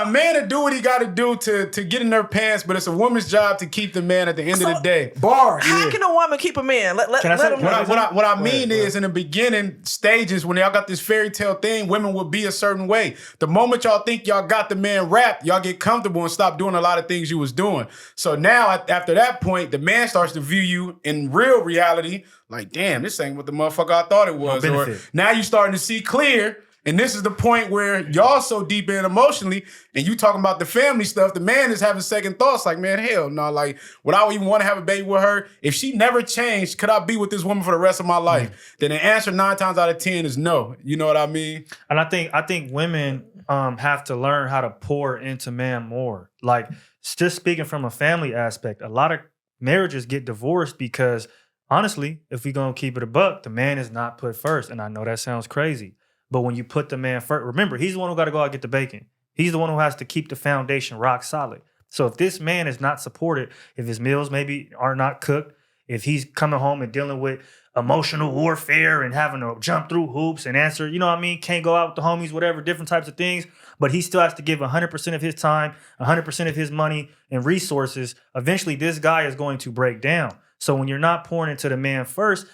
Speaker 3: A man to do what he got to do to get in their pants, but it's a woman's job to keep the man at the end of the day.
Speaker 2: Bars.
Speaker 5: How can a woman keep a man? Let him know.
Speaker 3: What I mean is, in the beginning stages, when y'all got this fairy tale thing, women will be a certain way. The moment y'all think y'all got the man wrapped, y'all get comfortable and stop doing a lot of things you was doing. So now, after that point, the man starts to view you in real reality, like, damn, this ain't what the motherfucker I thought it was. Or now you starting to see clear, and this is the point where y'all so deep in emotionally, and you talking about the family stuff, the man is having second thoughts, like, man, hell no, like, would I even want to have a baby with her? If she never changed, could I be with this woman for the rest of my life? Then the answer 9 times out of 10 is no. You know what I mean?
Speaker 4: And I think women have to learn how to pour into man more. Like, just speaking from a family aspect, a lot of marriages get divorced because, honestly, if we're going to keep it a buck, the man is not put first. And I know that sounds crazy, but when you put the man first, remember, he's the one who got to go out and get the bacon. He's the one who has to keep the foundation rock solid. So if this man is not supported, if his meals maybe are not cooked, if he's coming home and dealing with emotional warfare and having to jump through hoops and answer, you know what I mean? Can't go out with the homies, whatever, different types of things. But he still has to give 100% of his time, 100% of his money and resources. Eventually, this guy is going to break down. So when you're not pouring into the man first,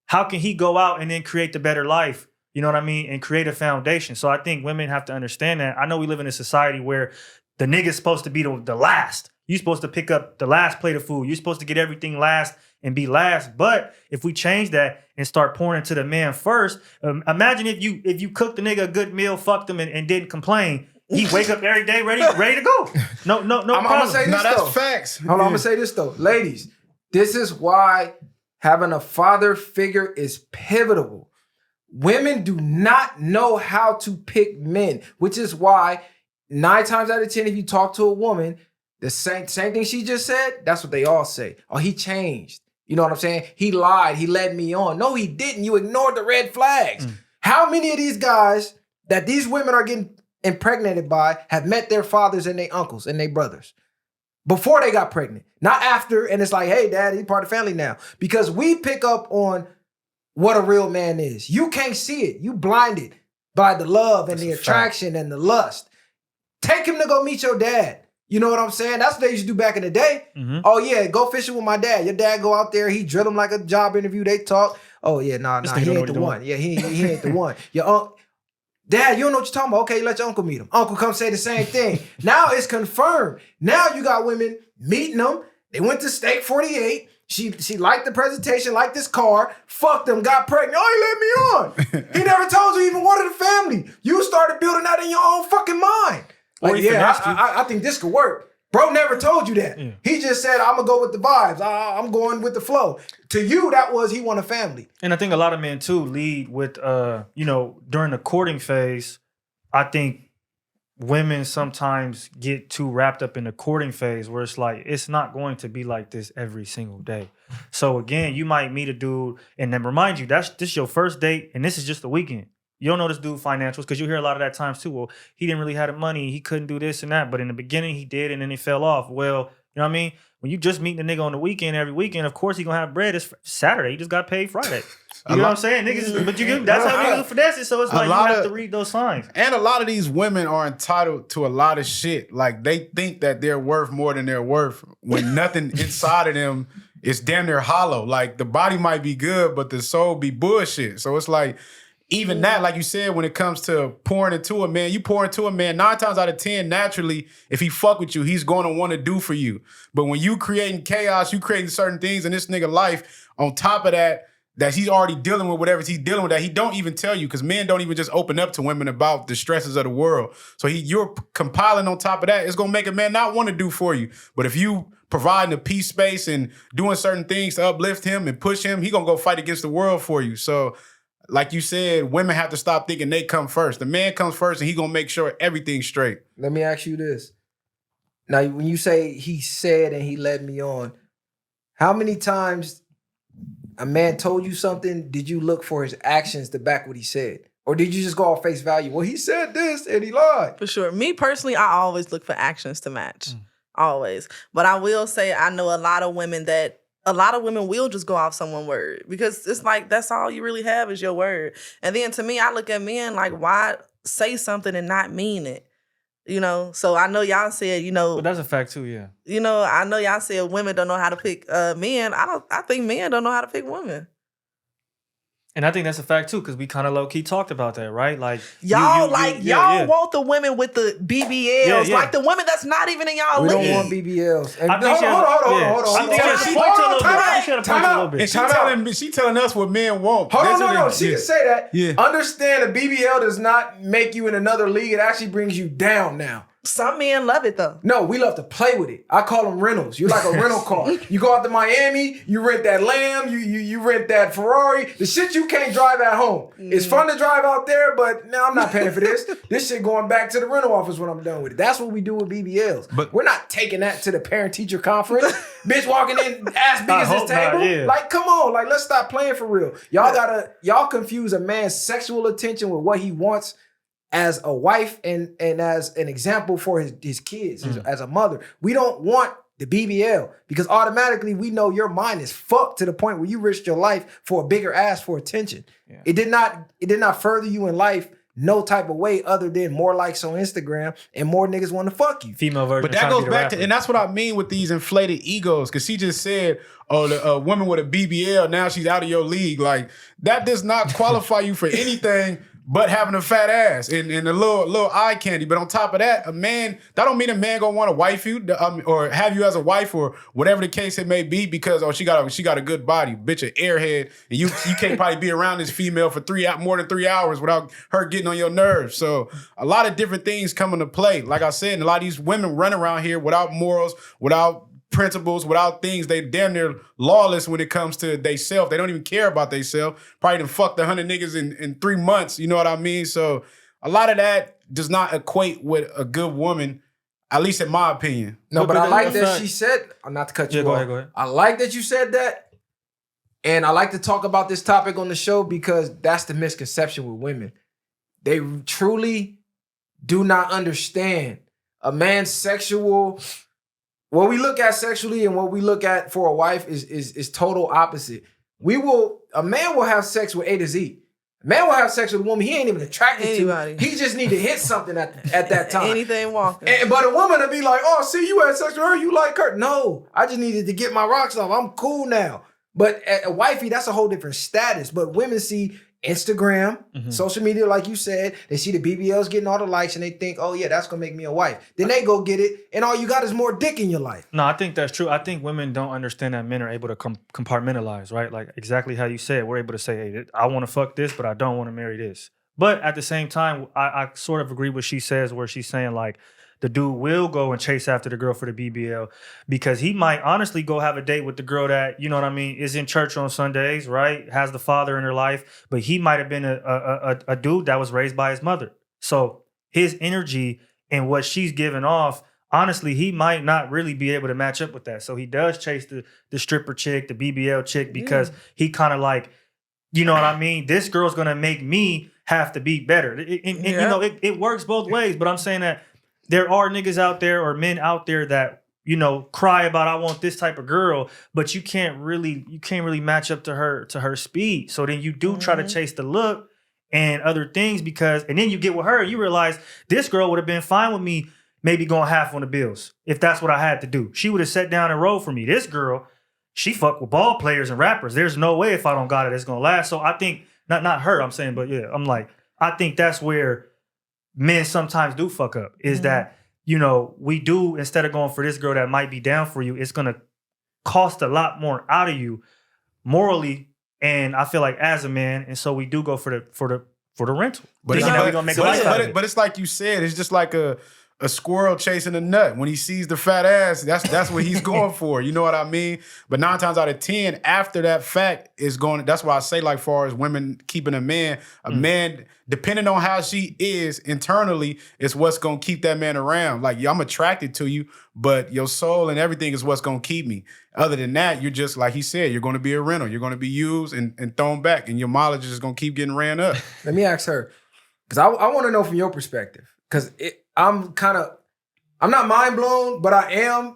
Speaker 4: how can he go out and then create the better life? You know what I mean? And create a foundation. So I think women have to understand that. I know we live in a society where the nigga's supposed to be the last. You're supposed to pick up the last plate of food. You're supposed to get everything last and be last. But if we change that and start pouring into the man first, imagine if you cooked the nigga a good meal, fucked him, and didn't complain. He wake up every day ready to go. No
Speaker 2: I'm gonna say this
Speaker 3: that's
Speaker 2: though.
Speaker 3: facts.
Speaker 2: Hold on, I'm gonna say this though. Ladies, this is why having a father figure is pivotal. Women do not know how to pick men, which is why 9 times out of 10, if you talk to a woman, the same thing she just said, that's what they all say. Oh, he changed. You know what I'm saying? He lied. He led me on. No, he didn't. You ignored the red flags. How many of these guys that these women are getting impregnated by have met their fathers and their uncles and their brothers before they got pregnant? Not after, and it's like, hey, dad, he's part of the family now. Because we pick up on what a real man is. You can't see it. You blinded by the love and the attraction and the lust. Take him to go meet your dad. You know what I'm saying? That's what they used to do back in the day. Mm-hmm. Oh, yeah, go fishing with my dad. Your dad go out there, he drill him like a job interview. They talk. Oh, yeah, nah, he ain't the one. Yeah, he ain't the one. Your uncle, dad, you don't know what you're talking about. Okay, let your uncle meet him. Uncle come say the same thing. Now it's confirmed. Now you got women meeting them. They went to Steak 48. She liked the presentation, liked this car, fucked him, got pregnant. Oh, he let me on. He never told you even wanted a family. You started building that in your own fucking mind. Like, yeah, I think this could work. Bro never told you that. Yeah. He just said, I'm going to go with the vibes. I'm going with the flow. To you, that was he want a family.
Speaker 4: And I think a lot of men, too, lead with, during the courting phase, I think women sometimes get too wrapped up in the courting phase where it's like, it's not going to be like this every single day. So, again, you might meet a dude and then remind you, this is your first date and this is just the weekend. You don't know this dude financials because you hear a lot of that times too. Well, he didn't really have the money. He couldn't do this and that. But in the beginning, he did, and then he fell off. Well, you know what I mean? When you just meet the nigga on the weekend, every weekend, of course he gonna have bread. It's Saturday. He just got paid Friday. You know what I'm saying? Niggas, but that's how niggas finesse it. So it's like you have to read those signs.
Speaker 3: And a lot of these women are entitled to a lot of shit. Like they think that they're worth more than they're worth when nothing inside of them is damn near hollow. Like the body might be good, but the soul be bullshit. So it's like, even that, like you said, when it comes to pouring into a man, you pour into a man 9 times out of 10, naturally, if he fuck with you, he's going to want to do for you. But when you creating chaos, you creating certain things in this nigga life, on top of that he's already dealing with whatever he's dealing with that he don't even tell you, because men don't even just open up to women about the stresses of the world. So you're compiling on top of that. It's going to make a man not want to do for you. But if you providing a peace space and doing certain things to uplift him and push him, he going to go fight against the world for you. So like you said, women have to stop thinking they come first. The man comes first and he gonna make sure everything's straight.
Speaker 2: Let me ask you this. Now, when you say he said and he led me on, how many times a man told you something, did you look for his actions to back what he said? Or did you just go off face value? Well, he said this and he lied.
Speaker 5: For sure. Me personally, I always look for actions to match. Always. But I will say I know a lot of women will just go off someone's word because it's like that's all you really have is your word. And then to me, I look at men like, why say something and not mean it? You know? So I know y'all said,
Speaker 4: But that's a fact too, yeah.
Speaker 5: I know y'all said women don't know how to pick men. I think men don't know how to pick women.
Speaker 4: And I think that's a fact too, because we kind of low key talked about that, right? Like
Speaker 5: y'all want the women with the BBLs, like the women that's not even in y'all league.
Speaker 2: We don't want BBLs. And
Speaker 4: I think hold on.
Speaker 3: And she telling us what men want.
Speaker 2: Hold on, no. She can say that. Yeah. Understand a BBL does not make you in another league. It actually brings you down now.
Speaker 5: Some men love it though. No,
Speaker 2: we love to play with it. I call them rentals. You're like a rental car. You go out to Miami, you rent that Lamb, you rent that Ferrari. The shit you can't drive at home. It's fun to drive out there, but no, I'm not paying for this. This shit going back to the rental office when I'm done with it. That's what we do with BBLs. But we're not taking that to the parent-teacher conference. Bitch walking in, ass big as this table. Not, yeah. Like, come on. Like, let's stop playing for real. Y'all confuse a man's sexual attention with what he wants as a wife and as an example for his kids, as a mother. We don't want the BBL because automatically we know your mind is fucked to the point where you risked your life for a bigger ass for attention. Yeah. It did not further you in life no type of way other than more likes on Instagram and more niggas want to fuck you.
Speaker 4: Female version.
Speaker 3: But that goes back to, and that's what I mean with these inflated egos, because she just said, oh, the woman with a BBL, now she's out of your league. Like, that does not qualify you for anything but having a fat ass and a little eye candy. But on top of that, a man, that don't mean a man gonna want to wife you or have you as a wife or whatever the case it may be because she got a good body, bitch, an airhead, and you can't probably be around this female for more than 3 hours without her getting on your nerves. So a lot of different things come into play. Like I said, and a lot of these women run around here without morals, without principles, without things. They damn near lawless when it comes to they self. They don't even care about they self. Probably done fucked 100 niggas in 3 months. You know what I mean? So a lot of that does not equate with a good woman, at least in my opinion.
Speaker 2: No, but I like that she said, not to cut you off.
Speaker 4: Go ahead.
Speaker 2: I like that you said that. And I like to talk about this topic on the show because that's the misconception with women. They truly do not understand a man's sexual. What we look at sexually and what we look at for a wife is total opposite. A man will have sex with A to Z. A man will have sex with a woman he ain't even attracted
Speaker 5: Anybody.
Speaker 2: to. He just need to hit something at that time.
Speaker 5: Anything walking.
Speaker 2: But a woman will be like, oh, see, you had sex with her, you like her. No, I just needed to get my rocks off. I'm cool now. But a wifey, that's a whole different status. But women see Instagram, social media, like you said, they see the BBLs getting all the likes and they think, oh yeah, that's gonna make me a wife. Then they go get it, and all you got is more dick in your life.
Speaker 4: No, I think that's true. I think women don't understand that men are able to compartmentalize, right? Like exactly how you said, we're able to say, hey, I want to fuck this, but I don't want to marry this. But at the same time, I sort of agree with what she says, where she's saying like, the dude will go and chase after the girl for the BBL because he might honestly go have a date with the girl that, you know what I mean, is in church on Sundays, right? Has the father in her life, but he might have been a dude that was raised by his mother. So his energy and what she's giving off, honestly, he might not really be able to match up with that. So he does chase the stripper chick, the BBL chick, because he kind of like, you know what I mean? This girl's going to make me have to be better. You know, it works both ways, but I'm saying that there are niggas out there or men out there that, you know, cry about I want this type of girl, but you can't really match up to her speed. So then you do try to chase the look and other things and then you get with her, you realize this girl would have been fine with me maybe going half on the bills if that's what I had to do. She would have sat down and rolled for me. This girl, she fuck with ball players and rappers. There's no way if I don't got it, it's gonna last. So I think, not her, I'm saying, but yeah, I'm like, I think that's where men sometimes do fuck up is that, you know, we do, instead of going for this girl that might be down for you, it's going to cost a lot more out of you morally. And I feel like as a man, and so we do go for the rental.
Speaker 3: But it's like you said, it's just like a squirrel chasing a nut. When he sees the fat ass, that's what he's going for. You know what I mean? But 9 times out of 10, after that fact is going, that's why I say, like, far as women keeping a man, depending on how she is internally, is what's going to keep that man around. Like, I'm attracted to you, but your soul and everything is what's going to keep me. Other than that, you're just, like he said, you're going to be a rental. You're going to be used and thrown back, and your mileage is going to keep getting ran up.
Speaker 2: Let me ask her, because I want to know from your perspective, because I'm not mind blown, but I am.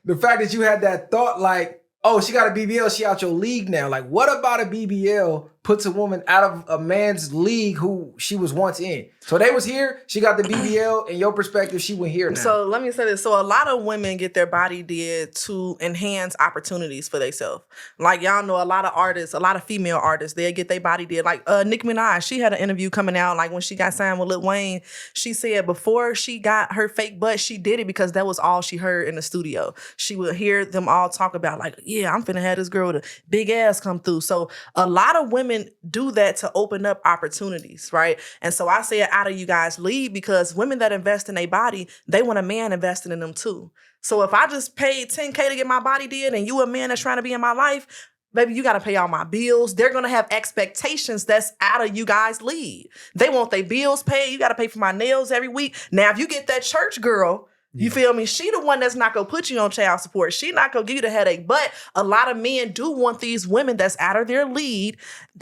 Speaker 2: The fact that you had that thought like, oh, she got a BBL, she out your league now. Like, what about a BBL puts a woman out of a man's league who she was once in? So they was here, she got the BBL, in your perspective, she went here now.
Speaker 5: So let me say this. So a lot of women get their body did to enhance opportunities for themselves. Like, y'all know a lot of artists, a lot of female artists, they get their body did. Like Nicki Minaj, she had an interview coming out, like when she got signed with Lil Wayne, she said before she got her fake butt, she did it because that was all she heard in the studio. She would hear them all talk about like, yeah, I'm finna have this girl with a big ass come through. So a lot of women do that to open up opportunities, right? And so I say it out of you guys' league because women that invest in their body, they want a man investing in them too. So if I just paid $10K to get my body did and you a man that's trying to be in my life, baby, you got to pay all my bills. They're going to have expectations that's out of you guys' league. They want their bills paid. You got to pay for my nails every week. Now, if you get that church girl, you feel me? She the one that's not going to put you on child support. She not going to give you the headache. But a lot of men do want these women that's out of their lead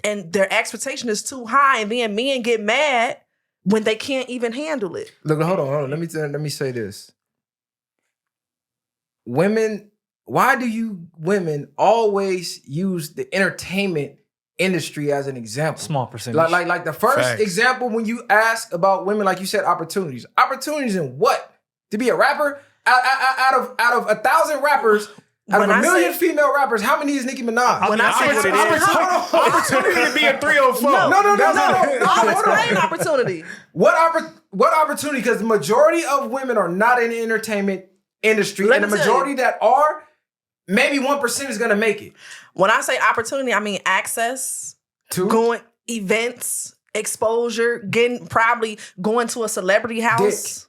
Speaker 5: and their expectation is too high. And then men get mad when they can't even handle it.
Speaker 2: Look, hold on. Let me say this. Women, why do you women always use the entertainment industry as an example?
Speaker 4: Small percentage.
Speaker 2: Like the first example when you ask about women, like you said, opportunities. Opportunities in what? To be a rapper? Out of 1,000 rappers, Out of
Speaker 5: When
Speaker 2: a
Speaker 5: I
Speaker 2: million
Speaker 5: say-
Speaker 2: female rappers, how many is Nicki Minaj?
Speaker 5: When I say
Speaker 4: what it is.
Speaker 3: Opportunity to be a 304.
Speaker 2: No.
Speaker 5: I'll
Speaker 2: Hold on.
Speaker 5: explain opportunity.
Speaker 2: What opportunity? Because the majority of women are not in the entertainment industry,
Speaker 5: Let
Speaker 2: and the
Speaker 5: me tell
Speaker 2: majority that are, maybe 1% is gonna make it.
Speaker 5: When I say opportunity, I mean access,
Speaker 2: Two,
Speaker 5: going events, exposure, probably going to a celebrity house.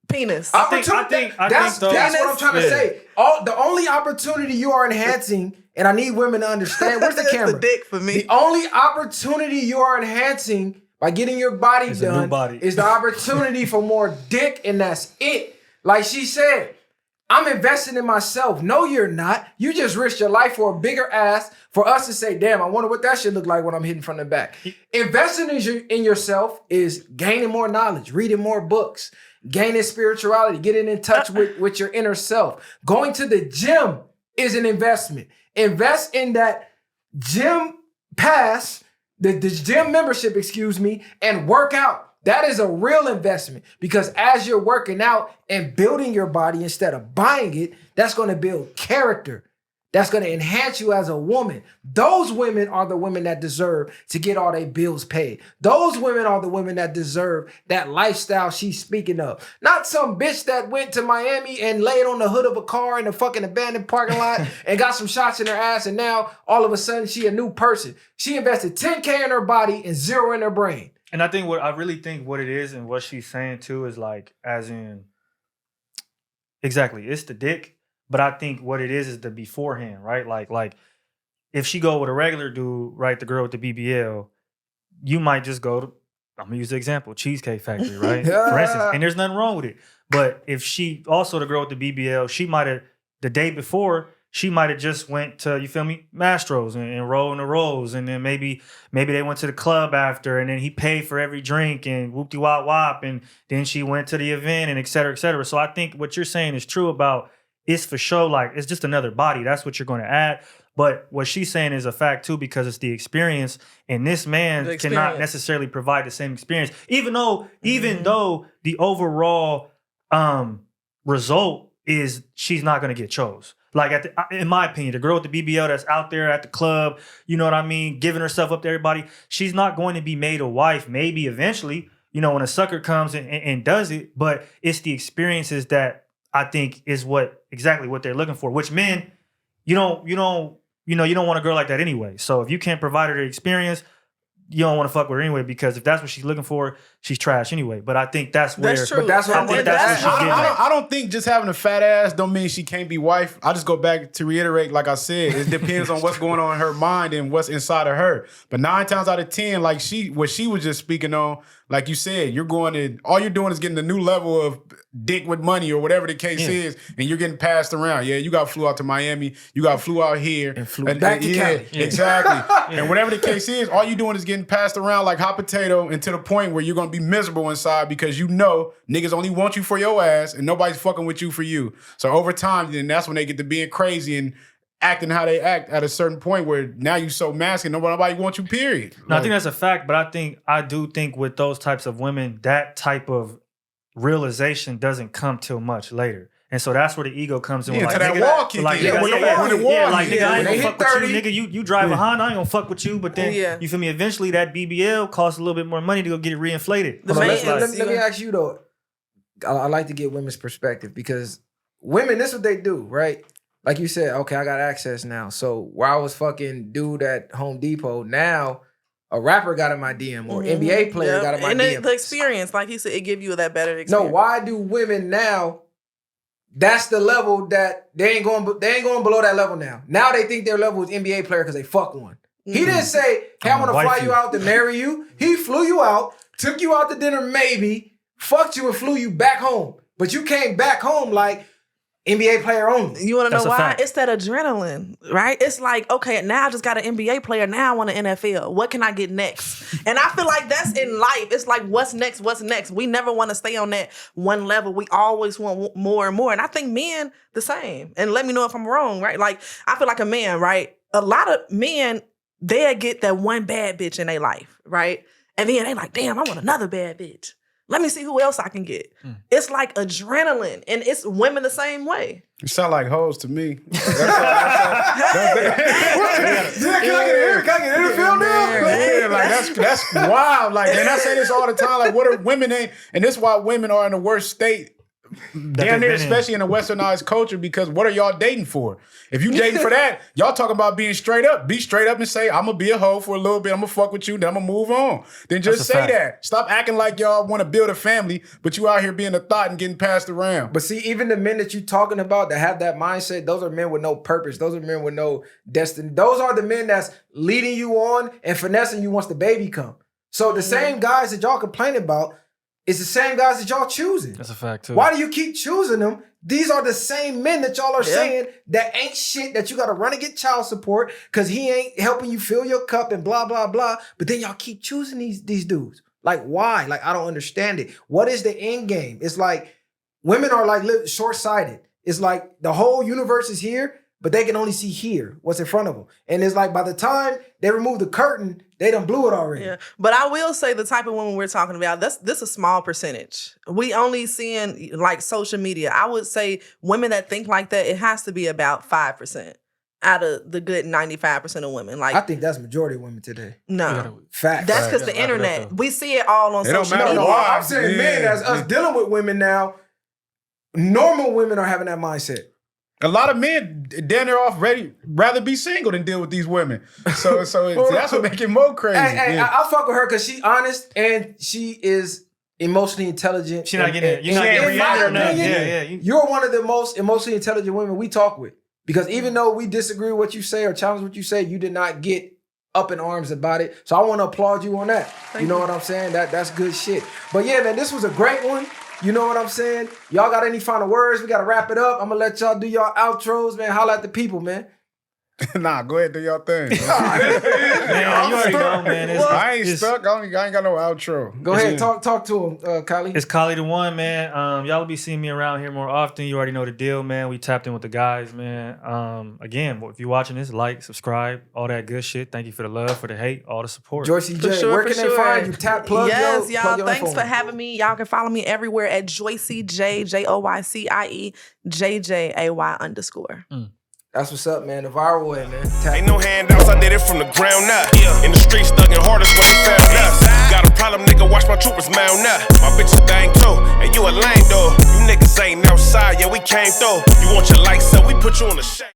Speaker 5: Penis.
Speaker 4: I think
Speaker 2: that's
Speaker 4: though-
Speaker 2: what I'm trying to
Speaker 4: Yeah.
Speaker 2: say. The only opportunity you are enhancing, and I need women to understand. Where's the
Speaker 5: That's
Speaker 2: camera?
Speaker 5: the dick for me.
Speaker 2: The only opportunity you are enhancing by getting your body
Speaker 4: It's a new
Speaker 2: done
Speaker 4: body.
Speaker 2: is the opportunity for more dick, and that's it. Like she said, I'm investing in myself. No, you're not. You just risked your life for a bigger ass for us to say, damn, I wonder what that shit look like when I'm hitting from the back. Investing in yourself is gaining more knowledge, reading more books, gaining spirituality, getting in touch with your inner self. Going to the gym is an investment. Invest in that gym pass, the gym membership, and work out. That is a real investment, because as you're working out and building your body instead of buying it, that's going to build character. That's going to enhance you as a woman. Those women are the women that deserve to get all their bills paid. Those women are the women that deserve that lifestyle she's speaking of. Not some bitch that went to Miami and laid on the hood of a car in a fucking abandoned parking lot and got some shots in her ass, and now all of a sudden she a new person. She invested $10K in her body and $0 in her brain.
Speaker 4: And I think what it is and what she's saying too is like, as in, exactly, it's the dick, but I think what it is the beforehand, right? Like if she go with a regular dude, right, the girl with the BBL, you might just go to, I'm gonna use the example, Cheesecake Factory, right? For instance, and there's nothing wrong with it. But if she, also the girl with the BBL, she might have, the day before, she might have just went to, you feel me, Mastro's and rolling the rolls, and then maybe they went to the club after, and then he paid for every drink and whoop-de wop wop, and then she went to the event and et cetera, et cetera. So I think what you're saying is true about, it's for sure, like it's just another body. That's what you're going to add. But what she's saying is a fact too, because it's the experience, and this man cannot necessarily provide the same experience, even though the overall result is she's not going to get chose. Like, in my opinion, the girl with the BBL that's out there at the club, you know what I mean, giving herself up to everybody, she's not going to be made a wife, maybe eventually, you know, when a sucker comes and does it. But it's the experiences that I think is exactly what they're looking for, which men, you don't want a girl like that anyway. So if you can't provide her the experience, you don't want to fuck with her anyway, because if that's what she's looking for, she's trash anyway. But I think that's where.
Speaker 5: That's true.
Speaker 2: But that's what
Speaker 4: I think that's what she's getting at.
Speaker 3: I don't think just having a fat ass don't mean she can't be wife. I just go back to reiterate, like I said, it depends on what's going on in her mind and what's inside of her. But 9 times out of 10, like what she was just speaking on, like you said, all you're doing is getting a new level of dick with money or whatever the case is, and you're getting passed around. Yeah, you got flew out to Miami, you got flew out here,
Speaker 2: and flew back to Cali.
Speaker 3: Exactly. And whatever the case is, all you're doing is getting passed around like hot potato, and to the point where you're gonna be miserable inside, because you know niggas only want you for your ass and nobody's fucking with you for you. So over time, then that's when they get to being crazy and acting how they act at a certain point where now you so masculine, nobody wants you, period.
Speaker 4: No, I think that's a fact, but I do think with those types of women, that type of realization doesn't come till much later. And so that's where the ego comes in.
Speaker 3: Yeah,
Speaker 4: like,
Speaker 3: to that
Speaker 4: nigga,
Speaker 3: wall kick
Speaker 4: like,
Speaker 3: in.
Speaker 4: nigga,
Speaker 3: When the wall
Speaker 4: like,
Speaker 3: hit.
Speaker 4: nigga, I
Speaker 2: When
Speaker 4: ain't
Speaker 2: they
Speaker 4: gonna
Speaker 2: hit
Speaker 4: fuck with you,
Speaker 2: 30.
Speaker 4: nigga. You drive a Honda, I ain't gonna fuck with you. But then,
Speaker 5: Yeah.
Speaker 4: you feel me? Eventually, that BBL costs a little bit more money to go get it reinflated.
Speaker 5: The
Speaker 4: So
Speaker 5: main-
Speaker 4: that's like-
Speaker 2: Let me ask you though. I like to get women's perspective, because women, this is what they do, right? Like you said, okay, I got access now. So where I was fucking dude at Home Depot, now a rapper got in my DM or NBA player got in my
Speaker 5: and
Speaker 2: DM.
Speaker 5: the experience, like he said, it give you that better
Speaker 2: No,
Speaker 5: experience.
Speaker 2: why do women now? That's the level that they ain't going below that level now. Now they think their level is NBA player because they fuck one. He didn't say, hey, I want to fly you out to marry you. He flew you out, took you out to dinner maybe, fucked you and flew you back home. But you came back home like NBA player only.
Speaker 5: You want to
Speaker 4: That's
Speaker 5: know
Speaker 4: a
Speaker 5: why?
Speaker 4: fact.
Speaker 5: It's that adrenaline, right? It's like, okay, now I just got an NBA player. Now I want an NFL. What can I get next? And I feel like that's in life. It's like, what's next? What's next? We never want to stay on that one level. We always want more and more. And I think men the same. And let me know if I'm wrong, right? Like, I feel like a man, right? A lot of men, they'll get that one bad bitch in their life, right? And then they like, damn, I want another bad bitch. Let me see who else I can get. It's like adrenaline, and it's women the same way.
Speaker 3: You sound like hoes to me.
Speaker 2: Can I get in the field now?
Speaker 3: Yeah, like that's wild. Like, and I say this all the time. Like, what are women ain't, and this is why women are in the worst state. Damn near, especially in a westernized culture, because what are y'all dating for? If you dating for that, y'all talking about being straight up. Be straight up and say, I'm gonna be a hoe for a little bit. I'm gonna fuck with you, then I'm gonna move on. Then just say that. Stop acting like y'all want to build a family, but you out here being a thought and getting passed around.
Speaker 2: But see, even the men that you talking about that have that mindset, those are men with no purpose. Those are men with no destiny. Those are the men that's leading you on and finessing you once the baby come. So the same guys that y'all complaining about, it's the same guys that y'all choosing.
Speaker 4: That's a fact too.
Speaker 2: Why do you keep choosing them? These are the same men that y'all are saying that ain't shit, that you got to run and get child support because he ain't helping you fill your cup and blah, blah, blah. But then y'all keep choosing these dudes. Like, why? Like, I don't understand it. What is the end game? It's like women are like short-sighted. It's like the whole universe is here, but they can only see here, what's in front of them. And it's like by the time they remove the curtain, they done blew it already.
Speaker 5: Yeah, but I will say the type of women we're talking about, this a small percentage. We only seeing like social media. I would say women that think like that, it has to be about 5% out of the good 95% of women. Like,
Speaker 2: I think that's majority of women today.
Speaker 5: No.
Speaker 2: Fact.
Speaker 5: That's because the internet. We see it all on social media.
Speaker 2: No, I'm saying men, as us dealing with women now, normal women are having that mindset.
Speaker 3: A lot of men down there off rather be single than deal with these women. So that's what make it more crazy.
Speaker 2: Hey, I fuck with her because she honest and she is emotionally intelligent.
Speaker 4: She's not getting it. You're not getting reacted or nothing. Yeah.
Speaker 2: You're one of the most emotionally intelligent women we talk with. Because even though we disagree with what you say or challenge what you say, you did not get up in arms about it. So I want to applaud you on that. You know what I'm saying? That's good shit. But yeah, man, this was a great one. You know what I'm saying? Y'all got any final words? We got to wrap it up. I'm going to let y'all do y'all outros, man. Holla at the people, man.
Speaker 3: Nah, go ahead, do your thing.
Speaker 4: Man, you already know, man.
Speaker 3: I ain't stuck. I ain't got no outro.
Speaker 2: Go ahead, talk to him, Kylie.
Speaker 4: It's Kylie the one, man. Y'all will be seeing me around here more often. You already know the deal, man. We tapped in with the guys, man. Again, if you're watching this, like, subscribe, all that good shit. Thank you for the love, for the hate, all the support.
Speaker 2: Joycey J, where can they find you? Plug
Speaker 5: yes,
Speaker 2: your,
Speaker 5: y'all.
Speaker 2: plug
Speaker 5: Thanks for having me. Y'all can follow me everywhere at Joycey J, JoycieJJay _.
Speaker 2: That's what's up, man. The viral way, man.
Speaker 1: Ain't no handouts, I did it from the ground up. In the streets, thugging hardest way they found us. Got a problem, nigga, watch my troopers mount up. My bitch a bang too, and you a lame though. You niggas ain't outside, yeah, we came through. You want your lights up, we put you on the shade.